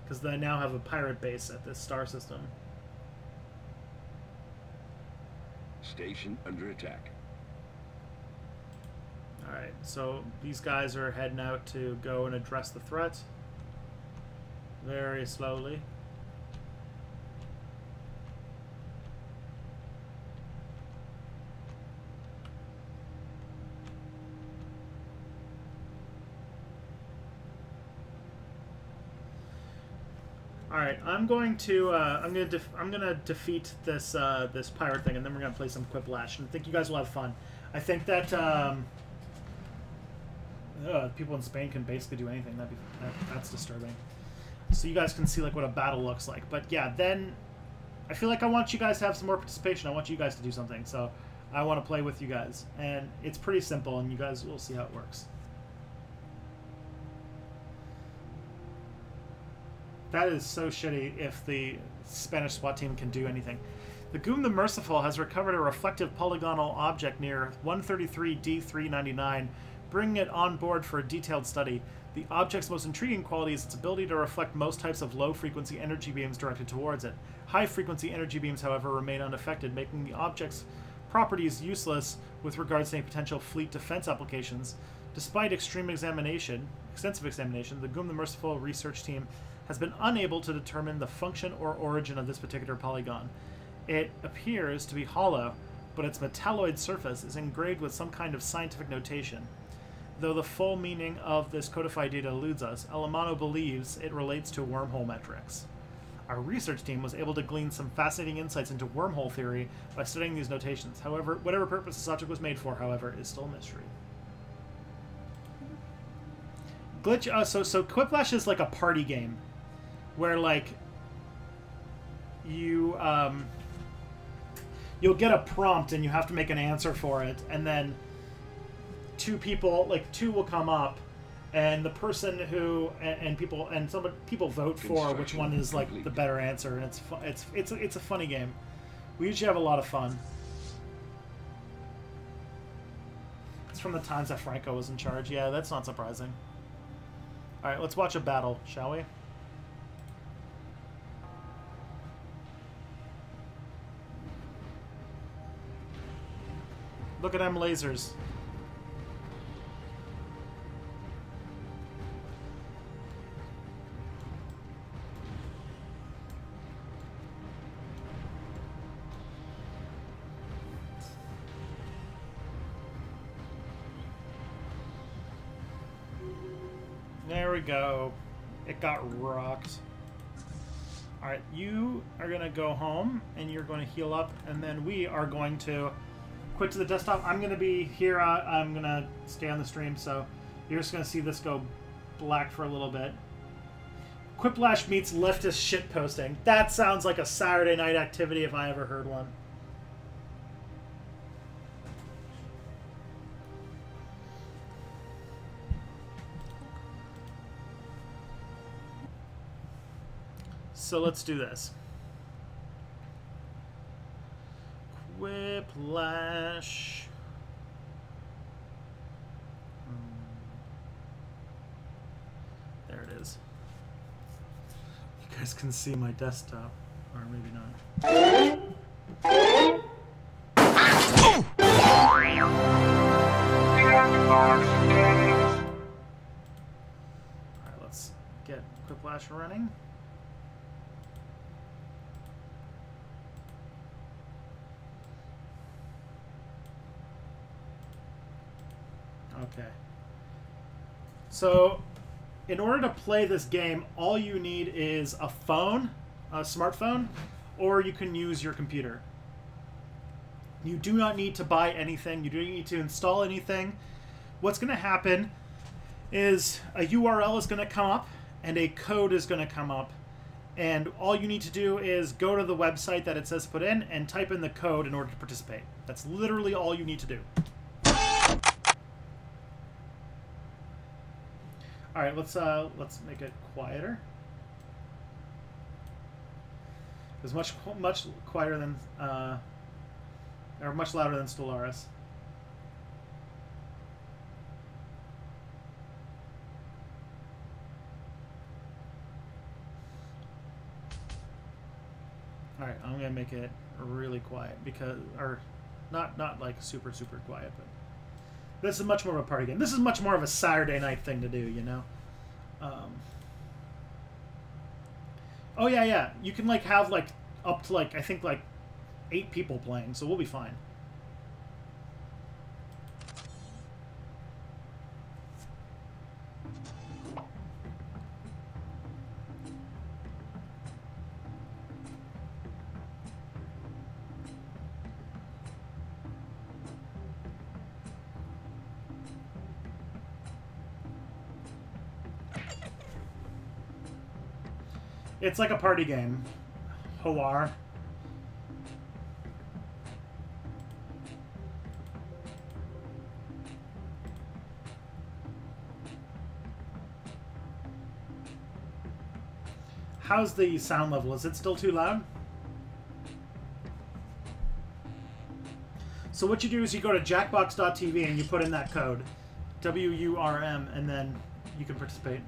Because they now have a pirate base at this star system. Station under attack. Alright, so these guys are heading out to go and address the threat. Very slowly. All right, I'm gonna defeat this this pirate thing, and then we're gonna play some Quiplash, and I think you guys will have fun. I think that people in Spain can basically do anything. That's disturbing. So you guys can see like what a battle looks like. But yeah, then I feel like I want you guys to have some more participation. I want you guys to do something, so I want to play with you guys. And it's pretty simple, and you guys will see how it works. That is so shitty if the Spanish SWAT team can do anything. The Goom the Merciful has recovered a reflective polygonal object near 133 D399, bringing it on board for a detailed study. The object's most intriguing quality is its ability to reflect most types of low-frequency energy beams directed towards it. High-frequency energy beams, however, remain unaffected, making the object's properties useless with regards to any potential fleet defense applications. Despite extensive examination, the Goom the Merciful research team has been unable to determine the function or origin of this particular polygon. It appears to be hollow, but its metalloid surface is engraved with some kind of scientific notation. Though the full meaning of this codified data eludes us, Alamano believes it relates to wormhole metrics. Our research team was able to glean some fascinating insights into wormhole theory by studying these notations. However, whatever purpose this object was made for, however, is still a mystery. Glitch. So Quiplash is like a party game, where like you you'll get a prompt and you have to make an answer for it, and then two will come up, and the person who people vote for which one is like the better answer, and it's a funny game. We usually have a lot of fun. It's from the times that Franco was in charge. Yeah, that's not surprising. All right, let's watch a battle, shall we? Look at them lasers. There we go. It got rocked. Alright, you are going to go home, and you're going to heal up, and then we are going to quit to the desktop. I'm going to be here. I'm going to stay on the stream, so you're just going to see this go black for a little bit. Quiplash meets leftist shitposting. That sounds like a Saturday night activity if I ever heard one. So let's do this. Quiplash. There it is. You guys can see my desktop, or maybe not. Alright, let's get Quiplash running. Okay. So, in order to play this game, all you need is a phone, a smartphone, or you can use your computer. You do not need to buy anything. You do not need to install anything. What's going to happen is a URL is going to come up and a code is going to come up. And all you need to do is go to the website that it says put in and type in the code in order to participate. That's literally all you need to do. All right, let's make it quieter. It's much quieter than or much louder than Stellaris. All right, I'm gonna make it really quiet because, or not like super quiet, but. This is much more of a party game. This is much more of a Saturday night thing to do, you know? Oh, yeah. You can, like, have, like, up to, like, I think, like, 8 people playing, so we'll be fine. It's like a party game. Hoar. how's the sound level? Is it still too loud? So what you do is you go to jackbox.tv and you put in that code, WURM, and then you can participate.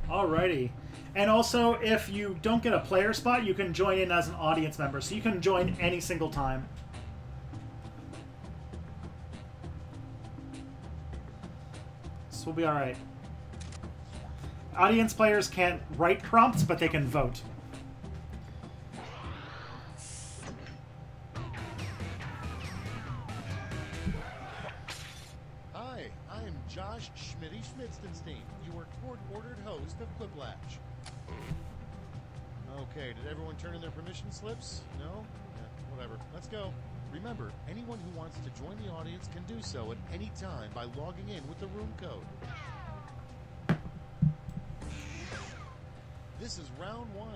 Alrighty. And also, if you don't get a player spot, you can join in as an audience member. So you can join any single time. So we'll be alright. Audience players can't write prompts, but they can vote. Hi, I am Josh Schmitty Schmitzenstein, your court-ordered host of Quiplash. Okay, did everyone turn in their permission slips? No? Yeah, whatever. Let's go. Remember, anyone who wants to join the audience can do so at any time by logging in with the room code. This is round 1.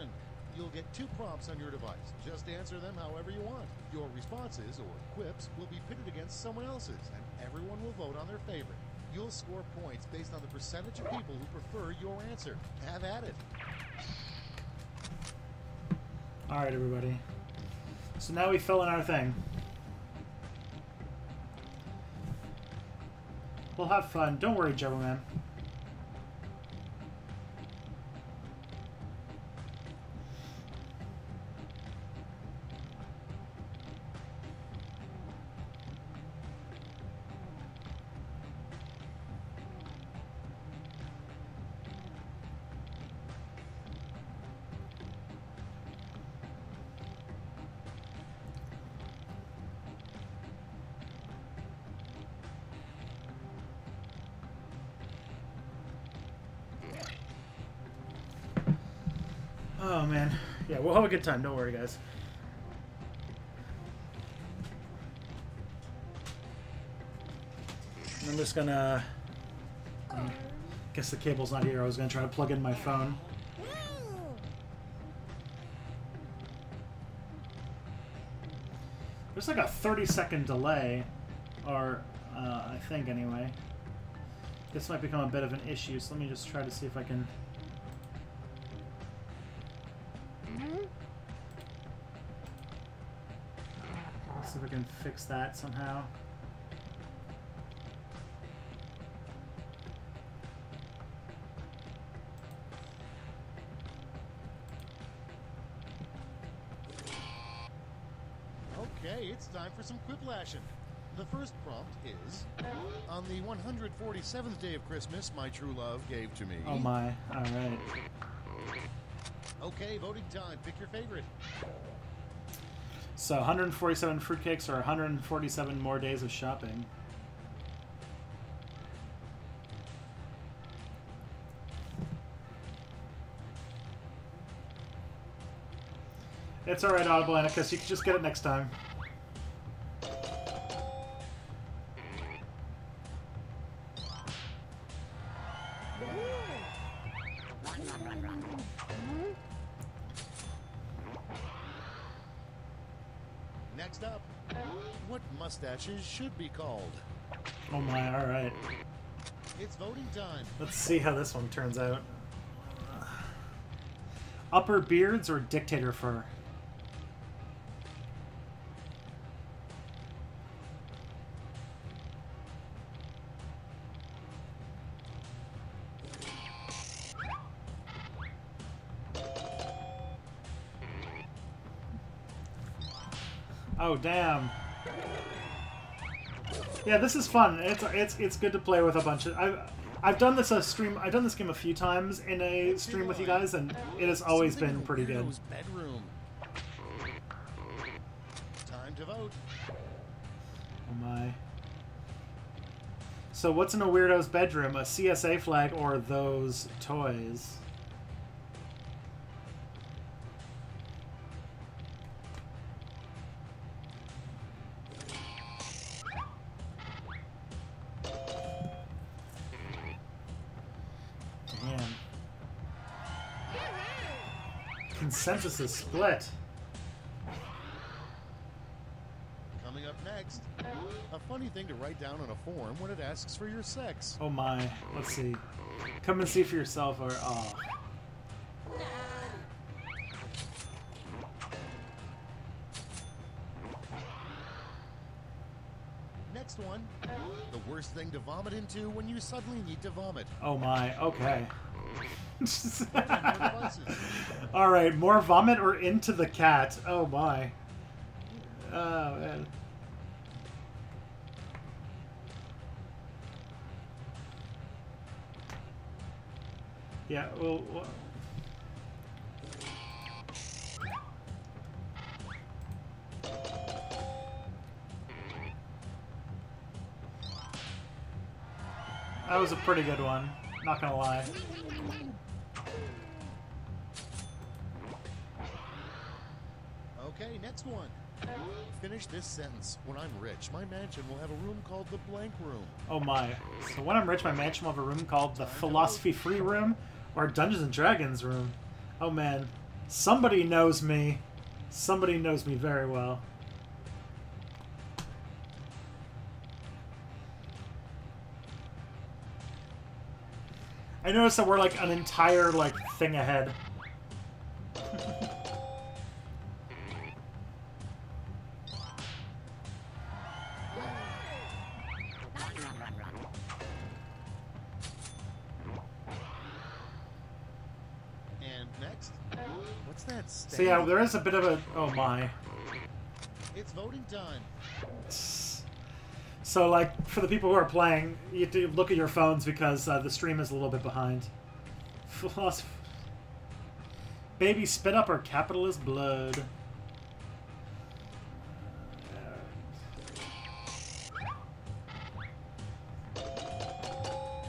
You'll get 2 prompts on your device. Just answer them however you want. Your responses, or quips, will be pitted against someone else's, and everyone will vote on their favorite. You'll score points based on the percentage of people who prefer your answer. Have at it. Alright, everybody. So now we fill in our thing. We'll have fun. Don't worry, Jabba Man. Oh, man. Yeah, we'll have a good time. Don't worry, guys. I'm just gonna... guess the cable's not here. I was gonna try to plug in my phone. There's like a 30-second delay. Or, I think, anyway. This might become a bit of an issue, so let me just try to see if I can... see if I can fix that somehow. Okay, it's time for some quiplashing. The first prompt is, on the 147th day of Christmas, my true love gave to me... Oh my, alright. Okay, voting time. Pick your favorite. So 147 fruitcakes or 147 more days of shopping. It's alright, Audible Anarchist. You can just get it next time. Next up, what mustaches should be called? Oh my, alright. It's voting time. Let's see how this one turns out. Upper beards or dictator fur? Oh damn! Yeah, this is fun. It's good to play with a bunch of. I've done this I've done this game a few times in a stream with you guys, and it has always been pretty good. Bedroom. Time to vote. Oh my! So what's in a weirdo's bedroom? A CSA flag or those toys? consensus is split. Coming up next, a funny thing to write down on a form when it asks for your sex. Oh my. Let's see. Come and see for yourself, or oh. Next one, the worst thing to vomit into when you suddenly need to vomit. Oh my. Okay. All right. More vomit or into the cat. Oh my. Oh man. Yeah, well... That was a pretty good one, not gonna lie. Okay, next one. Finish this sentence. When I'm rich, my mansion will have a room called the blank room. Oh my. So when I'm rich, my mansion will have a room called the philosophy-free room or Dungeons and Dragons room. Oh man. Somebody knows me. Somebody knows me very well. I noticed that we're like an entire like thing ahead. And next, what's that? So yeah, there is a bit of a oh my. It's voting time. So, like, for the people who are playing, you have to look at your phones because the stream is a little bit behind. Baby, spit up or capitalist blood.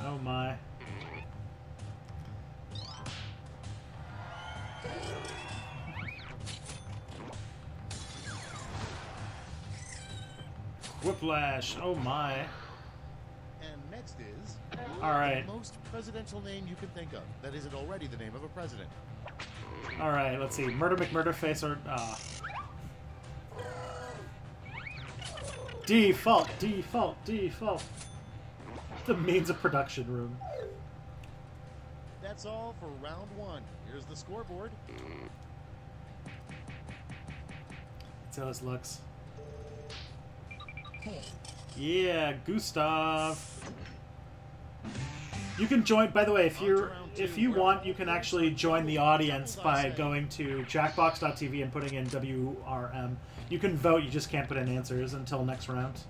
Oh my. Quiplash, oh my. And next is Alright. the most presidential name you can think of that isn't already the name of a president. Alright, let's see. Murder McMurderface or Default, default, default. The means of production room. That's all for round one. Here's the scoreboard. Let's see how this looks. Yeah, Gustav. You can join, by the way, if you want, you can actually join the audience by going to jackbox.tv and putting in WRM. You can vote, you just can't put in answers until next round.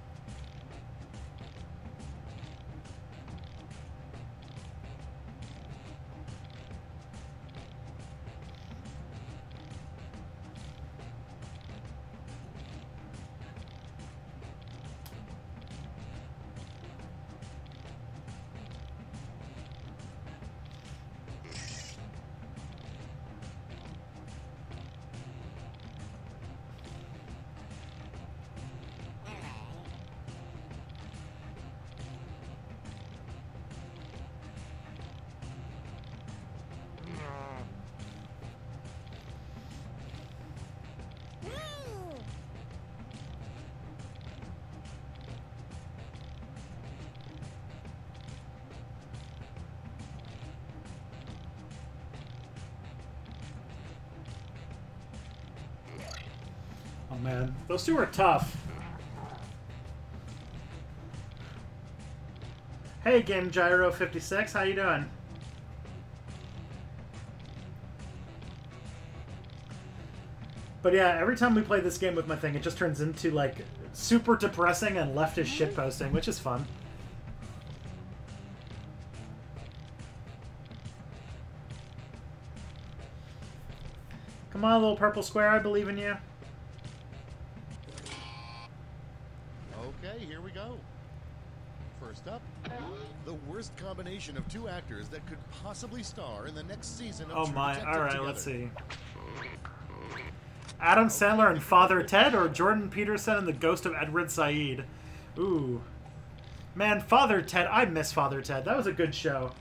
Oh man, those two are tough. Hey, Game Gyro 56, how you doing? But yeah, every time we play this game with my thing, it just turns into like super depressing and leftist shitposting, which is fun. Come on, little purple square, I believe in you. Okay, here we go. First up, the worst combination of two actors that could possibly star in the next season of Oh True my, Detective alright, together. let's see. Adam Sandler and Father Ted, or Jordan Peterson and the Ghost of Edward Said? Ooh. Man, Father Ted, I miss Father Ted. That was a good show.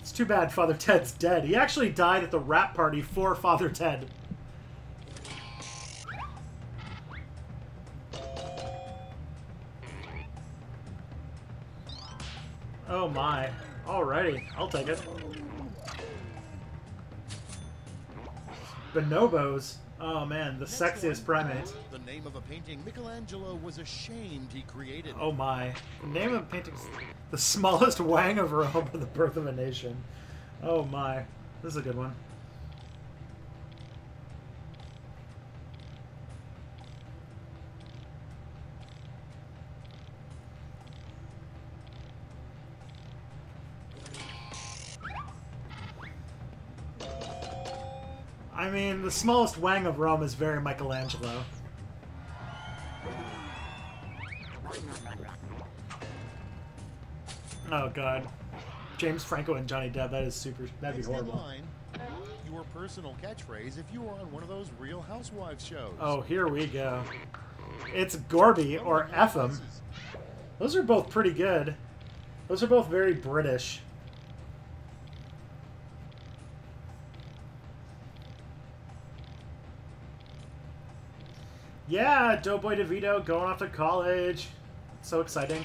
It's too bad Father Ted's dead. He actually died at the rap party for Father Ted. Oh my. Alrighty, I'll take it. Bonobos. Oh man, the sexiest primates. The name of a painting Michelangelo was ashamed he created. Oh my. The name of a painting. The smallest wang of Rome and the birth of a nation. Oh my. This is a good one. I mean, the smallest wang of Rome is very Michelangelo. Oh god. James Franco and Johnny Depp, that is super, that'd be horrible. Line, your personal catchphrase if you were on one of those Real Housewives shows. Oh, here we go. It's Gorby or Etham. Those are both pretty good. Those are both very British. Yeah, Doughboy DeVito going off to college. So exciting.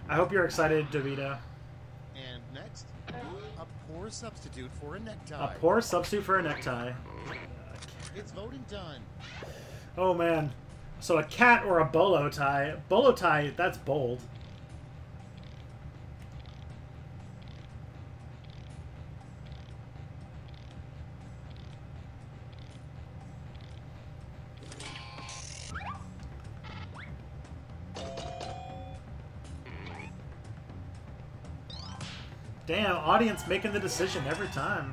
I hope you're excited, DeVito. And next, a poor substitute for a necktie. A poor substitute for a necktie. It's voting time. Oh man. So a cat or a bolo tie. Bolo tie, that's bold. Damn, audience making the decision every time.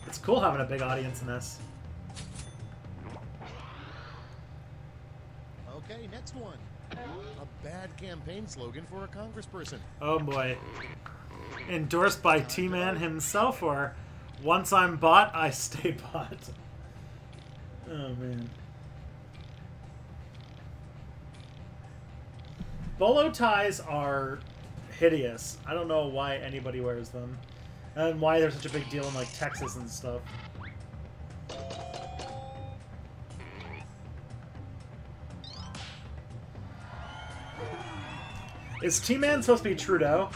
It's cool having a big audience in this. Okay, next one. A bad campaign slogan for a congressperson. Oh boy. Endorsed by T-Man himself, or once I'm bought, I stay bought. Oh man. Bolo ties are hideous. I don't know why anybody wears them. And why they're such a big deal in like Texas and stuff. Is T-Man supposed to be Trudeau?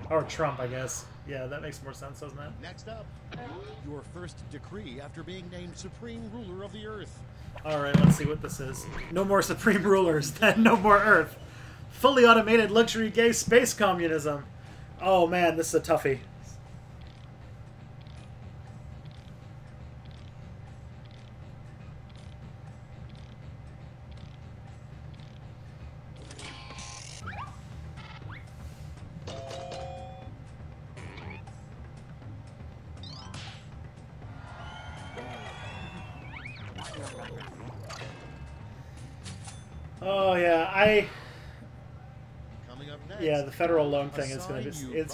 Or Trump, I guess. Yeah, that makes more sense, doesn't it? Next up, your first decree after being named Supreme Ruler of the Earth. Alright, let's see what this is. No more Supreme Rulers, then no more Earth. Fully automated luxury gay space communism. Oh man, this is a toughie. Oh yeah, Coming up next, yeah, the federal loan thing is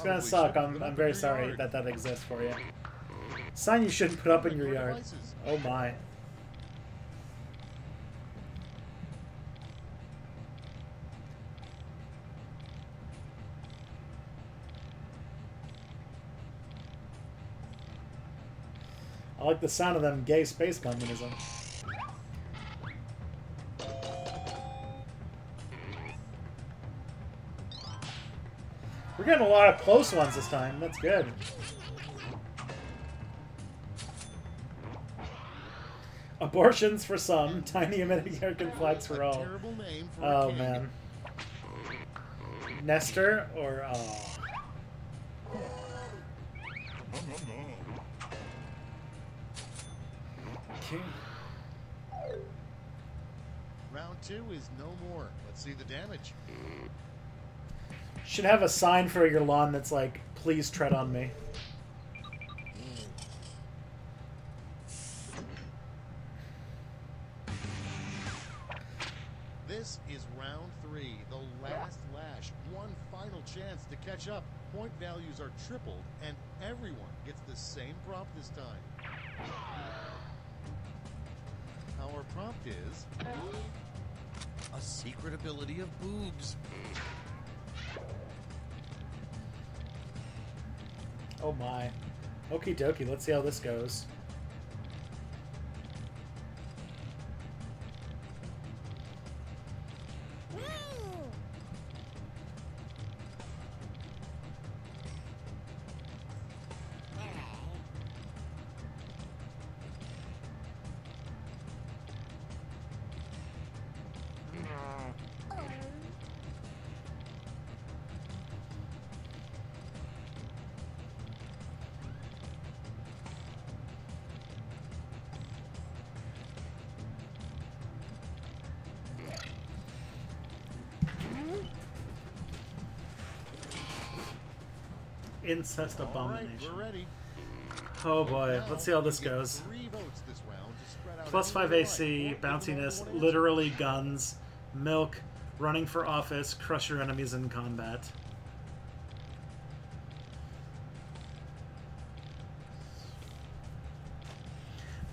gonna suck. I'm very sorry that that exists for you. Sign you shouldn't put up in your yard. Oh my. I like the sound of them gay space communism. We're getting a lot of close ones this time. That's good. Abortions for some, tiny American flags for all. Terrible name for Oh a king. man. Nestor or King. Round 2 is no more. Let's see the damage. Should have a sign for your lawn that's like, please tread on me. This is round 3, the last lash. One final chance to catch up. Point values are tripled, and everyone gets the same prompt this time. Our prompt is a secret ability of boobs. Oh my. Okie dokie, let's see how this goes. Incest abomination. All right, we're ready. Oh boy, let's see how this goes. Plus 5 AC, bounciness, literally guns, milk, running for office, crush your enemies in combat.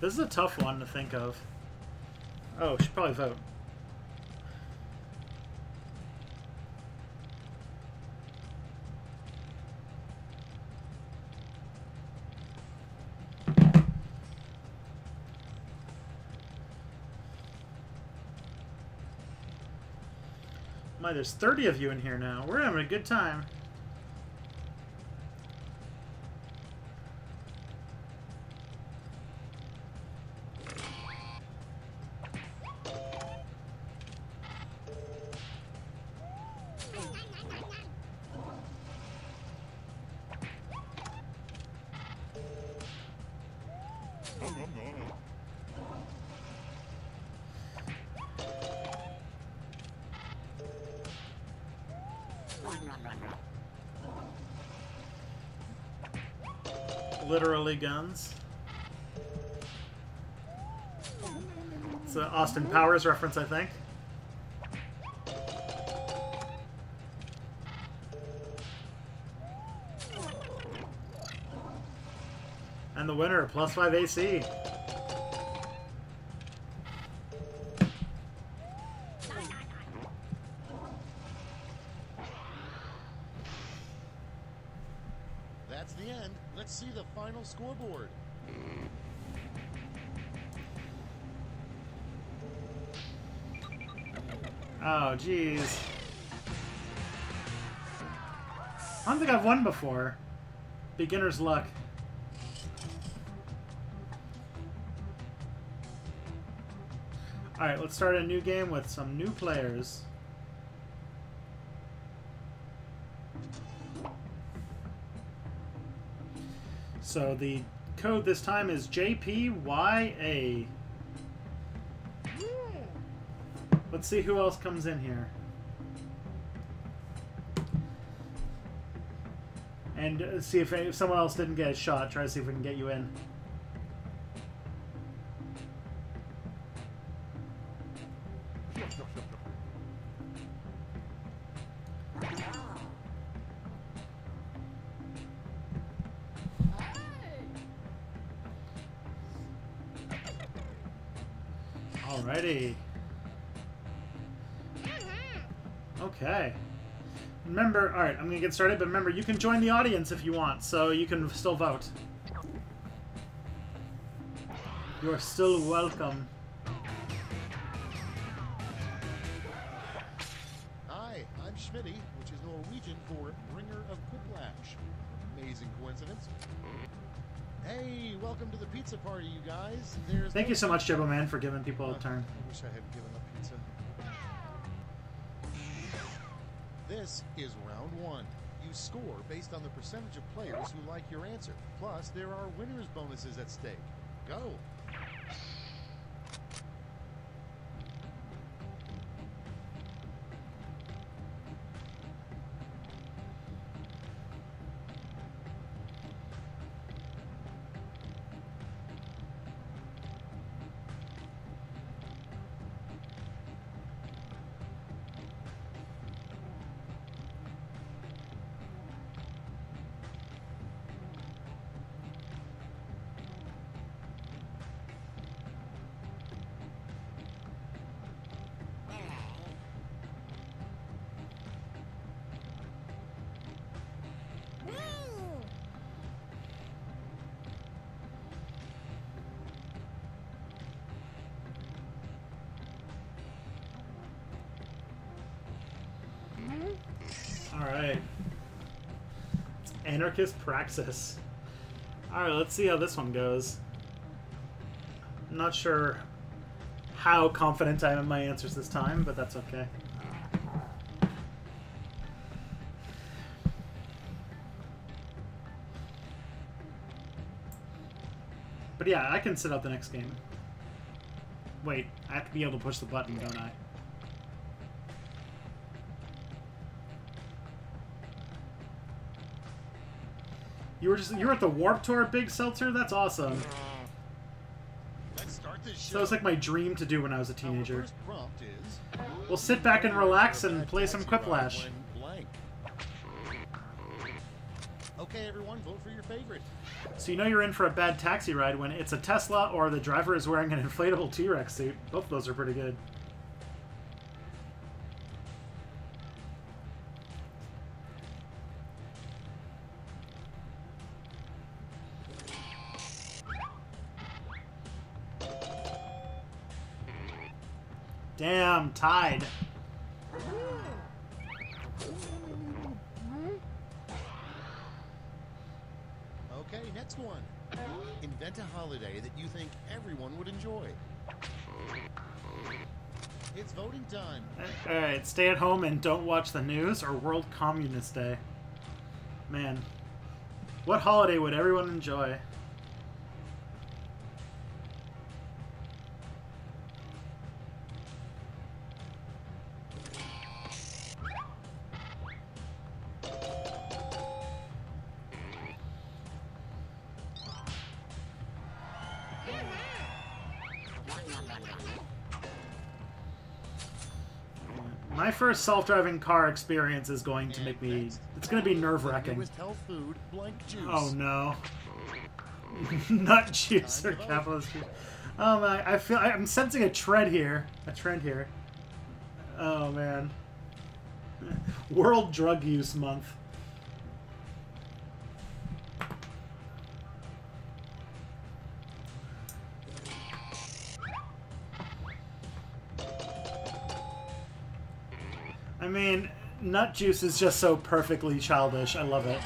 This is a tough one to think of. Oh, should probably vote. My, there's 30 of you in here now. We're having a good time. Literally guns. It's an Austin Powers reference, I think. And the winner, plus 5 AC. That's the end. Let's see the final scoreboard. Oh, jeez. I don't think I've won before. Beginner's luck. Alright, let's start a new game with some new players. So the code this time is JPYA. Let's see who else comes in here. And see if someone else didn't get a shot. Try to see if we can get you in. Alrighty. Okay. Remember, alright, I'm gonna get started, but remember, you can join the audience if you want, so you can still vote. You are still welcome. Hi, I'm Schmitty, which is Norwegian for bringer of Quiplash. Amazing coincidence. Hey, welcome to the pizza party, you guys. Thank you so much, Jibbo Man, for giving people a turn. I wish I had given up pizza. This is round one. You score based on the percentage of players who like your answer. Plus, there are winners' bonuses at stake. Go! Alright. Anarchist Praxis. Alright, let's see how this one goes. I'm not sure how confident I am in my answers this time, but that's okay. But yeah, I can sit out the next game. Wait, I have to be able to push the button, don't I? You were at the Warp Tour, Big Seltzer? That's awesome. Let's start this show. So it's like my dream to do when I was a Our teenager. first prompt is, We'll sit back and relax and play some Quiplash. when blank. Okay, everyone, vote for your favorite. So you know you're in for a bad taxi ride when it's a Tesla or the driver is wearing an inflatable T-Rex suit. Both of those are pretty good. Damn, tied. Okay, next one. Invent a holiday that you think everyone would enjoy. It's voting time. Alright, stay at home and don't watch the news or World Communist Day. Man, what holiday would everyone enjoy? My first self-driving car experience is going to make me... It's going to be nerve-wracking. Newest health food, blank juice. Oh no. Nut juice or capitalist juice. Oh my, I'm sensing a trend here. A trend here. Oh man. World Drug Use Month. I mean, nut juice is just so perfectly childish. I love it.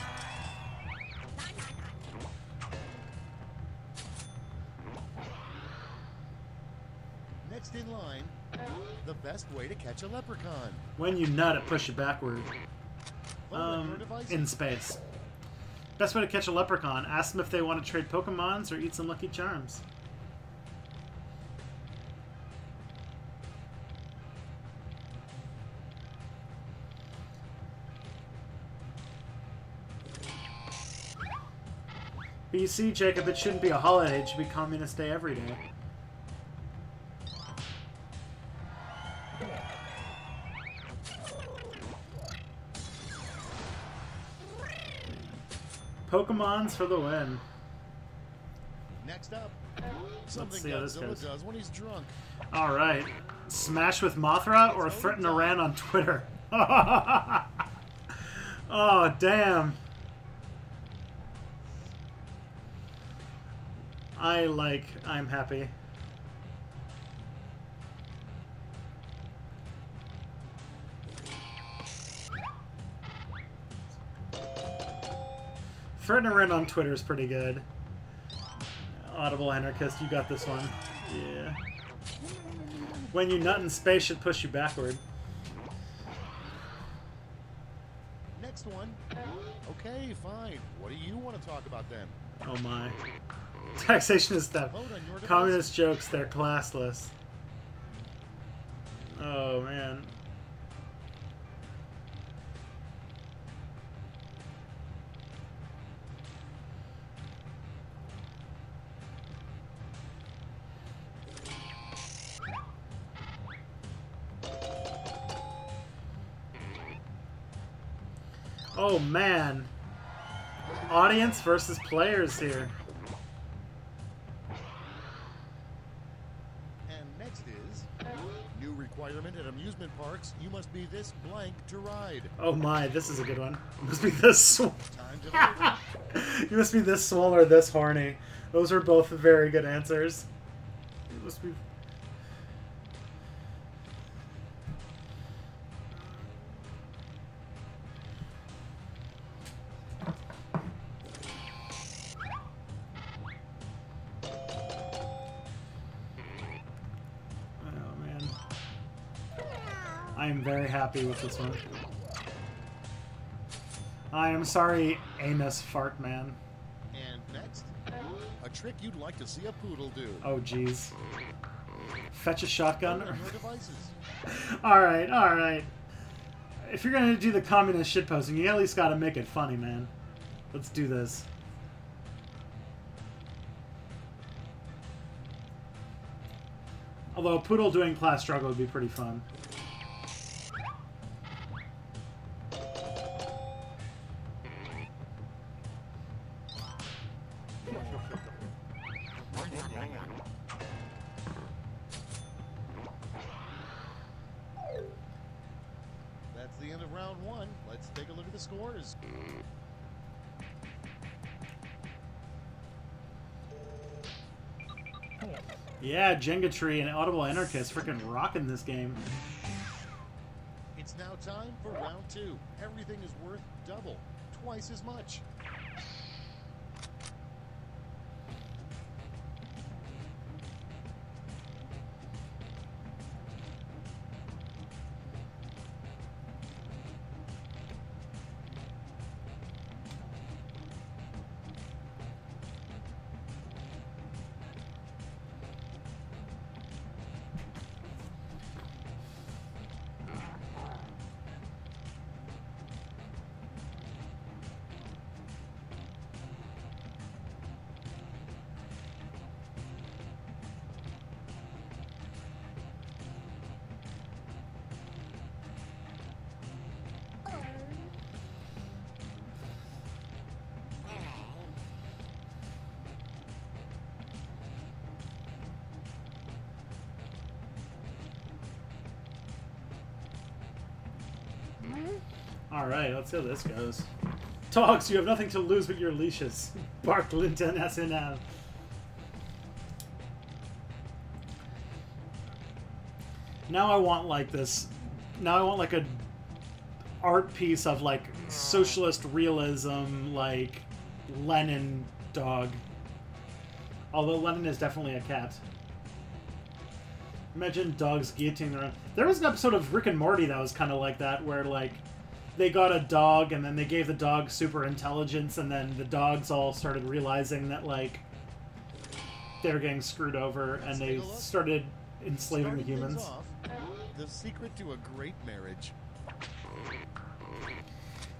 Next in line, the best way to catch a leprechaun. When you nut, it pushes you backward. Vote on your devices. In space. Best way to catch a leprechaun. Ask them if they want to trade Pokemons or eat some Lucky Charms. BC, Jacob, it shouldn't be a holiday. It should be Communist Day every day. Pokemons for the win. Next up, something see how this Godzilla goes. does when he's drunk. Alright. Smash with Mothra or threaten Iran on Twitter? Oh, damn. I'm happy. Threaten Iran on Twitter is pretty good. Audible Anarchist, you got this one. Yeah. When you nut in space should push you backward. Next one. Okay, fine. What do you want to talk about then? Oh my. Taxation is stuff. Vote on your device. Communist jokes, they're classless. Oh man. Oh man. Audience versus players here. And next is new requirement at amusement parks. You must be this blank to ride. Oh my, this is a good one. You must be this Time to vote. You must be this small or this horny. Those are both very good answers. You must be... I am very happy with this one. I am sorry, anus fart man. And next, a trick you'd like to see a poodle do. Oh, jeez. Fetch a shotgun? Your devices. Alright, alright. If you're gonna do the communist shitposting, you at least gotta make it funny, man. Let's do this. Although a poodle doing class struggle would be pretty fun. That's the end of round one. Let's take a look at the scores. Yeah, Jenga Tree and Audible Anarchist freaking rocking this game. It's now time for round two. Everything is worth double, twice as much. Alright, let's see how this goes. Dogs, you have nothing to lose but your leashes. Bark Linton SNL. Now I want like this. Now I want like a art piece of like socialist realism, like Lenin dog. Although Lenin is definitely a cat. Imagine dogs guillotining around. There was an episode of Rick and Morty that was kind of like that, where like they got a dog and then they gave the dog super intelligence, and then the dogs all started realizing that like they were getting screwed over, and they started enslaving the humans. Off, the secret to a great marriage.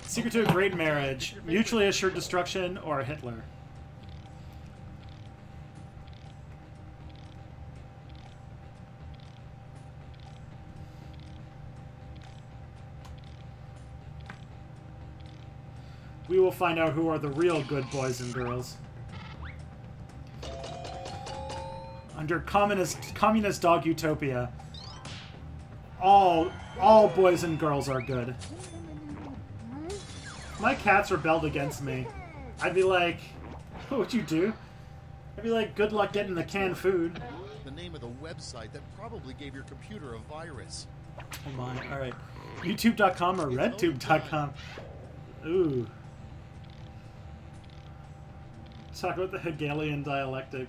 Secret to a great marriage: mutually assured destruction or Hitler. We will find out who are the real good boys and girls. Under communist dog utopia, all boys and girls are good. If my cats rebelled against me, I'd be like, what would you do? I'd be like, good luck getting the canned food. The name of the website that probably gave your computer a virus. Oh my, alright. YouTube.com or RedTube.com. Ooh. Talk about the Hegelian dialectic.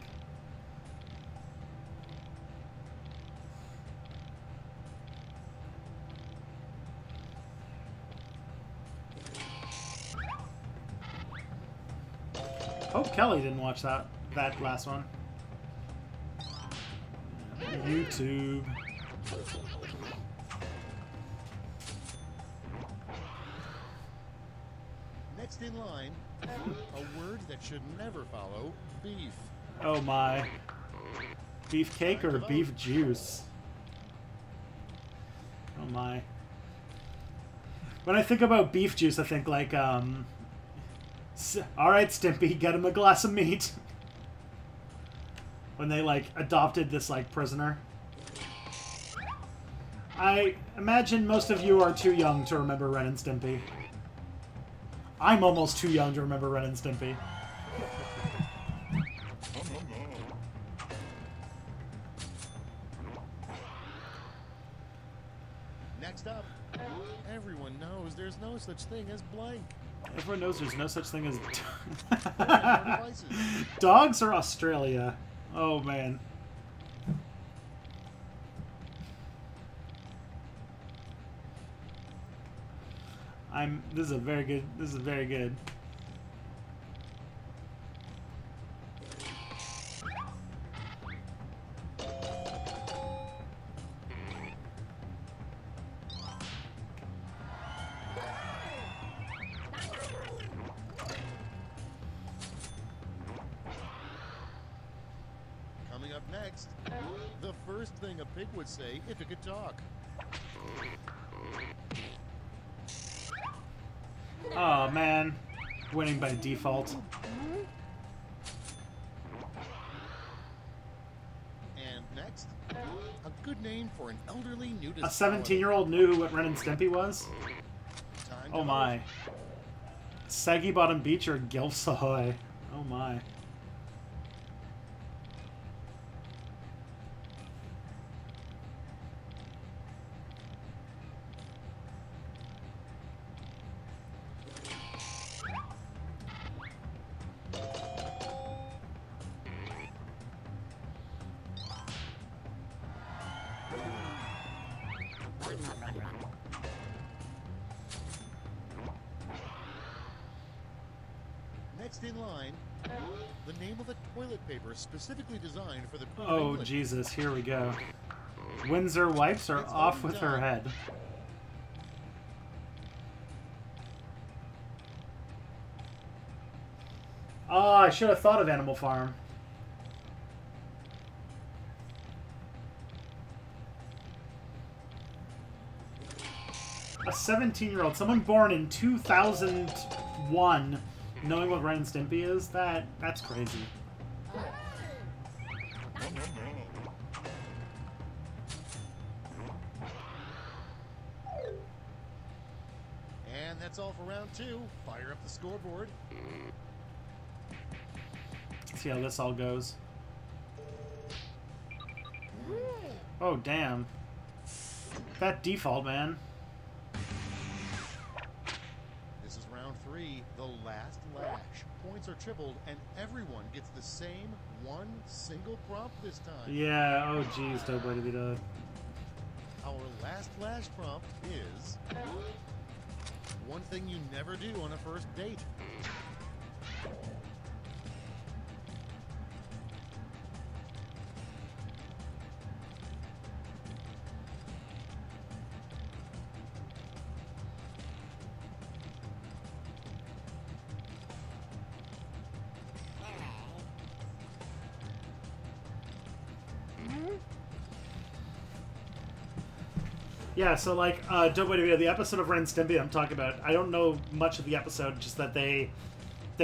Hope Kelly didn't watch that last one. YouTube. Next in line, a word that should never follow: beef. Oh my. Beef cake or beef juice? Oh my. When I think about beef juice, I think like, alright Stimpy, get him a glass of meat. When they like adopted this like prisoner. I imagine most of you are too young to remember Ren and Stimpy. I'm almost too young to remember Ren and Stimpy. Next up, everyone knows there's no such thing as blank. Everyone knows there's no such thing as... Devices. Dogs or Australia? Oh, man. This is a very good. This is very good. Coming up next, the first thing a pig would say if it could talk. Oh man, winning by default. And next, a good name for an elderly nudist. A 17-year-old knew what Ren and Stimpy was? Oh my. Saggy Bottom Beach or Gilfs Ahoy? Oh my. Next in line, the name of a toilet paper specifically designed for the Queen of Oh England. Jesus, here we go. Windsor wipes are off with her head. Oh, I should have thought of Animal Farm. A 17-year-old, someone born in 2001, knowing what Ren and Stimpy is, that's crazy. And that's all for round 2. Fire up the scoreboard. Let's see how this all goes. Oh, damn. That default, man. This is round 3, the last lash. Points are tripled, and everyone gets the same one single prompt this time. Yeah, oh jeez, Doughboy. Our last lash prompt is one thing you never do on a first date. Yeah, so like, Doughboy, the episode of Ren and Stimpy I'm talking about, I don't know much of the episode, just that there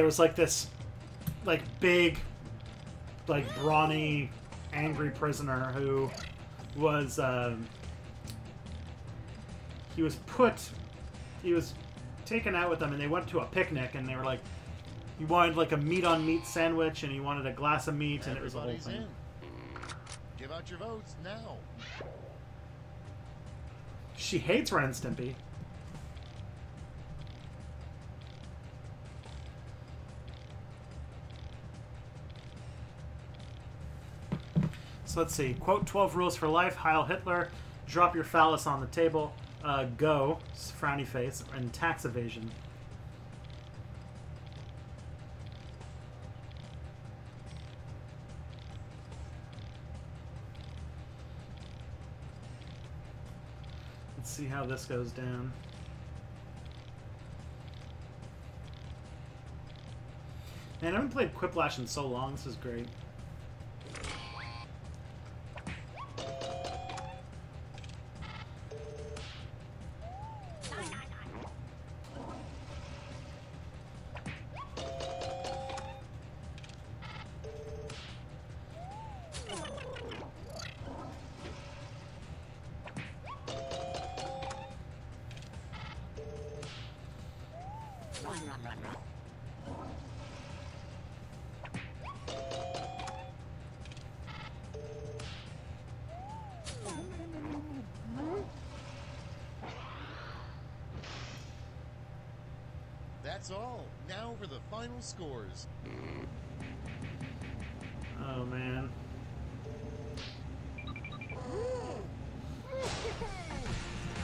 was like this, like, big, like, brawny, angry prisoner who was, he was taken out with them, and they went to a picnic, and they were like, he wanted like a meat-on-meat sandwich, and he wanted a glass of meat, and it was a whole thing. In. Give out your votes now. She hates Ren and Stimpy. So let's see. Quote 12 rules for life. Heil Hitler. Drop your phallus on the table. Go. Frowny face. And tax evasion. Let's see how this goes down. Man, I haven't played Quiplash in so long. This is great. That's all. Now for the final scores. Oh, man.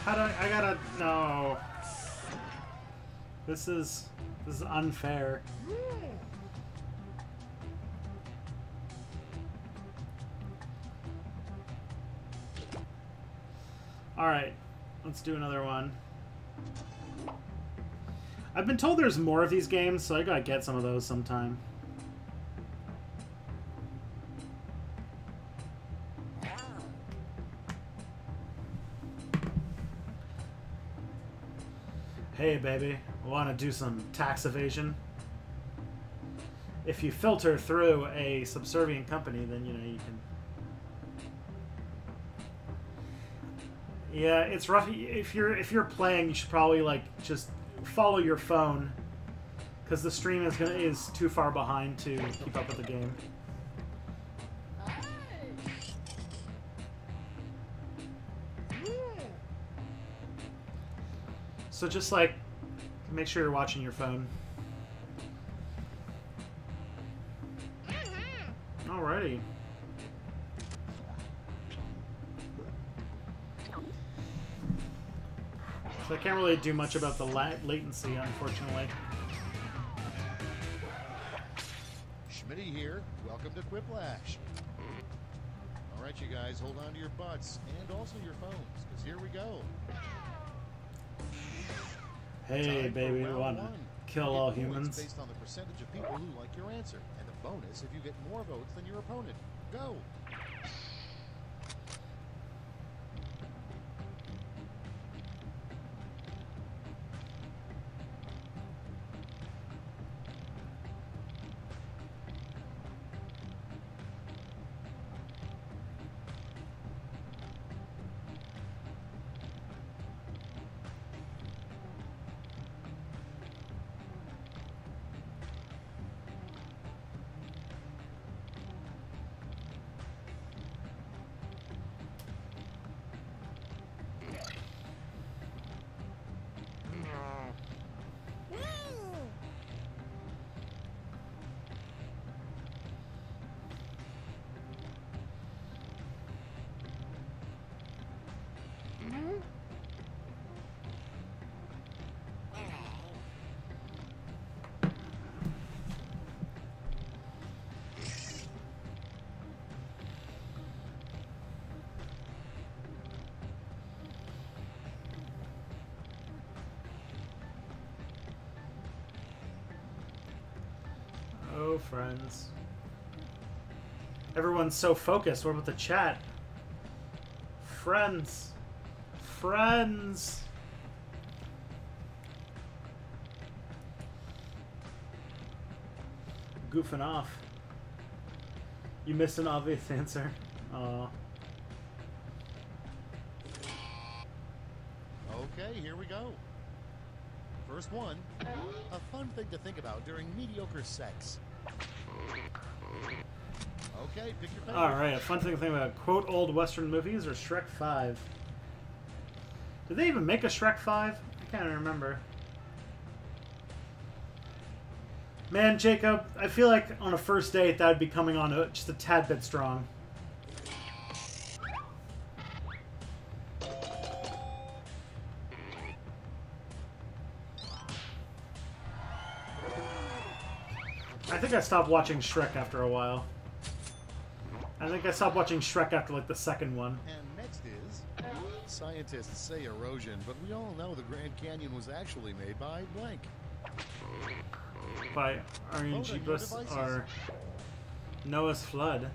How do I gotta... No. This is unfair. Alright, let's do another one. I've been told there's more of these games, so I gotta get some of those sometime. Hey baby, wanna do some tax evasion? If you filter through a subservient company, then you know you can. Yeah, it's rough. If you're playing, you should probably like just follow your phone, because the stream is too far behind to keep up with the game. So just like make sure you're watching your phone. Alrighty. So I can't really do much about the latency, unfortunately. Schmitty here. Welcome to Quiplash. All right, you guys, hold on to your butts and also your phones, because here we go. Hey, baby, we want to kill all humans. Based on the percentage of people who like your answer, and the bonus if you get more votes than your opponent. Go. Oh, friends. Everyone's so focused. What about the chat? Friends. Friends. Goofing off. You missed an obvious answer. Aw. Okay, here we go. First one, a fun thing to think about during mediocre sex. Okay, pick your favorite. Alright, a fun thing to think about. Quote old Western movies or Shrek 5? Did they even make a Shrek 5? I can't remember. Man, Jacob, I feel like on a first date that would be coming on just a tad bit strong. I think I stopped watching Shrek after a while. I think I stopped watching Shrek after like the second one. And next is, scientists say erosion, but we all know the Grand Canyon was actually made by blank. By Arungibus or Noah's Flood.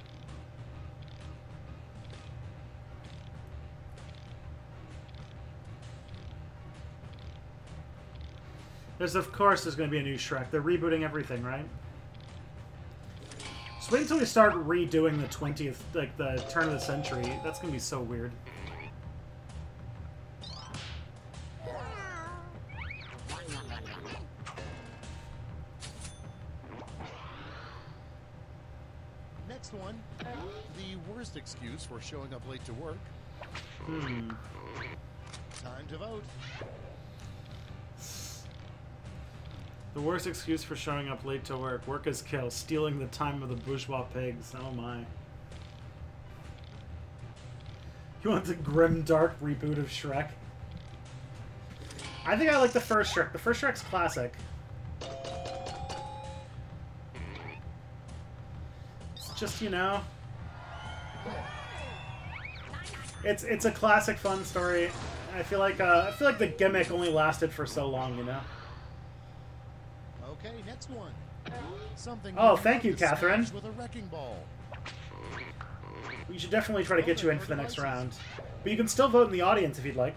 Of course there's going to be a new Shrek. They're rebooting everything, right? Just wait until we start redoing the 20th, like the turn of the century. That's going to be so weird. Next one, the worst excuse for showing up late to work. Hmm. Time to vote. The worst excuse for showing up late to work. Work is kill. Stealing the time of the bourgeois pigs. Oh my. You want the grim, dark reboot of Shrek? I think I like the first Shrek. The first Shrek's classic. It's just, you know... It's a classic fun story. I feel like the gimmick only lasted for so long, you know? Okay, next one. Something Oh, thank you, Catherine. with a wrecking ball. We should definitely try to get you in for the next round. But you can still vote in the audience if you'd like.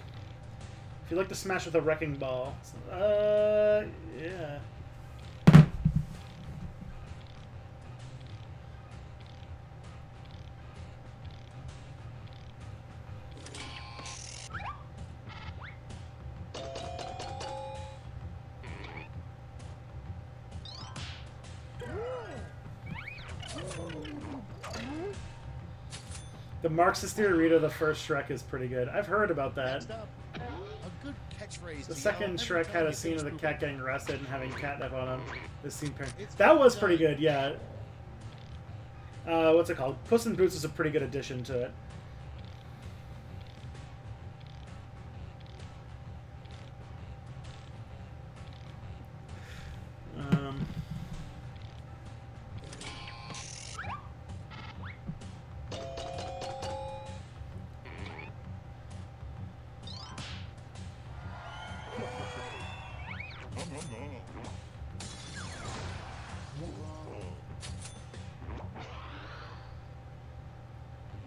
If you'd like to smash with a wrecking ball. Yeah. The Marxist theory read of the first Shrek is pretty good. I've heard about that. Next up, a good catchphrase. The to second yell every Shrek time had a you scene of finish the cat getting arrested and having catnip on him. This scene, It's that was done. pretty good. Yeah. What's it called? Puss in Boots is a pretty good addition to it.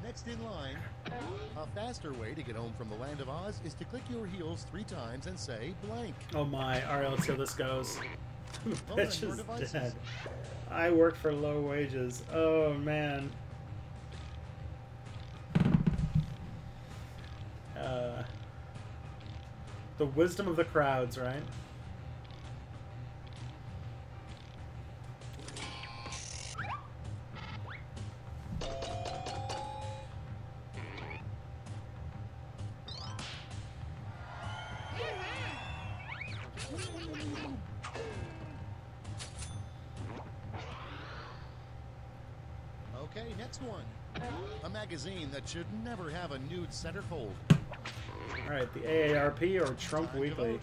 Next in line, a faster way to get home from the Land of Oz is to click your heels 3 times and say blank. Oh my! All right, let's see how this goes. Vote Bitch on your is devices. dead. I work for low wages. Oh man. The wisdom of the crowds, right? Okay, next one. A magazine that should never have a nude centerfold. All right, the AARP or Trump Time to Weekly. vote.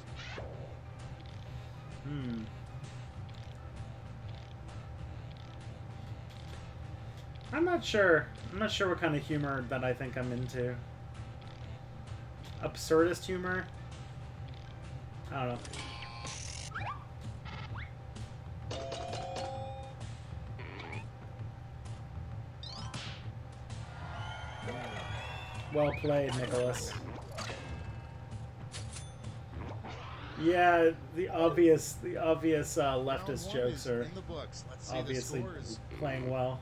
I'm not sure. I'm not sure what kind of humor that I think I'm into. Absurdist humor? I don't know. Well played, Nicholas. Yeah, the obvious leftist Round one jokes is are in the books. Let's see obviously the scores. playing well.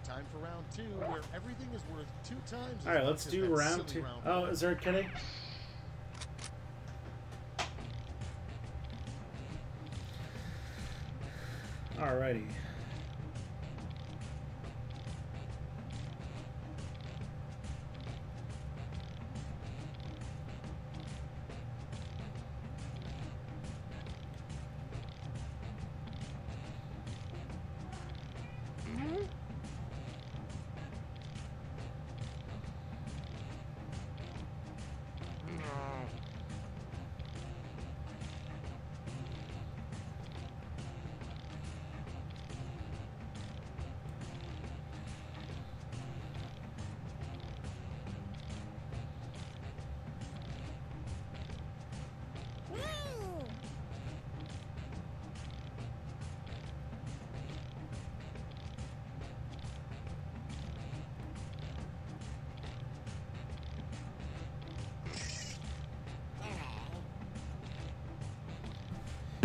Time for round 2, where everything is worth 2 times. as All right, much let's as do that round silly 2. round Oh, one. is there a kitty? Alrighty.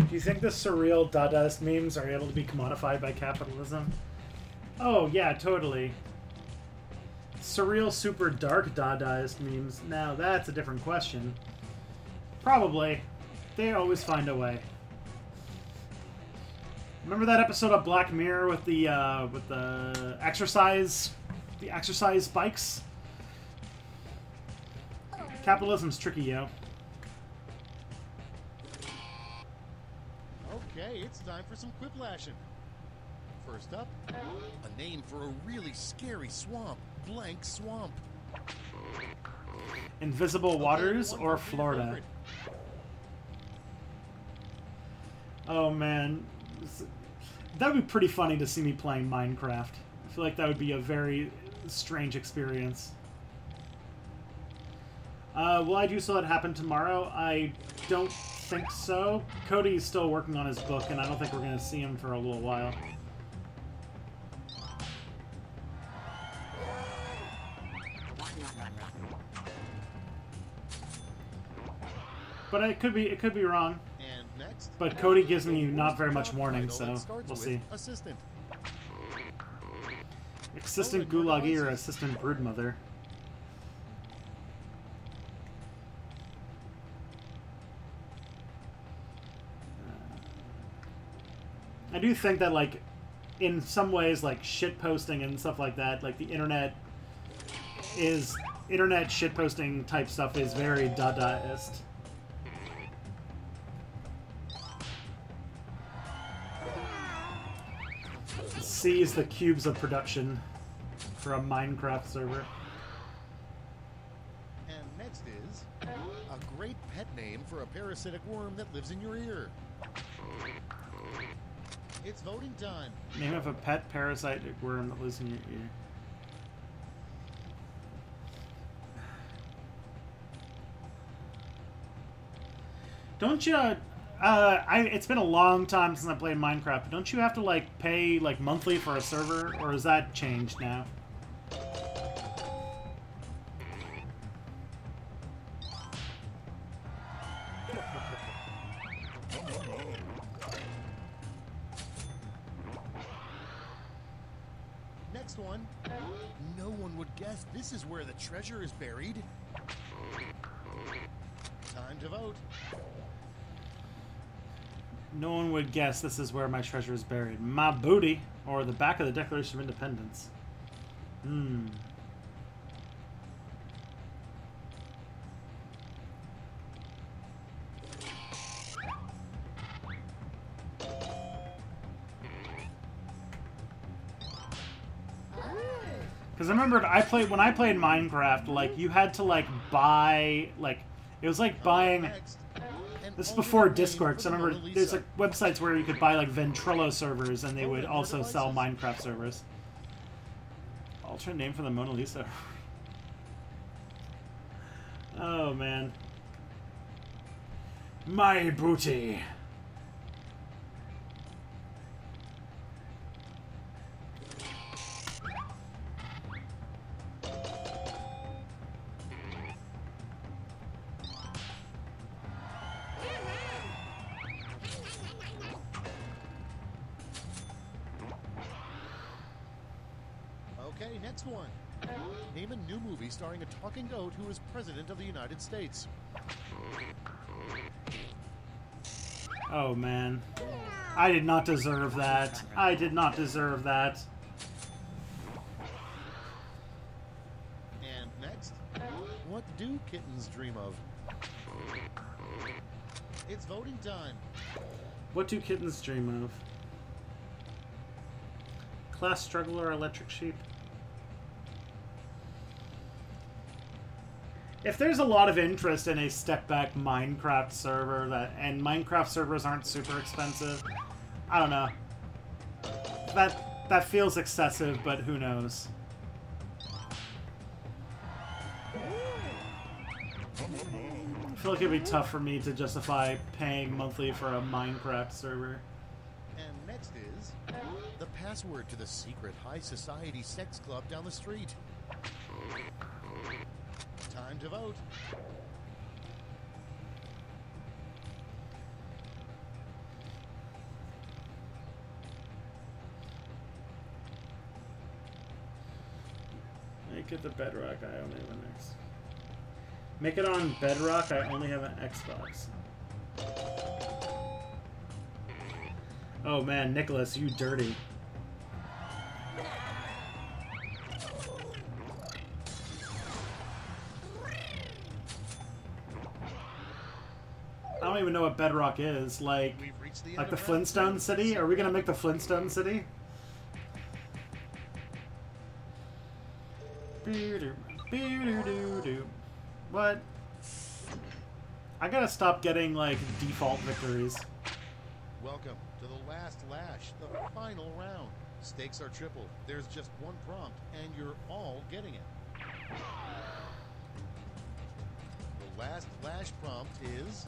Do you think the surreal Dadaist memes are able to be commodified by capitalism? Oh, yeah, totally. Surreal super dark Dadaist memes? Now, that's a different question. Probably. They always find a way. Remember that episode of Black Mirror with the exercise spikes? Capitalism's tricky, yo. Okay, it's time for some quiplashing. First up, a name for a really scary swamp. Blank Swamp. Invisible Waters or Florida? Oh man, that would be pretty funny to see me playing Minecraft. I feel like that would be a very strange experience. Will I do So It Happen tomorrow? I don't think so. Cody's still working on his book, and I don't think we're going to see him for a little while. But it could be wrong. And next, but Cody gives me not very much warning, so we'll see. Assistant. Assistant Gulagi or Assistant Broodmother? I do think that, like, in some ways, like, shitposting and stuff like that, like, the internet shitposting type stuff is very Dadaist. Seize the cubes of production for a Minecraft server. And next is a great pet name for a parasitic worm that lives in your ear. It's voting time. Name of a pet parasitic worm that lives in your ear. Don't you... it's been a long time since I played Minecraft, but don't you have to, like, pay, like, monthly for a server? Or has that changed now? Next one. No one would guess this is where the treasure is buried. Time to vote. No one would guess this is where my treasure is buried. My booty, or the back of the Declaration of Independence. Because I remembered when I played Minecraft, like, you had to, like, buy, like, it was like buying... This is before Discord, so I remember there's, like, websites where you could buy, like, Ventrilo servers, and they would also sell Minecraft servers. Alternate name for the Mona Lisa. Oh, man. My booty. Okay, next one. Name a new movie starring a talking goat who is President of the United States. Oh, man. I did not deserve that. I did not deserve that. And next, what do kittens dream of? It's voting time. What do kittens dream of? Class struggle or electric sheep? If there's a lot of interest in a step-back Minecraft server, and Minecraft servers aren't super expensive, I don't know. That feels excessive, but who knows? I feel like it'd be tough for me to justify paying monthly for a Minecraft server. And next is the password to the secret high society sex club down the street. Time to vote. Make it the Bedrock, I only have an X. Make it on Bedrock, I only have an Xbox. Oh man, Nicholas, you dirty. I don't even know what Bedrock is. Like the Flintstone City? Are we gonna make the Flintstone City? What? I gotta stop getting, like, default victories. Welcome to the last lash, the final round. Stakes are triple. There's just one prompt, and you're all getting it. The last lash prompt is...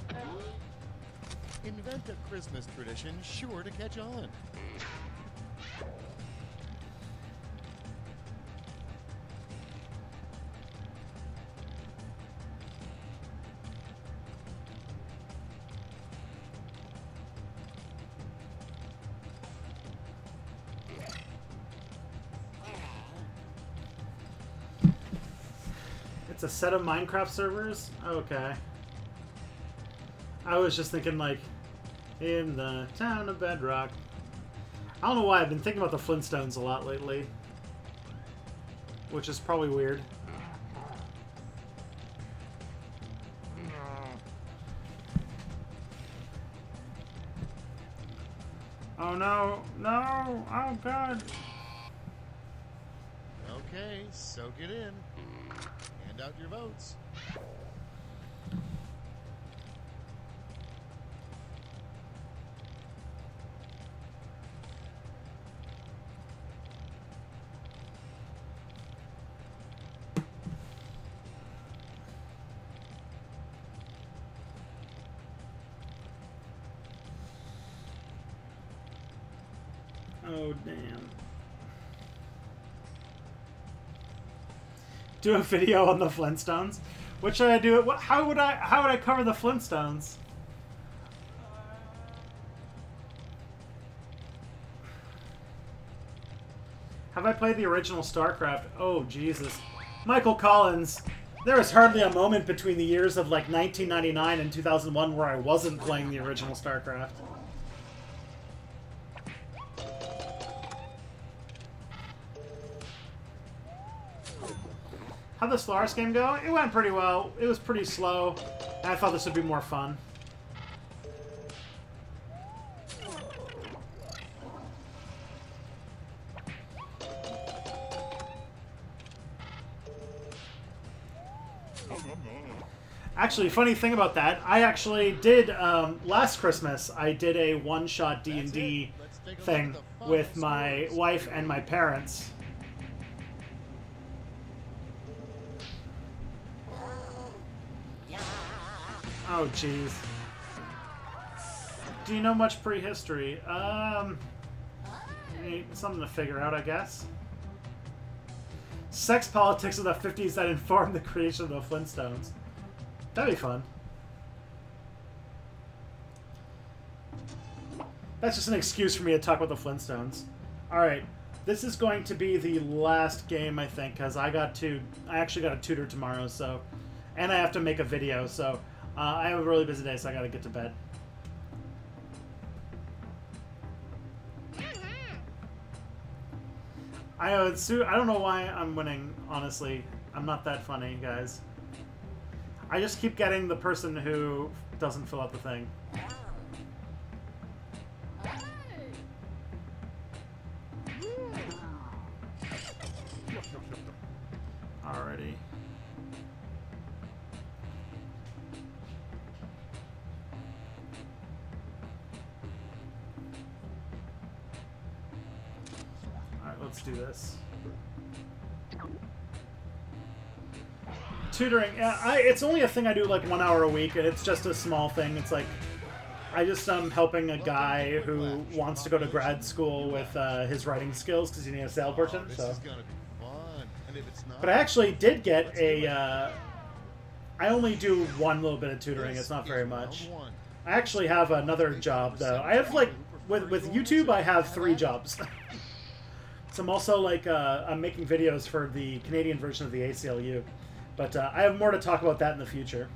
invent a Christmas tradition sure to catch on. It's a set of Minecraft servers? Okay. I was just thinking, like, in the town of Bedrock. I don't know why, I've been thinking about the Flintstones a lot lately. Which is probably weird. Oh no, no, oh god. Okay, soak it in. Hand out your votes. Oh damn. Do a video on the Flintstones? What should I do? How would I cover the Flintstones? Have I played the original StarCraft? Oh Jesus. Michael Collins. There was hardly a moment between the years of like 1999 and 2001 where I wasn't playing the original StarCraft. How'd the Solaris game go? It went pretty well. It was pretty slow. And I thought this would be more fun. Actually, funny thing about that, I actually did, last Christmas, I did a one-shot D&D thing with my wife and my parents. Oh, jeez. Do you know much prehistory? Something to figure out, I guess. Sex politics of the 50s that informed the creation of the Flintstones. That'd be fun. That's just an excuse for me to talk about the Flintstones. Alright, this is going to be the last game, I think, because I actually got a tutor tomorrow, so... And I have to make a video, so... I have a really busy day, so I gotta get to bed. I don't know why I'm winning, honestly. I'm not that funny, guys. I just keep getting the person who doesn't fill out the thing. Alrighty. Let's do this. Tutoring, it's only a thing I do like 1 hour a week, and it's just a small thing. It's like, I just am helping a guy who wants to go to grad school with his writing skills because he needs a salesperson. So. But I actually did get a, I only do one little bit of tutoring, it's not very much. I actually have another job though. I have like, with YouTube I have 3 jobs. So I'm also like, I'm making videos for the Canadian version of the ACLU. But I have more to talk about that in the future.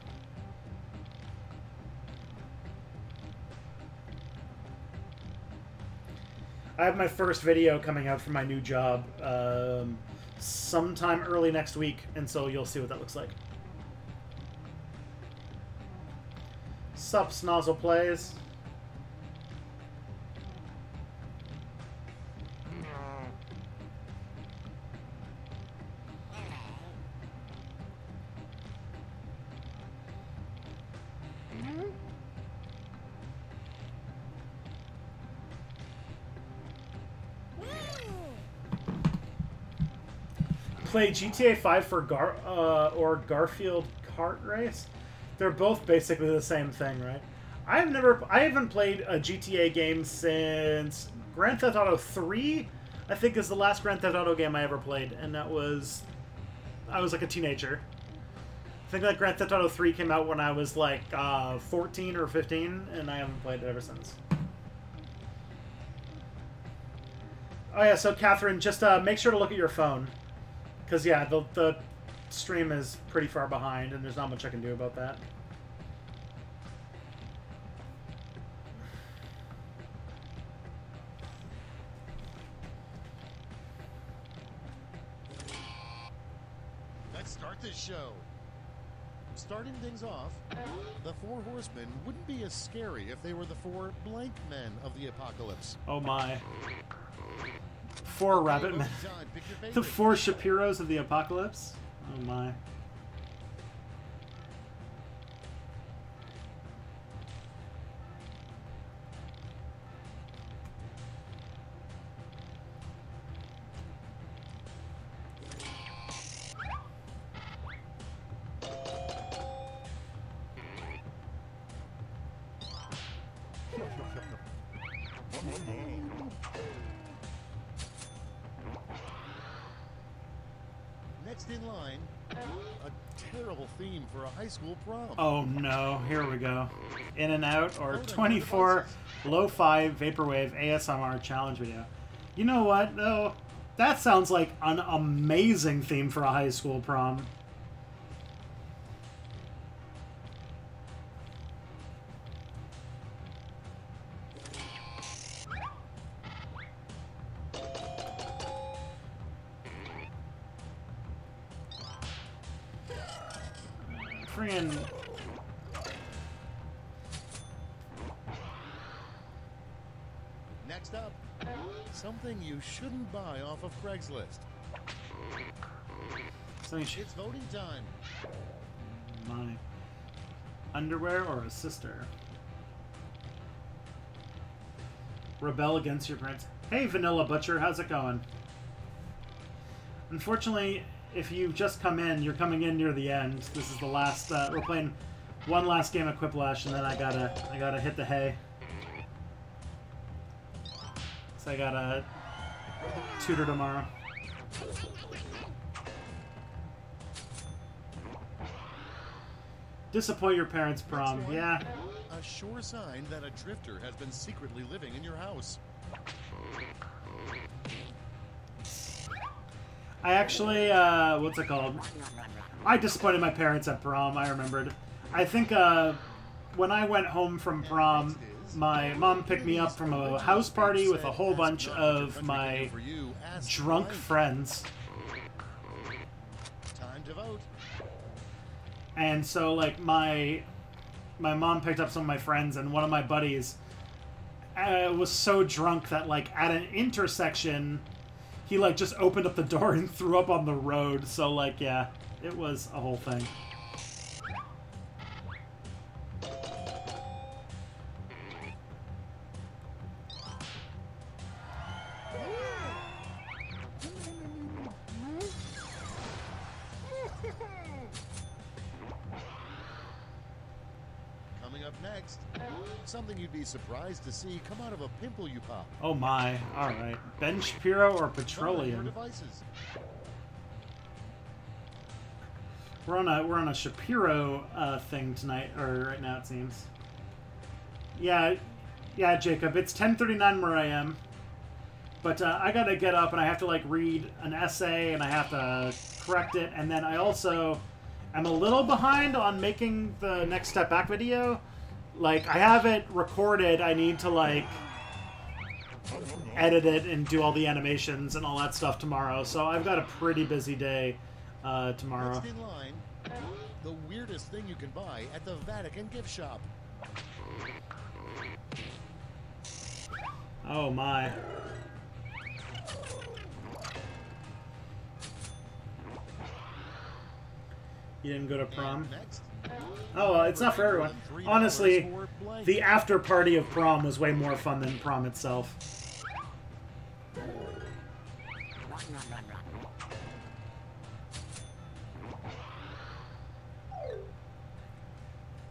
I have my first video coming out for my new job sometime early next week, and so you'll see what that looks like. Sup, Snozzle Plays. play GTA 5 for or Garfield Kart Race. They're both basically the same thing, right? I haven't played a GTA game since Grand Theft Auto 3. I think is the last Grand Theft Auto game I ever played, and I was like a teenager. I think that Grand Theft Auto 3 came out when I was like 14 or 15, and I haven't played it ever since. Oh yeah, so Catherine, just make sure to look at your phone. Because yeah, the stream is pretty far behind, and there's not much I can do about that. Let's start this show. Starting things off, the Four Horsemen wouldn't be as scary if they were the four blank men of the apocalypse. Oh my. Four rabbit men. The four Shapiros of the apocalypse? Oh my. Next in line, a terrible theme for a high school prom. Oh no, here we go. In and Out or 24 Lo-Fi Vaporwave ASMR challenge video. You know what, though? That sounds like an amazing theme for a high school prom. Friggin'... Next up, something you shouldn't buy off of Craigslist. It's voting time. My underwear or a sister? Rebel against your parents. Hey, Vanilla Butcher, how's it going? Unfortunately, if you've just come in, you're coming in near the end. This is the last. We're playing one last game of Quiplash, and then I gotta hit the hay. So I gotta tutor tomorrow. Disappoint your parents' prom. Yeah. A sure sign that a drifter has been secretly living in your house. I actually, what's it called? I disappointed my parents at prom, I remembered. I think, when I went home from prom, my mom picked me up from a house party with a whole bunch of my drunk friends. Time to vote. And so, like, my mom picked up some of my friends, and one of my buddies was so drunk that, like, at an intersection... he, like, just opened up the door and threw up on the road. So, like, yeah, it was a whole thing. Coming up next, something you'd be surprised to see come out of a pimple you pop. Oh my, alright. Ben Shapiro or Petroleum? We're on a Shapiro thing tonight, or right now it seems. Yeah, Jacob, it's 10:39 where I am. But I gotta get up and I have to, like, read an essay and I have to correct it, and then I also am a little behind on making the Next Step Back video. Like, I have it recorded, I need to, like, edit it and do all the animations and all that stuff tomorrow, so I've got a pretty busy day tomorrow. Next in line, the weirdest thing you can buy at the Vatican gift shop. Oh my. You didn't go to prom? Oh, it's not for everyone. Honestly, the after party of prom was way more fun than prom itself.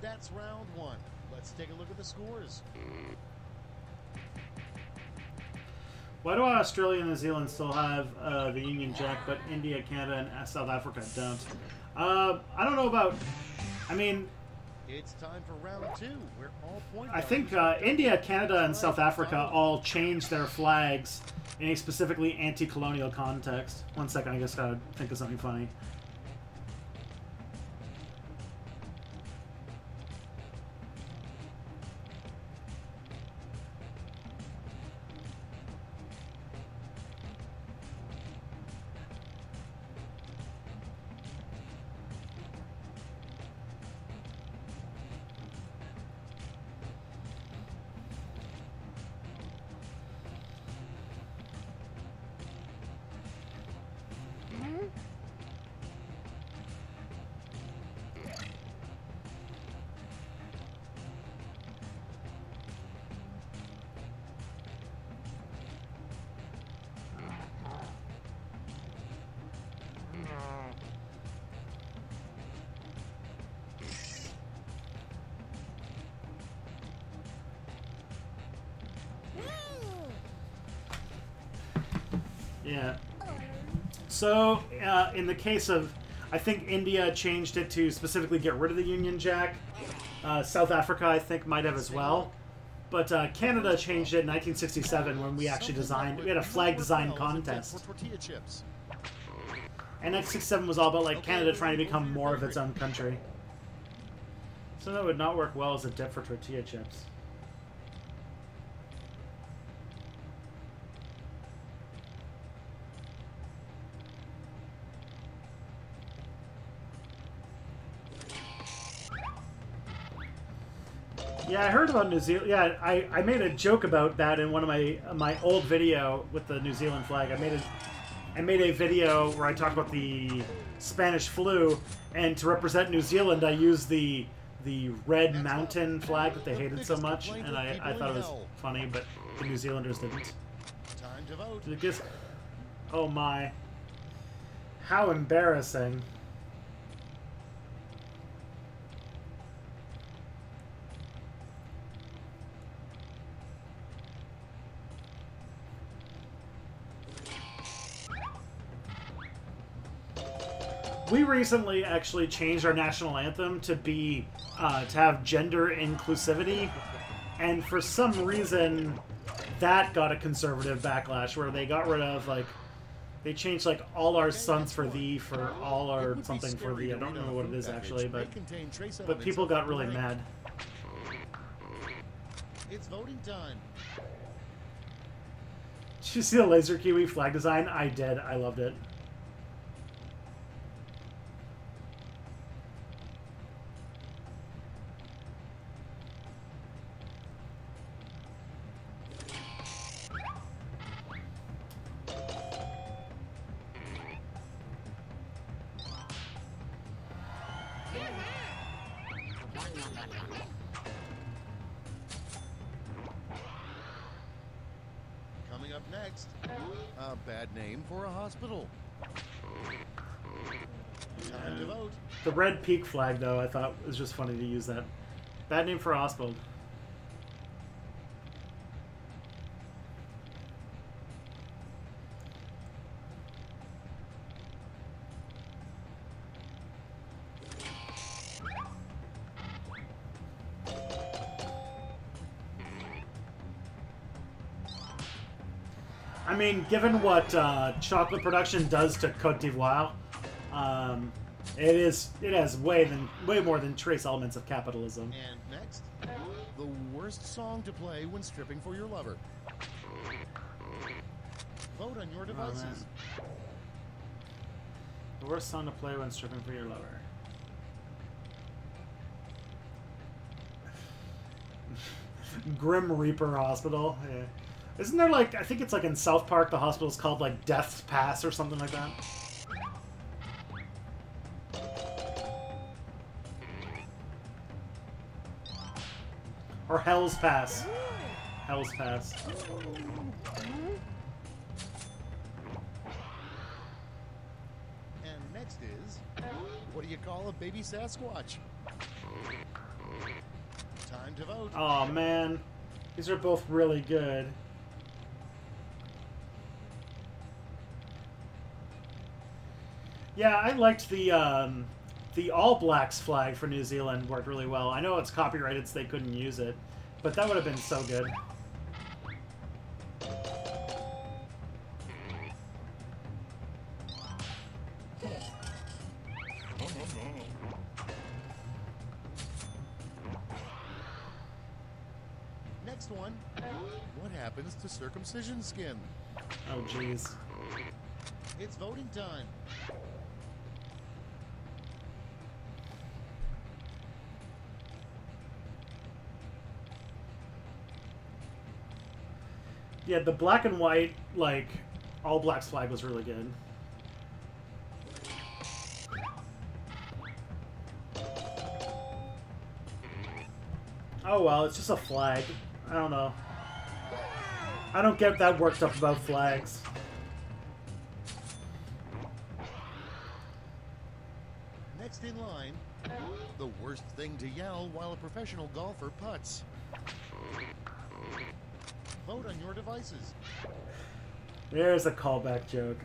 That's round one. Let's take a look at the scores. Why do Australia and New Zealand still have the Union Jack, but India, Canada, and South Africa don't? I don't know about... I mean... It's time for round two, where all point I think values are India, Canada, and South Africa all changed their flags in a specifically anti-colonial context. One second, I just gotta think of something funny. Yeah. So, in the case of, I think India changed it to specifically get rid of the Union Jack. South Africa, I think, might have as well. But Canada changed it in 1967 when we actually designed, we had a flag design contest. And 1967 was all about, like, Canada trying to become more of its own country. So that would not work well as a dip for tortilla chips. Yeah, I heard about New Zealand. Yeah, I made a joke about that in one of my old video with the New Zealand flag. I made a video where I talked about the Spanish flu, and to represent New Zealand, I used the red mountain flag that they hated so much, and I thought it was funny, but the New Zealanders didn't. Time to vote. Oh my. How embarrassing. We recently actually changed our national anthem to be to have gender inclusivity, and for some reason that got a conservative backlash where they got rid of, like, they changed, like, all our sons for thee for all our something for thee. I don't know what it is actually, but people got really mad. It's voting time. Did you see the laser kiwi flag design? I did. I loved it. Coming up next, a bad name for a hospital. Time to vote. The red peak flag, though, I thought was just funny to use that. Bad name for a hospital. I mean, given what chocolate production does to Cote d'Ivoire, it has way more than trace elements of capitalism. And next, the worst song to play when stripping for your lover. Vote on your devices. The worst song to play when stripping for your lover. Grim Reaper Hospital. Yeah. Isn't there, like, I think it's like in South Park, the hospital's called, like, Death's Pass or something like that? Or Hell's Pass. Hell's Pass. And Next is, what do you call a baby Sasquatch? Time to vote. Oh man, these are both really good. Yeah, I liked the All Blacks flag for New Zealand worked really well. I know it's copyrighted, so they couldn't use it, but that would have been so good. Next one. What happens to circumcision skin? Oh, jeez. It's voting time. Yeah, the black and white, like, All Blacks flag was really good. Oh well, it's just a flag. I don't know. I don't get that worked up about flags. Next in line, the worst thing to yell while a professional golfer putts. Vote on your devices. There's a callback joke.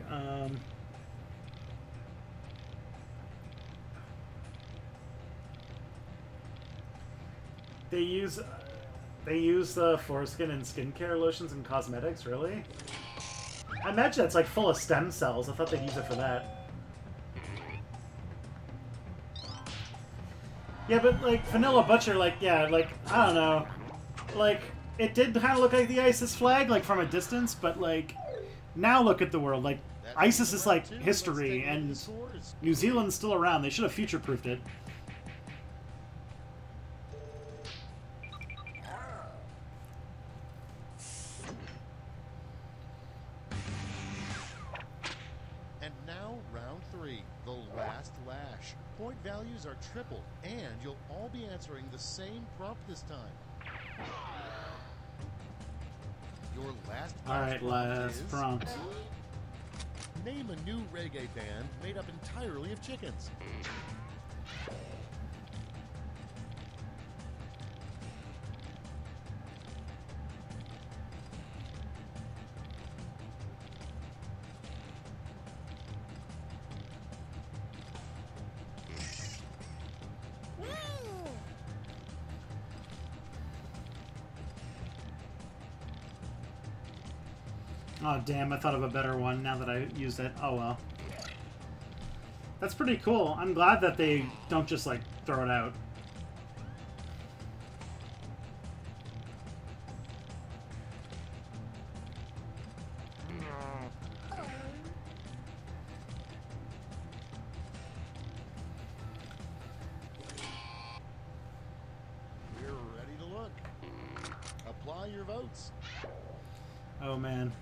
They use foreskin in skincare lotions and cosmetics, really? I imagine it's like full of stem cells. I thought they'd use it for that. Yeah, but like Vanilla Butcher, like, yeah, like, I don't know. Like, it did kind of look like the ISIS flag, like, from a distance, but like, now look at the world. Like, ISIS is like history, and New Zealand's still around. They should have future-proofed it. And now, round 3, the last lash. Point values are tripled, and you'll all be answering the same prompt this time. Your last prompt. Name a new reggae band made up entirely of chickens. Oh, damn, I thought of a better one now that I used it. Oh, well. That's pretty cool. I'm glad that they don't just, like, throw it out. We're ready to look. Apply your votes. Oh, man.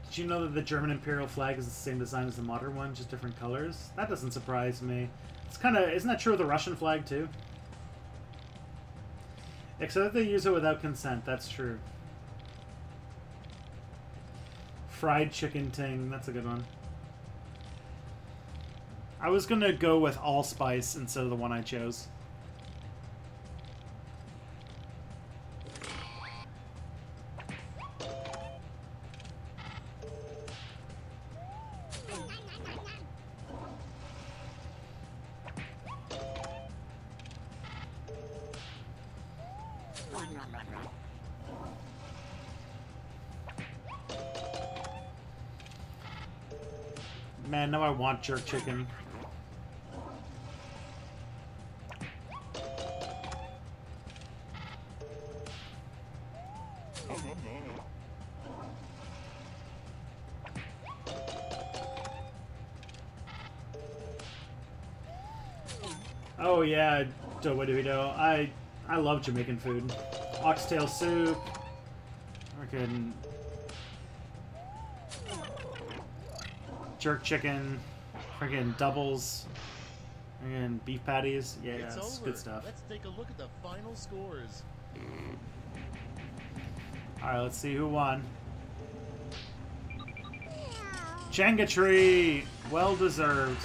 Did you know that the German imperial flag is the same design as the modern one, just different colors? That doesn't surprise me. It's kind of... Isn't that true of the Russian flag, too? Except that they use it without consent. That's true. Fried chicken ting. That's a good one. I was going to go with allspice instead of the one I chose. Man, now I want jerk chicken. Oh yeah, do-wa-do-do. I love Jamaican food. Oxtail soup. Freaking jerk chicken. Freaking doubles. And beef patties. Yeah, It's that's over. good stuff. Let's take a look at the final scores. Alright, let's see who won. Jenga Tree! Well deserved.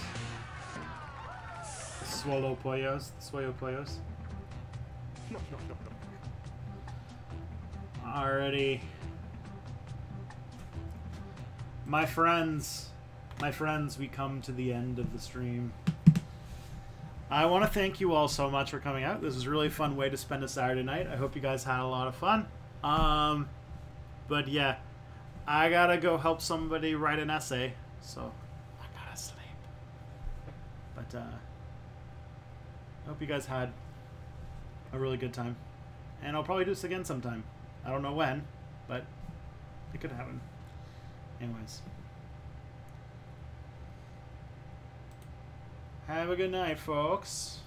Swallow Pollos. Swallow Pollos. Alrighty. My friends, we come to the end of the stream. I want to thank you all so much for coming out. This was a really fun way to spend a Saturday night. I hope you guys had a lot of fun. But yeah, I gotta go help somebody write an essay, so I gotta sleep. But I hope you guys had a really good time. And I'll probably do this again sometime. I don't know when, but it could happen. Anyways. Have a good night, folks.